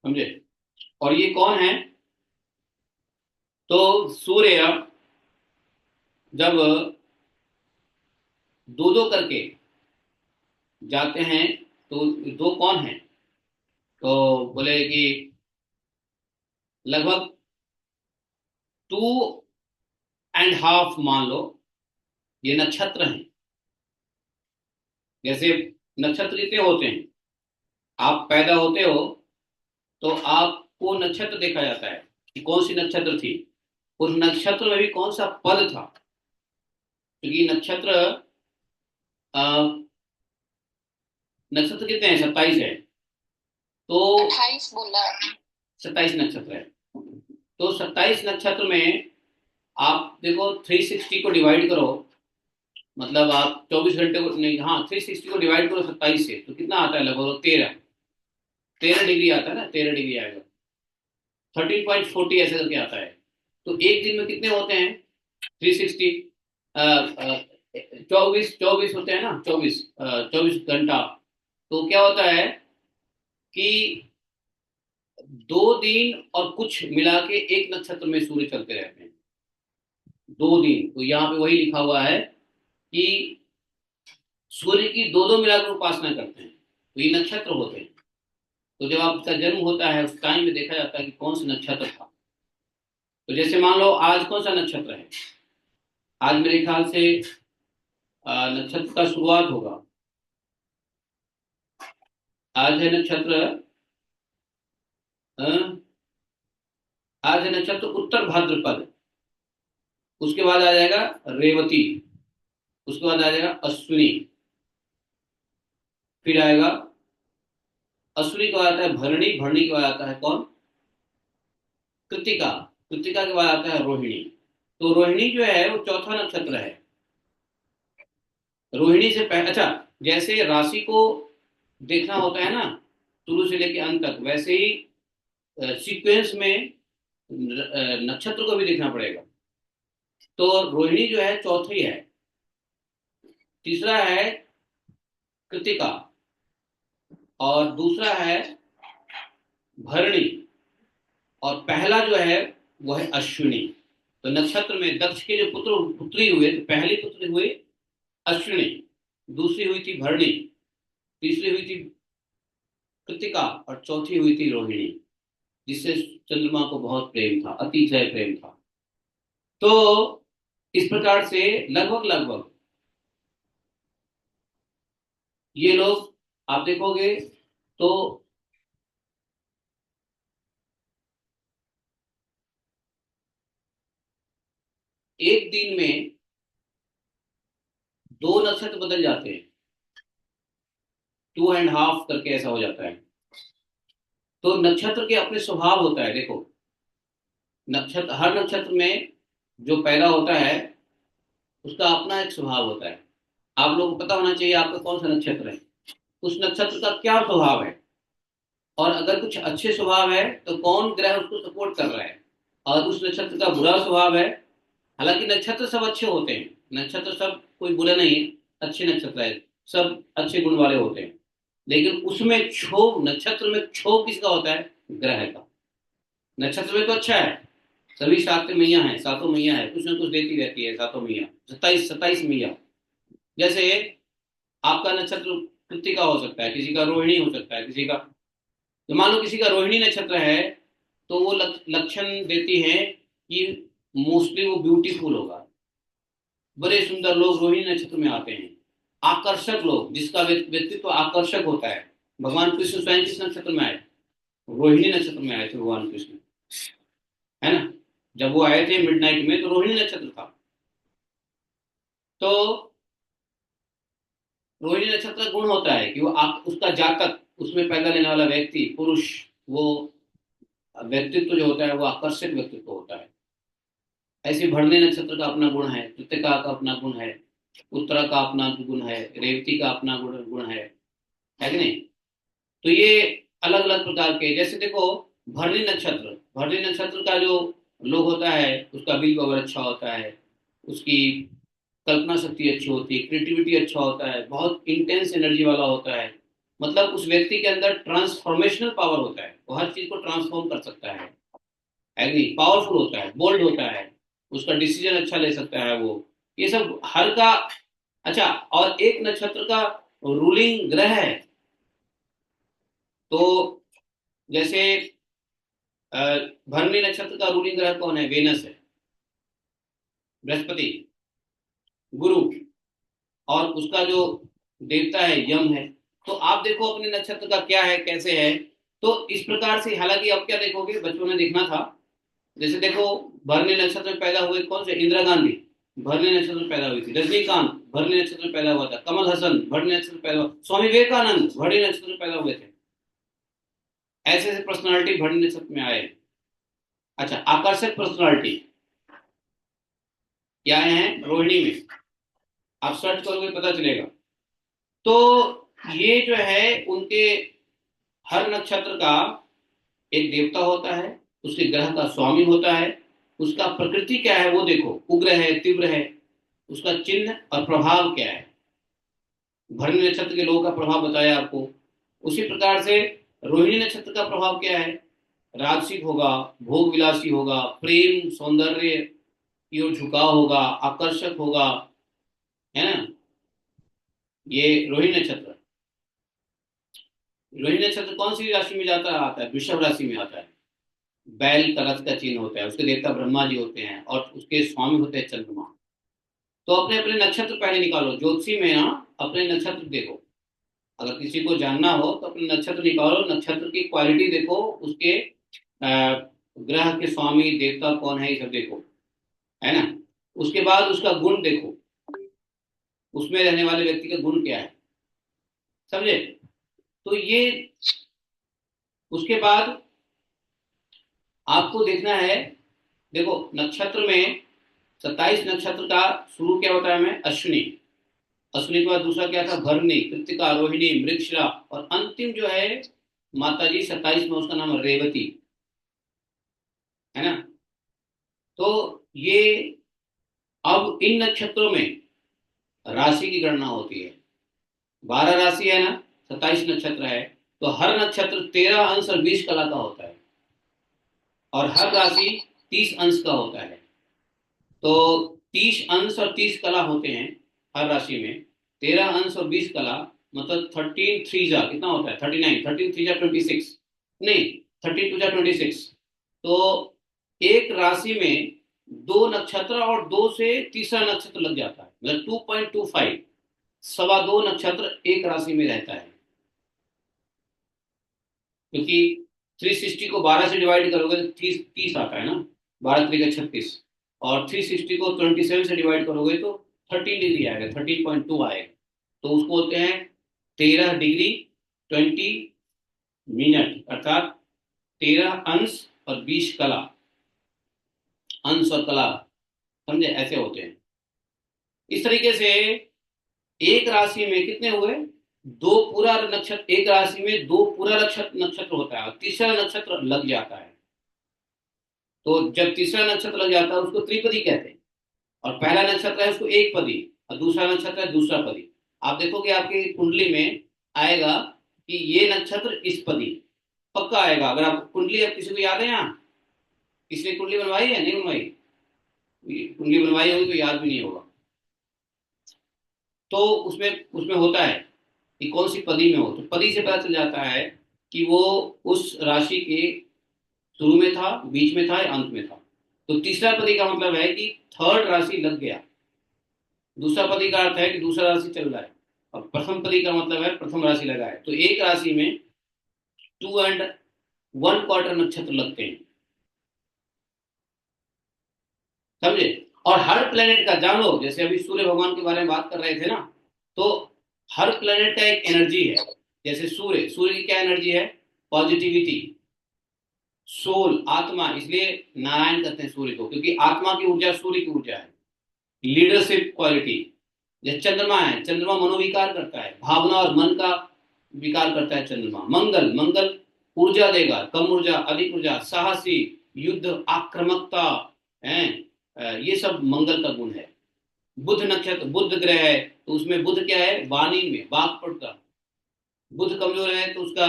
समझे। और ये कौन है, तो सूर्य जब दो दो करके जाते हैं, तो दो कौन है, तो बोले कि लगभग 2.5 मान लो ये नक्षत्र हैं। जैसे नक्षत्र कितने होते हैं, आप पैदा होते हो तो आपको नक्षत्र देखा जाता है कि कौन सी नक्षत्र थी, उस नक्षत्र में भी कौन सा पद था, क्योंकि नक्षत्र अ, नक्षत्र कितने हैं, 27 है, तो 28 बोला है। 27 नक्षत्र है। तो 27 नक्षत्र में आप देखो 360 को डिवाइड करो, मतलब आप 24 घंटे को नहीं, हाँ 360 को डिवाइड करो 27 से, तो कितना आता है, लगभग 13 डिग्री आता है ना, 13 डिग्री आएगा, 13.40 ऐसे करके आता है। तो एक दिन में कितने होते हैं, 360, 24 होते हैं ना, 24 घंटा। तो क्या होता है कि 2 दिन और कुछ मिला के एक नक्षत्र में सूर्य चलते रहते हैं, 2 दिन। तो यहाँ पे वही लिखा हुआ है कि सूर्य की दो दो मिलाकर उपासना करते हैं, तो ये नक्षत्र होते हैं। तो जब आपका जन्म होता है उस टाइम में देखा जाता है कि कौन सा नक्षत्र था। तो जैसे मान लो आज कौन सा नक्षत्र है, आज मेरे ख्याल से नक्षत्र का शुरुआत होगा, आज है नक्षत्र अ, आज है नक्षत्र उत्तर भाद्रपद, उसके बाद आ जाएगा रेवती, उसके बाद आ जाएगा अश्विनी, फिर आएगा अश्विनी के बाद आता है भरणी, भरणी के बाद आता है कौन, कृतिका, कृतिका के बाद आता है रोहिणी। तो रोहिणी जो है वो चौथा नक्षत्र है। रोहिणी से पहले, अच्छा, जैसे राशि को देखना होता है ना शुरू से लेकर अंत तक, वैसे ही सीक्वेंस में नक्षत्र को भी देखना पड़ेगा। तो रोहिणी जो है चौथी है, तीसरा है कृतिका, और दूसरा है भरणी, और पहला जो है वह है अश्विनी। तो नक्षत्र में दक्ष के जो पुत्र पुत्री हुए, तो पहली पुत्री हुई अश्विनी, दूसरी हुई थी भरणी, तीसरी हुई थी कृतिका, और चौथी हुई थी रोहिणी, जिससे चंद्रमा को बहुत प्रेम था, अतिशय प्रेम था। तो इस प्रकार से लगभग लगभग ये लोग आप देखोगे तो एक दिन में दो नक्षत्र बदल जाते हैं, 2.5 करके ऐसा हो जाता है। तो नक्षत्र के अपने स्वभाव होता है, देखो नक्षत्र, हर नक्षत्र में जो पैदा होता है उसका अपना एक स्वभाव होता है। आप लोगों को पता होना चाहिए आपका कौन सा नक्षत्र है, उस नक्षत्र का क्या स्वभाव है, और अगर कुछ अच्छे स्वभाव है तो कौन ग्रह उसको सपोर्ट कर रहा है, और उस नक्षत्र का बुरा स्वभाव है। हालांकि नक्षत्र सब अच्छे होते हैं, नक्षत्र सब कोई बुरे नहीं है, अच्छे नक्षत्र है, सब अच्छे गुण वाले होते हैं। लेकिन उसमें क्षोभ, नक्षत्र में क्षोभ किसका होता है, ग्रह का। नक्षत्र में तो अच्छा है, सभी सात मैया हैं, सातों मैया है, कुछ ना कुछ देती रहती है सातों मैया, 27 मैया। जैसे आपका नक्षत्र कृत्तिका हो सकता है, किसी का रोहिणी हो सकता है, किसी का, तो मान लो किसी का रोहिणी नक्षत्र है, तो वो लक्षण देती है कि मोस्टली वो ब्यूटीफुल होगा, बड़े सुंदर लोग रोहिणी नक्षत्र में आते हैं, आकर्षक लोग, जिसका व्यक्तित्व आकर्षक होता है। भगवान कृष्ण स्वयं किस नक्षत्र में आए, रोहिणी नक्षत्र में आए थे भगवान कृष्ण, है ना। जब वो आए थे मिडनाइट में तो रोहिणी नक्षत्र था। तो रोहिणी नक्षत्र का गुण होता है कि वो उसका जातक, उसमें पैदा लेने वाला व्यक्ति पुरुष, वो व्यक्तित्व जो होता है वो आकर्षक व्यक्तित्व होता है। ऐसे भरणी नक्षत्र का अपना गुण है, कृतिका का अपना गुण है, उत्तरा का अपना गुण है, रेवती का अपना गुण है कि नहीं। तो ये अलग अलग प्रकार के, जैसे देखो भरणी नक्षत्र का जो लोग होता है उसका बिल पावर अच्छा होता है, उसकी कल्पना शक्ति अच्छी होती है, क्रिएटिविटी अच्छा होता है, बहुत इंटेंस एनर्जी वाला होता है। मतलब उस व्यक्ति के अंदर ट्रांसफॉर्मेशनल पावर होता है, वो हर चीज को ट्रांसफॉर्म कर सकता है एग्री, पावरफुल होता है, बोल्ड होता है, उसका डिसीजन अच्छा ले सकता है वो, ये सब हर का। अच्छा, और एक नक्षत्र का रूलिंग ग्रह है, तो जैसे अ, भरणी नक्षत्र का रूलिंग ग्रह कौन है, वेनस है, बृहस्पति, गुरु, और उसका जो देवता है यम है। तो आप देखो अपने नक्षत्र का क्या है, कैसे है। तो इस प्रकार से, हालांकि अब क्या देखोगे, बचपन में देखना था, जैसे देखो भरणी नक्षत्र में पैदा हुए कौन से, इंदिरा गांधी भरणी नक्षत्र में पैदा हुई थी, रजनीकांत भरणी नक्षत्र में पैदा हुआ था, कमल हसन भरणी नक्षत्र में पैदा हुआ, स्वामी विवेकानंद भरणी नक्षत्र में पैदा हुए थे। ऐसे ऐसे पर्सनालिटी भरणी नक्षत्र में आए। अच्छा, आकर्षक पर्सनालिटी क्या हैं रोहिणी में, आप सर्च करोगे पता चलेगा। तो ये जो है उनके, हर नक्षत्र का एक देवता होता है, उसके ग्रह का स्वामी होता है, उसका प्रकृति क्या है वो देखो, उग्र है, तीव्र है, उसका चिन्ह और प्रभाव क्या है। भरणी नक्षत्र के लोगों का प्रभाव बताया आपको। उसी प्रकार से रोहिणी नक्षत्र का प्रभाव क्या है, राजसिक होगा, भोग विलासी होगा, प्रेम सौंदर्य की ओर झुकाव होगा, आकर्षक होगा, है ना। ये रोहिणी नक्षत्र, रोहिणी नक्षत्र कौन सी राशि में जाता आता है, वृषभ राशि में आता है। बैल का रथ का चिन्ह होता है, उसके देवता ब्रह्मा जी होते हैं, और उसके स्वामी होते हैं चंद्रमा। तो अपने अपने नक्षत्र पहले निकालो, ज्योतिषी में ना अपने नक्षत्र देखो, अगर किसी को जानना हो तो अपने नक्षत्र निकालो, नक्षत्र की क्वालिटी देखो, उसके ग्रह के स्वामी देवता कौन है, ये सब देखो, है ना। उसके बाद उसका गुण देखो, उसमें रहने वाले व्यक्ति का गुण क्या है, समझे। तो ये, उसके बाद आपको देखना है, देखो नक्षत्र में 27 नक्षत्र का शुरू क्या होता है, हमें अश्विनी, अश्विनी के बाद दूसरा क्या था, भरणी, कृत्तिका, रोहिणी, मृगशिरा, और अंतिम जो है माता जी 27 में, उसका नाम है रेवती, है ना। तो ये, अब इन नक्षत्रों में राशि की गणना होती है, 12 राशि है ना, 27 नक्षत्र है, तो हर नक्षत्र 13 अंश और 20 कला का होता है, और हर राशि 30 अंश का होता है। तो 30 अंश और 30 कला होते हैं हर राशि में, 13 अंश और 20 कला, मतलब 13 थ्री जा कितना होता है, 39, 13 थ्री जा 26, नहीं 13 टू जा 26। तो एक राशि में दो नक्षत्र और दो से तीसरा नक्षत्र लग जाता है, मतलब 2.25, 2.25 नक्षत्र एक राशि में रहता है। क्योंकि 360 को 12 से डिवाइड करोगे तो 30 आता है ना, 12×3 = 36, और 360 को 27 से डिवाइड करोगे तो 13 डिग्री आएगा, 13.2 आएगा। तो उसको होते हैं 13 डिग्री 20 मिनट, अर्थात 13 अंश और 20 कला, अंश और कला, समझे, ऐसे होते हैं। इस तरीके से एक राशि में कितने हुए, दो पूरा नक्षत्र, एक राशि में दो पूरा नक्षत्र नक्षत्र होता है और तीसरा नक्षत्र लग जाता है। तो जब तीसरा नक्षत्र लग जाता है उसको त्रिपदी कहते हैं, और पहला नक्षत्र है उसको एक पदी, और दूसरा नक्षत्र है दूसरा पदी। आप देखोगे आपकी कुंडली में आएगा कि ये नक्षत्र इस पदी, पक्का आएगा। अगर आप कुंडली, अब किसी को याद है यहाँ, किसी ने कुंडली बनवाई है, नहीं बनवाई, कुंडली बनवाई होगी तो याद भी नहीं होगा। तो उसमें उसमें होता है कि कौन सी पदी में हो, तो पदी से पता चल जाता है कि वो उस राशि के शुरू में था, बीच में था या अंत में था। तो तीसरा पदी का मतलब है कि थर्ड राशि लग गया। दूसरा पदी का अर्थ है कि दूसरा राशि चल रहा है, और प्रथम पदी का मतलब है प्रथम राशि लगा है। तो एक राशि में 2 1/4 नक्षत्र लगते हैं, समझे। और हर प्लेनेट का जान लो, जैसे अभी सूर्य भगवान के बारे में बात कर रहे थे ना, तो हर प्लेनेट का एक एनर्जी है। जैसे सूर्य, सूर्य की क्या एनर्जी है, पॉजिटिविटी, सोल, आत्मा, इसलिए नारायण कहते हैं सूर्य को, क्योंकि आत्मा की ऊर्जा सूर्य की ऊर्जा है। Leadership quality. जैसे चंद्रमा है, चंद्रमा मनोविकार करता है, भावना और मन का विकार करता है चंद्रमा। मंगल, मंगल ऊर्जा देगा, कम ऊर्जा, अधिक ऊर्जा, साहसी, युद्ध, आक्रामकता है, ये सब मंगल का गुण है। बुध नक्षत्र, बुध ग्रह है, तो उसमें बुध क्या है, वाणी में वाक्पटुता। बुध कमजोर है तो उसका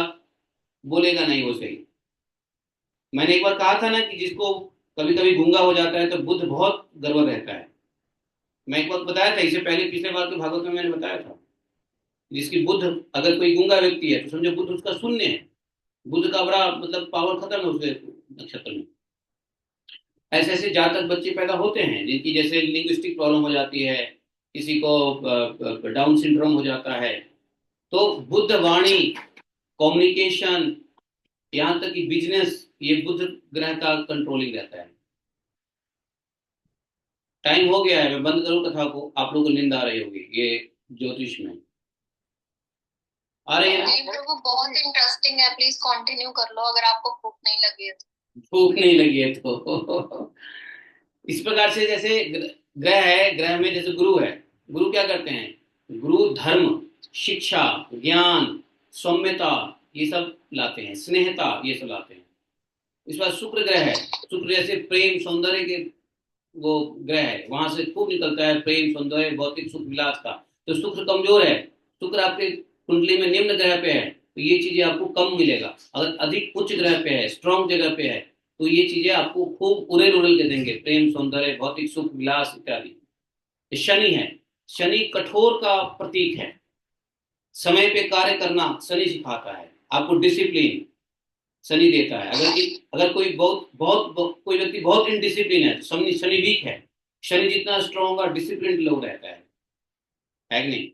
बोलेगा नहीं वो सही। मैंने एक बार कहा था ना कि जिसको कभी कभी गूंगा हो जाता है तो बुध बहुत गर्व रहता है। मैं एक बार बताया था, इससे पहले पिछले बार के भागवत में मैंने बताया था, जिसकी बुध, अगर कोई गूंगा व्यक्ति है तो समझो बुध उसका शून्य है, बुध का बड़ा मतलब पावर खत्म है उसके नक्षत्र में। ऐसे ऐसे जातक बच्चे पैदा होते हैं जिनकी जैसे लिंग्विस्टिक प्रॉब्लम हो जाती है, किसी को डाउन सिंड्रोम हो जाता है। तो बुध वाणी, कम्युनिकेशन, यहाँ तक कि बिजनेस, ये बुध ग्रह का कंट्रोलिंग रहता है। टाइम हो गया है, मैं बंद करूं कथा को, आप लोगों को नींद आ रही होगी, ये ज्योतिष में आ रही है ना। नहीं प्रभु, बहुत इंटरेस्टिंग है, प्लीज कंटिन्यू कर लो अगर आपको भूख नहीं लगी है तो। भूख नहीं लगी है तो इस प्रकार से, जैसे ग्रह है, ग्रह में जैसे गुरु है, गुरु क्या करते हैं, गुरु धर्म, शिक्षा, ज्ञान, सौम्यता, ये सब लाते हैं, स्नेहता, ये सब लाते हैं। इस बार शुक्र ग्रह है, शुक्र जैसे प्रेम सौंदर्य के वो ग्रह है, वहां से खूब निकलता है प्रेम सौंदर्य भौतिक सुख विलास का। तो शुक्र कमजोर है, शुक्र आपके कुंडली में निम्न ग्रह पे है, तो ये चीजें आपको कम मिलेगा। अगर अधिक उच्च ग्रह पे है, स्ट्रॉन्ग जगह पे है, तो ये चीजें आपको खूब उड़ेल उड़ेल के देंगे, प्रेम सौंदर्य भौतिक सुख विलास इत्यादि। शनि है, शनि कठोर का प्रतीक है, समय पे कार्य करना शनि सिखाता है आपको, डिसिप्लिन शनि देता है। अगर कोई कोई व्यक्ति बहुत इनडिसिप्लिन है तो शनि शनि वीक है। शनि जितना स्ट्रॉन्ग और डिसिप्लिन लोग रहता है कि नहीं।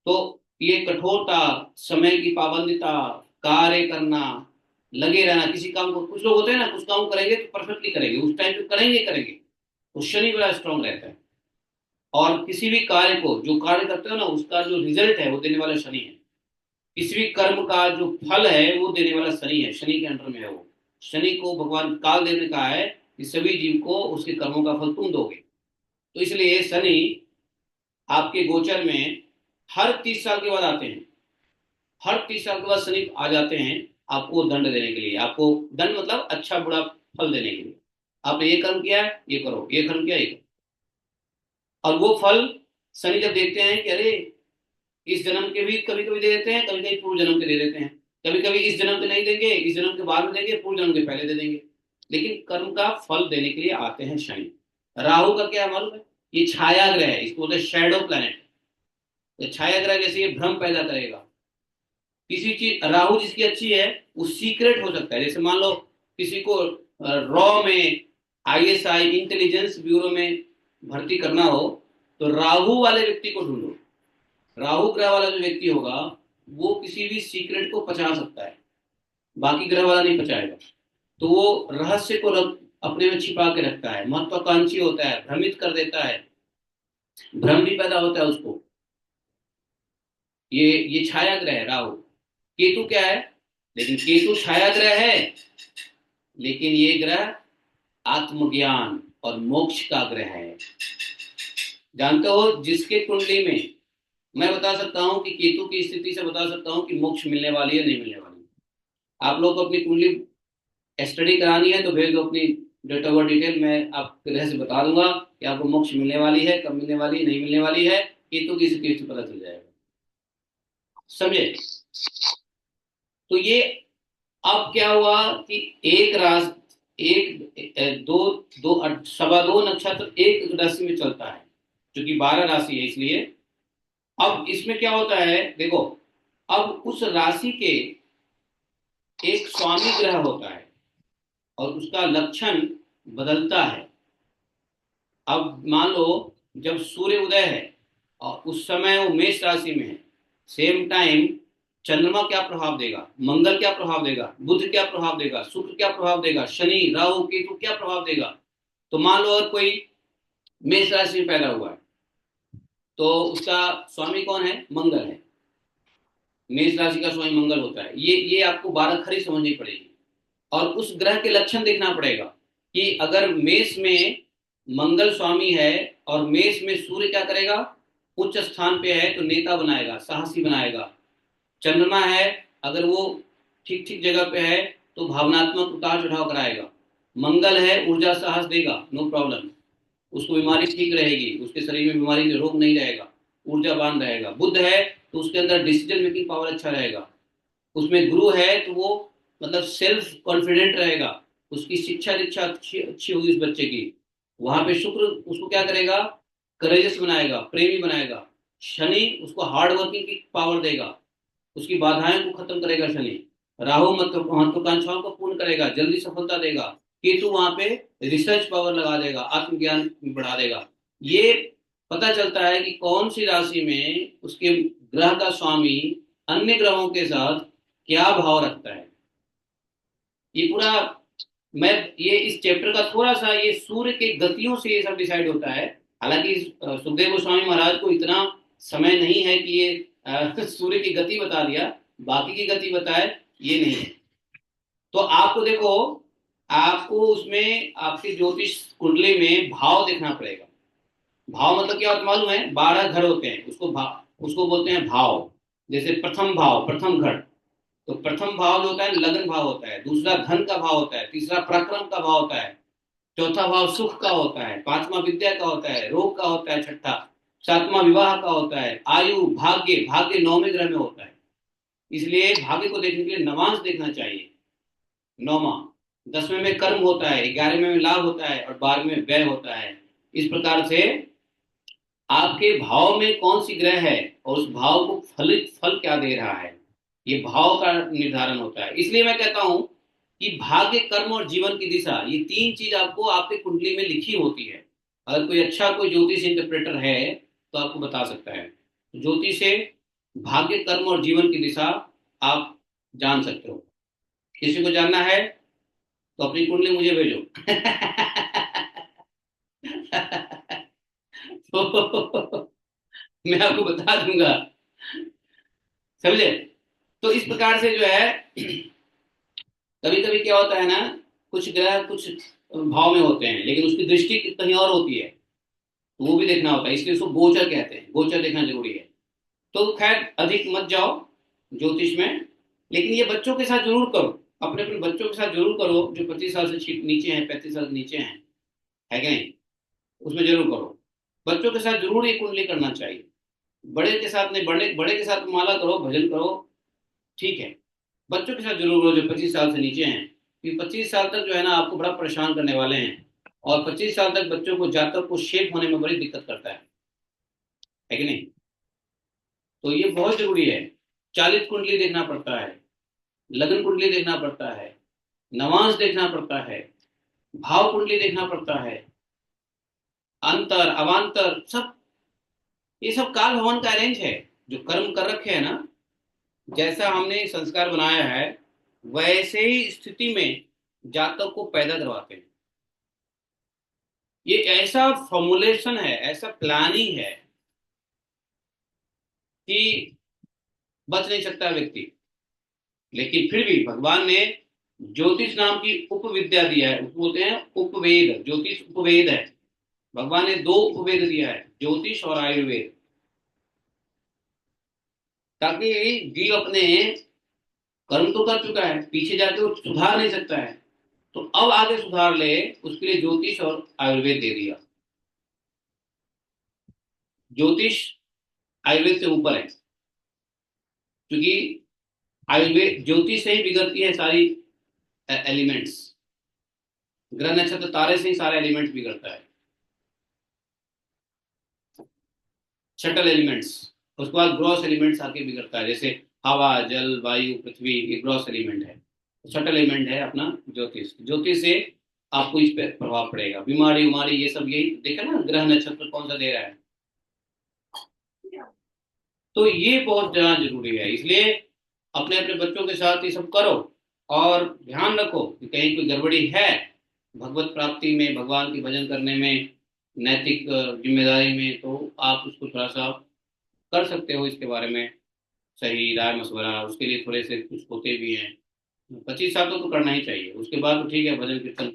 तो ये कठोरता, समय की पाबंदिता, कार्य करना, लगे रहना किसी काम को, कुछ लोग होते हैं ना, कुछ काम करेंगे तो परफेक्टली करेंगे, उस टाइम पे करेंगे करेंगे, तो शनि बड़ा स्ट्रॉन्ग रहता है। और किसी भी कार्य को जो कार्य करते हो ना, उसका जो रिजल्ट है वो देने वाला शनि है। किसी भी कर्म का जो फल है वो देने वाला शनि है, शनि के अंडर में है वो। शनि को भगवान काल देव ने कहा है कि सभी जीव को उसके कर्मों का फल तुम दोगे। तो इसलिए शनि आपके गोचर में हर 30 साल के बाद आते हैं, हर 30 साल के बाद शनि आ जाते हैं आपको दंड देने के लिए। आपको दंड मतलब अच्छा बुरा फल देने के लिए। आपने ये कर्म किया है, ये करो, ये कर्म किया, ये करो। और वो फल शनि जब देखते हैं कि अरे, इस जन्म के भी कभी कभी दे देते हैं, कभी कभी पूर्व जन्म के दे देते हैं, कभी कभी इस जन्म के नहीं देंगे, इस जन्म के बाद में देंगे, पूर्व जन्म के पहले दे देंगे, लेकिन कर्म का फल देने के लिए आते हैं शनि। राहु का क्या मालूम है, ये छाया ग्रह है, इसको बोलते हैं शैडो प्लैनेट। तो छाया ग्रह जैसे ये भ्रम पैदा करेगा। किसी चीज, राहु जिसकी अच्छी है वो सीक्रेट हो सकता है। जैसे मान लो किसी को रॉ में, आईएसआई इंटेलिजेंस ब्यूरो में भर्ती करना हो, तो राहु वाले व्यक्ति को ढूंढो। राहु ग्रह वाला जो व्यक्ति होगा वो किसी भी सीक्रेट को पचा सकता है। बाकी ग्रह वाला नहीं पचाएगा। तो वो रहस्य को अपने में छिपा के रखता है, महत्वाकांक्षी होता है, भ्रमित कर देता है, भ्रम भी पैदा होता है उसको। ये छाया ग्रह है राहु। केतु क्या है? लेकिन केतु छाया ग्रह है, लेकिन ये ग्रह आत्मज्ञान और मोक्ष का ग्रह है। जानते हो, जिसके कुंडली में, मैं बता सकता हूं कि केतु की स्थिति से बता सकता हूं कि मोक्ष मिलने वाली है नहीं मिलने वाली। आप लोग को अपनी कुंडली स्टडी करानी है तो भेज दो अपनी डेट ऑफ बर्थ डिटेल, मैं आपके ग्रह से बता दूंगा कि आपको मोक्ष मिलने वाली है, कब मिलने वाली है, नहीं मिलने वाली है। केतु की स्थिति से पता चल जाएगा, समझे? तो ये अब क्या हुआ कि एक राशि, दो दो सवा दो नक्षत्र एक राशि में चलता है, जो कि 12 राशि है इसलिए। अब इसमें क्या होता है देखो, अब उस राशि के एक स्वामी ग्रह होता है और उसका लक्षण बदलता है। अब मान लो जब सूर्य उदय है और उस समय वो मेष राशि में है, सेम टाइम चंद्रमा क्या प्रभाव देगा, मंगल क्या प्रभाव देगा, बुध क्या प्रभाव देगा, शुक्र क्या प्रभाव देगा, शनि राहु केतु क्या प्रभाव देगा। तो मान लो अगर कोई मेष राशि में पैदा हुआ है तो उसका स्वामी कौन है? मंगल है। मेष राशि का स्वामी मंगल होता है। ये आपको 12 खरी समझनी पड़ेगी और उस ग्रह के लक्षण देखना पड़ेगा कि अगर मेष में मंगल स्वामी है और मेष में सूर्य क्या करेगा, उच्च स्थान पे है तो नेता बनाएगा, साहसी बनाएगा। चंद्रमा है, अगर वो ठीक ठीक जगह पे है तो भावनात्मक उतार चढ़ाव कराएगा। मंगल है, ऊर्जा साहस देगा, नो प्रॉब्लम, उसको बीमारी ठीक रहेगी, उसके शरीर में बीमारी रोग नहीं रहेगा, ऊर्जावान रहेगा। बुध है तो उसके अंदर डिसीजन मेकिंग पावर अच्छा रहेगा। उसमें गुरु है तो वो मतलब सेल्फ कॉन्फिडेंट रहेगा, उसकी शिक्षा दीक्षा अच्छी अच्छी होगी उस बच्चे की। वहां पे शुक्र उसको क्या करेगा, करेजस बनाएगा, प्रेमी बनाएगा। शनि उसको हार्ड वर्किंग की पावर देगा, उसकी बाधाएं को खत्म करेगा शनि। राहु महत्वाकांक्षाओं को पूर्ण करेगा, जल्दी सफलता देगा। केतु वहां पे रिसर्च पावर लगा देगा, आत्मज्ञान बढ़ा देगा। ये पता चलता है कि कौन सी राशि में उसके ग्रह का स्वामी अन्य ग्रहों के साथ क्या भाव रखता है। ये पूरा, मैं ये इस चैप्टर का थोड़ा सा, ये सूर्य के गतियों से ये सब डिसाइड होता है। हालांकि सुखदेव गोस्वामी महाराज को इतना समय नहीं है कि ये सूर्य की गति बता दिया, बाकी की गति बताए, ये नहीं है। तो आपको देखो, आपको उसमें आपकी ज्योतिष कुंडली में भाव देखना पड़ेगा। भाव मतलब क्या होता है मालूम है? 12 घर होते हैं, उसको बोलते हैं भाव। जैसे प्रथम भाव, प्रथम घर, तो प्रथम भाव जो होता है लगन भाव होता है, दूसरा धन का भाव होता है, तीसरा पराक्रम का भाव होता है, चौथा भाव सुख का होता है, पांचवा विद्या का होता है, रोग का होता है, छठा सातवां विवाह का होता है, आयु, भाग्य, भाग्य 9वें ग्रह में होता है। इसलिए भाग्य को देखने के लिए नवांश देखना चाहिए। 9वां, 10वें में कर्म होता है, 11वें में लाभ होता है और 12वें में व्यय होता है। इस प्रकार से आपके भाव में कौन सी ग्रह है और उस भाव को फल क्या दे रहा है, ये भाव का निर्धारण होता है। इसलिए मैं कहता हूं कि भाग्य, कर्म और जीवन की दिशा, ये तीन चीज आपको आपके कुंडली में लिखी होती है। अगर कोई अच्छा कोई ज्योतिष इंटरप्रेटर है तो आपको बता सकता है। ज्योतिष से भाग्य, कर्म और जीवन की दिशा आप जान सकते हो। किसी को जानना है तो अपनी कुंडली मुझे भेजो। तो मैं आपको बता दूंगा, समझे? तो इस प्रकार से जो है, कभी कभी क्या होता है ना, कुछ ग्रह कुछ भाव में होते हैं लेकिन उसकी दृष्टि कहीं और होती है, तो वो भी देखना होता है। इसलिए उसको गोचर कहते हैं, गोचर देखना जरूरी है। तो खैर अधिक मत जाओ ज्योतिष में, लेकिन ये बच्चों के साथ जरूर करो, अपने अपने बच्चों के साथ जरूर करो जो 25 साल से नीचे हैं, 35 साल से नीचे हैं, है कि नहीं? उसमें जरूर करो। बच्चों के साथ जरूर ये कुंडली करना चाहिए। बड़े के साथ नहीं, बड़े बड़े के साथ माला करो, भजन करो, ठीक है। बच्चों के साथ जरूर करो जो 25 साल से नीचे हैं, क्योंकि 25 साल तक जो है ना आपको बड़ा परेशान करने वाले हैं। और 25 साल तक बच्चों को, जातक को शेप होने में बड़ी दिक्कत करता है कि नहीं? तो ये बहुत जरूरी है। चालित कुंडली देखना पड़ता है, लगन कुंडली देखना पड़ता है, नवांश देखना पड़ता है, भाव कुंडली देखना पड़ता है, अंतर अवांतर सब, ये सब काल भवन का अरेंज है। जो कर्म कर रखे हैं ना, जैसा हमने संस्कार बनाया है, वैसे ही स्थिति में जातक को पैदा करवाते हैं। ये ऐसा फॉर्मुलेशन है, ऐसा प्लानिंग है कि बच नहीं सकता व्यक्ति। लेकिन फिर भी भगवान ने ज्योतिष नाम की उपविद्या दिया है, उसको बोलते हैं उपवेद। ज्योतिष उपवेद है। भगवान ने दो उपवेद दिया है, ज्योतिष और आयुर्वेद, ताकि जीव अपने कर्म तो कर चुका है, पीछे जाके वो सुधार नहीं सकता है, तो अब आगे सुधार ले, उसके लिए ज्योतिष और आयुर्वेद दे दिया। ज्योतिष आयुर्वेद से ऊपर है, क्योंकि आयुर्वेद ज्योतिष से ही बिगड़ती है सारी एलिमेंट्स। ग्रह नक्षत्र तारे से ही सारे एलिमेंट्स बिगड़ता है, शटल एलिमेंट्स। उसके बाद ग्रॉस एलिमेंट्स आके बिगड़ता है, जैसे हवा, जल, वायु, पृथ्वी, ये ग्रॉस एलिमेंट है। शटल एलिमेंट है अपना ज्योतिष। ज्योतिष से आपको इस पे प्रभाव पड़ेगा, बीमारी उमारी ये सब, यही देखा ना ग्रह नक्षत्र कौन सा दे रहा है। तो ये बहुत ज्यादा जरूरी है, इसलिए अपने अपने बच्चों के साथ ये सब करो, और ध्यान रखो कि कहीं कोई गड़बड़ी है भगवत प्राप्ति में, भगवान की भजन करने में, नैतिक जिम्मेदारी में, तो आप उसको थोड़ा सा कर सकते हो इसके बारे में सही राय मशवरा। उसके लिए थोड़े से कुछ होते भी हैं। 25 साल तो करना ही चाहिए, उसके बाद तो ठीक है भजन कीर्तन,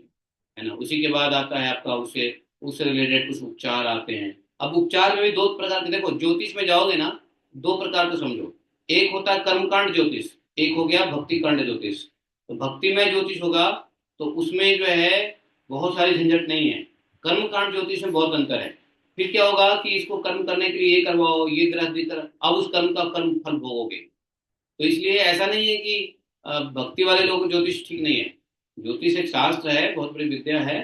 है ना। उसी के बाद आता है आपका उससे उससे रिलेटेड कुछ उपचार आते हैं। अब उपचार में भी दो प्रकार के, देखो ज्योतिष में जाओगे ना, दो प्रकार को समझो। एक होता है कर्मकांड ज्योतिष, एक हो गया भक्ति कांड ज्योतिष। तो भक्ति में ज्योतिष होगा तो उसमें जो है बहुत सारी झंझट नहीं है। कर्मकांड ज्योतिष में बहुत अंतर है। फिर क्या होगा कि इसको कर्म करने के लिए ये करवाओ, ये गृहस्थी कर, अब उस कर्म का कर्म फल भोगोगे। तो इसलिए ऐसा नहीं है कि भक्ति वाले लोग ज्योतिष ठीक नहीं है। ज्योतिष एक शास्त्र है, बहुत बड़ी विद्या है।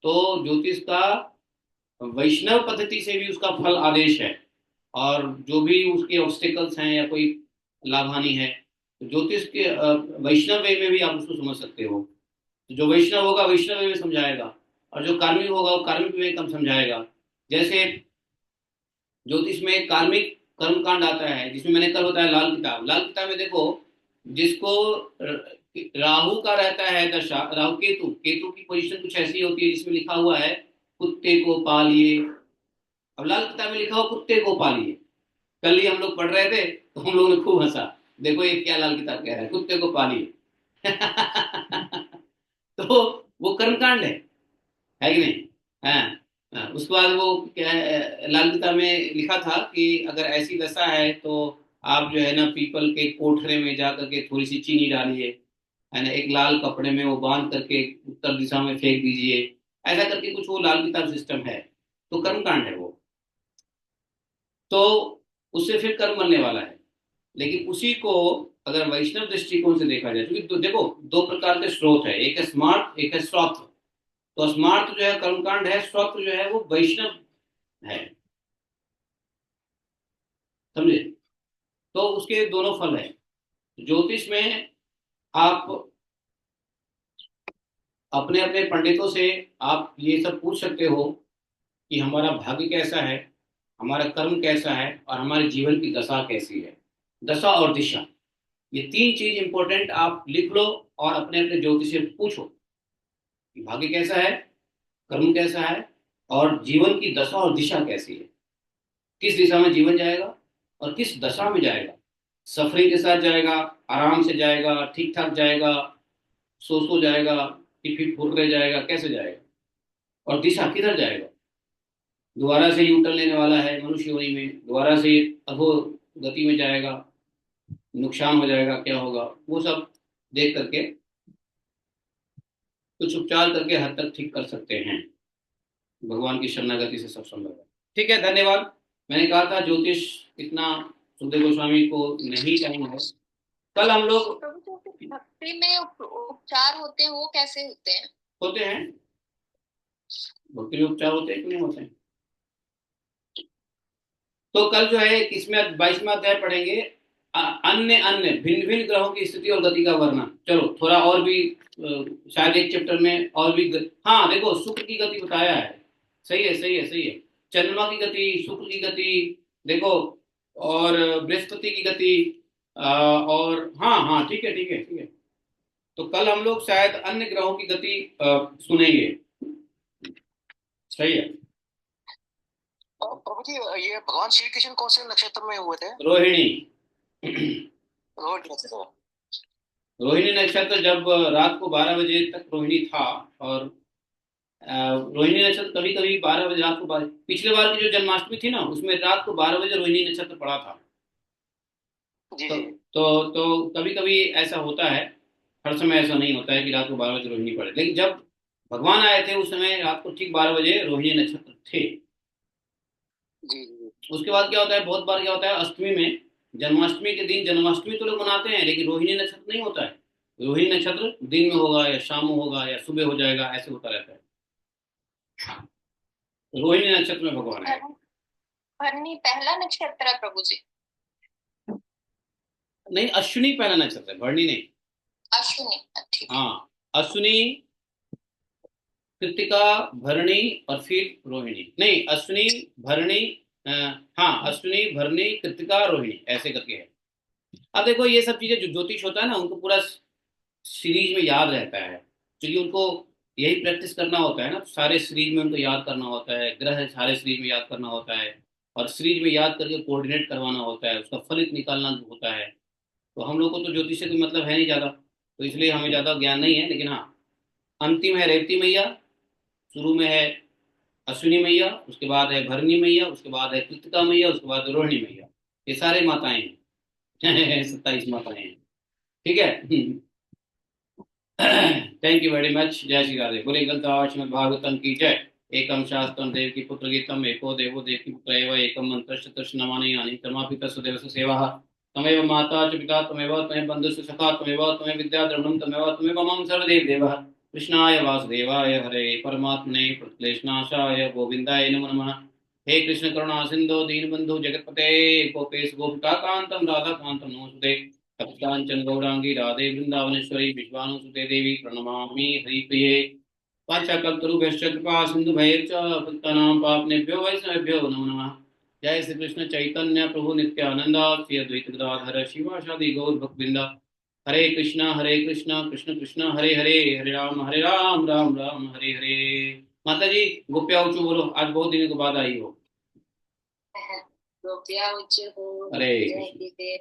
तो ज्योतिष का वैष्णव पद्धति से भी उसका फल आदेश है, और जो भी उसके ऑब्स्टिकल्स हैं या कोई लाभ हानि है, तो ज्योतिष के वैष्णव वे में भी आप उसको समझ सकते हो। तो जो वैष्णव होगा वैष्णव वे में समझाएगा, और जो कार्मिक होगा वो कार्मिक वे में कम समझाएगा। जैसे ज्योतिष में कार्मिक कर्मकांड आता है, जिसमें मैंने कल बताया लाल किताब। लाल किताब में देखो, जिसको राहु का रहता है दशा, राहु केतु, केतु की पोजीशन कुछ ऐसी होती है जिसमें लिखा हुआ है कुत्ते को पालिए। अब लाल किताब में लिखा हुआ कुत्ते को पालिए। कल ही हम लोग पढ़ रहे थे तो हम लोगों ने खूब हंसा, देखो ये क्या लाल किताब कह रहा है, कुत्ते को पालिए। तो वो कर्मकांड है कि नहीं। हाँ। हाँ, उसके बाद वो क्या है, लाल किताब में लिखा था कि अगर ऐसी दशा है तो आप जो है ना पीपल के कोठरे में जा करके थोड़ी सी चीनी डालिए, है ना, एक लाल कपड़े में वो बांध करके उत्तर दिशा में फेंक दीजिए। ऐसा करके कुछ वो लाल किताब सिस्टम है। तो कर्मकांड है वो। तो उससे फिर कर्म बनने वाला है। लेकिन उसी को अगर वैष्णव दृष्टिकोण से देखा जाए, क्योंकि देखो दो प्रकार के स्रोत है, एक है स्मार्ट, एक है श्रोत। तो स्मार्ट जो है कर्मकांड है, श्रोत जो है वो वैष्णव है, समझे। तो उसके दोनों फल है। ज्योतिष में आप अपने अपने पंडितों से आप ये सब पूछ सकते हो कि हमारा भाग्य कैसा है, हमारा कर्म कैसा है, और हमारे जीवन की दशा कैसी है। दशा और दिशा, ये तीन चीज इंपॉर्टेंट आप लिख लो, और अपने अपने ज्योतिष से पूछो कि भाग्य कैसा है, कर्म कैसा है, और जीवन की दशा और दिशा कैसी है। किस दिशा में जीवन जाएगा और किस दशा में जाएगा। सफरिंग के साथ जाएगा, आराम से जाएगा, ठीक ठाक जाएगा, सो जाएगा, कि फिर फुर रह जाएगा, कैसे जाएगा, और दिशा किधर जाएगा। दोबारा से यूटर्न लेने वाला है मनुष्य योनि में, दोबारा से अधो गति में जाएगा, नुकसान हो जाएगा, क्या होगा, वो सब देख करके कुछ उपचार करके हद तक ठीक कर सकते हैं। भगवान की शरणागति से सब संभव है। ठीक है, धन्यवाद। मैंने कहा था ज्योतिष इतना सुखदेव गोस्वामी को नहीं टाइम है। कल हम लोग प्रभु जो भक्ति में उपचार होते हैं वो कैसे होते हैं? होते हैं, भक्ति में उपचार होते हैं कि नहीं होते हैं। तो कल जो है इसमें 22वां अध्याय पढ़ेंगे, अन्य अन्य भिन्न भिन्न ग्रहों की स्थिति और गति का वर्णन। चलो थोड़ा और भी शायद एक चैप्टर में और भी हाँ देखो, शुक्र की गति बताया है। सही है, सही है, सही है। चंद्रमा की गति, शुक्र की गति देखो, और बृहस्पति की गति, और हाँ हाँ ठीक है, ठीक है, ठीक है। तो कल हम लोग शायद अन्य ग्रहों की गति सुनेंगे। सही है। प्रभु जी, ये भगवान श्री कृष्ण कौन से नक्षत्र में हुए थे? रोहिणी। रोहिणी नक्षत्र। रोहिणी नक्षत्र जब रात को 12 बजे तक रोहिणी था, और रोहिणी नक्षत्र कभी कभी 12 बजे रात को पिछले बार की जो जन्माष्टमी थी ना, उसमें रात को 12 बजे रोहिणी नक्षत्र पड़ा था। जी तो जी। तो कभी कभी ऐसा होता है, हर समय ऐसा नहीं होता है कि रात को 12 बजे रोहिणी पड़े, लेकिन जब भगवान आए थे उस समय रात को ठीक 12 बजे रोहिणी नक्षत्र थे। जी जी। उसके बाद क्या होता है, बहुत बार क्या होता है, अष्टमी में, जन्माष्टमी के दिन जन्माष्टमी तो लोग मनाते हैं, लेकिन रोहिणी नक्षत्र नहीं होता है। रोहिणी नक्षत्र दिन में होगा या शाम में होगा या सुबह हो जाएगा, ऐसे होता रहता है। रोहिणी नक्षत्र में भगवान है। भरनी पहला नक्षत्र है प्रभु जी। नहीं, अश्विनी पहला नक्षत्र है, भरणी नहीं। अश्विनी, ठीक है। हाँ, अश्विनी, कृतिका, भरणी, और फिर रोहिणी। नहीं, अश्विनी, भरणी, अ, हाँ, अश्विनी, भरणी, कृतिका, रोहिणी, ऐसे करके है। अब देखो, ये सब चीजें जो ज्योतिष होता है ना, उनको पूरा सीरीज में याद रहता है, क्योंकि उनको यही प्रैक्टिस करना होता है ना, तो सारे सीरीज में उनको याद करना होता है, ग्रह सारे सीरीज में याद करना होता है, और सीरीज में याद करके कोऑर्डिनेट करवाना होता है, उसका फलित निकालना होता है। तो हम लोग को तो ज्योतिष से कोई मतलब है नहीं ज़्यादा, तो इसलिए हमें ज़्यादा ज्ञान नहीं है, लेकिन हाँ, अंतिम है रेवती मैया, शुरू में है अश्विनी मैया, उसके बाद है भरणी मैया, उसके बाद है कृतिका मैया, उसके बाद रोहिणी मैया। ये सारे माताएं हैं। 27 माताएं हैं। ठीक है। Thank you very much. जय श्री राधे। बोले ग्रंथ श्रीमद् भागवतम की जय। एकम शास्त्रम देव की पुत्र गीतम एको देवो देवकी पुत्र एव एकम मंत्र चतुर्ष नमानि यानि तमापिता सुदेव सेवा। तमेव माता च पिता तमेव तमेव बंधुश्च सखा तमेव तमेव विद्या द्रविणं तमेव तमेव मम सर्वदेव देवः। कृष्णाय वासुदेवाय हरे परमात्मने प्रणतक्लेशनाशाय गोविंदाय नमो नमः। हे कृष्ण करुणा सिंधु दीनबंधु जगतपते गोपेश गोपिका कांतम राधा कांतम नमोस्तुते। कांचन गौरांगी राधे वृंदावनेश्वरी विश्वानुसुते देवी प्रणमामि हरिप्रिये। वाञ्छाकल्पतरुभ्यश्च कृपा सिन्धुभैश्च पतितानां पावनेभ्यो वैष्णवेभ्यो नमो नमः। जय श्री कृष्ण चैतन्य प्रभु नित्यानंद श्री अद्वैत गदाधर शिवासादि गौर भक्तवृंद। हरे कृष्णा कृष्ण कृष्ण हरे हरे, हरे राम राम राम हरे हरे। माता जी, गोप्या उचू बोलो, आज बहुत दिनों के बाद आई हो। गोपिया उच्च हो हरे जय कृष्ण। देव।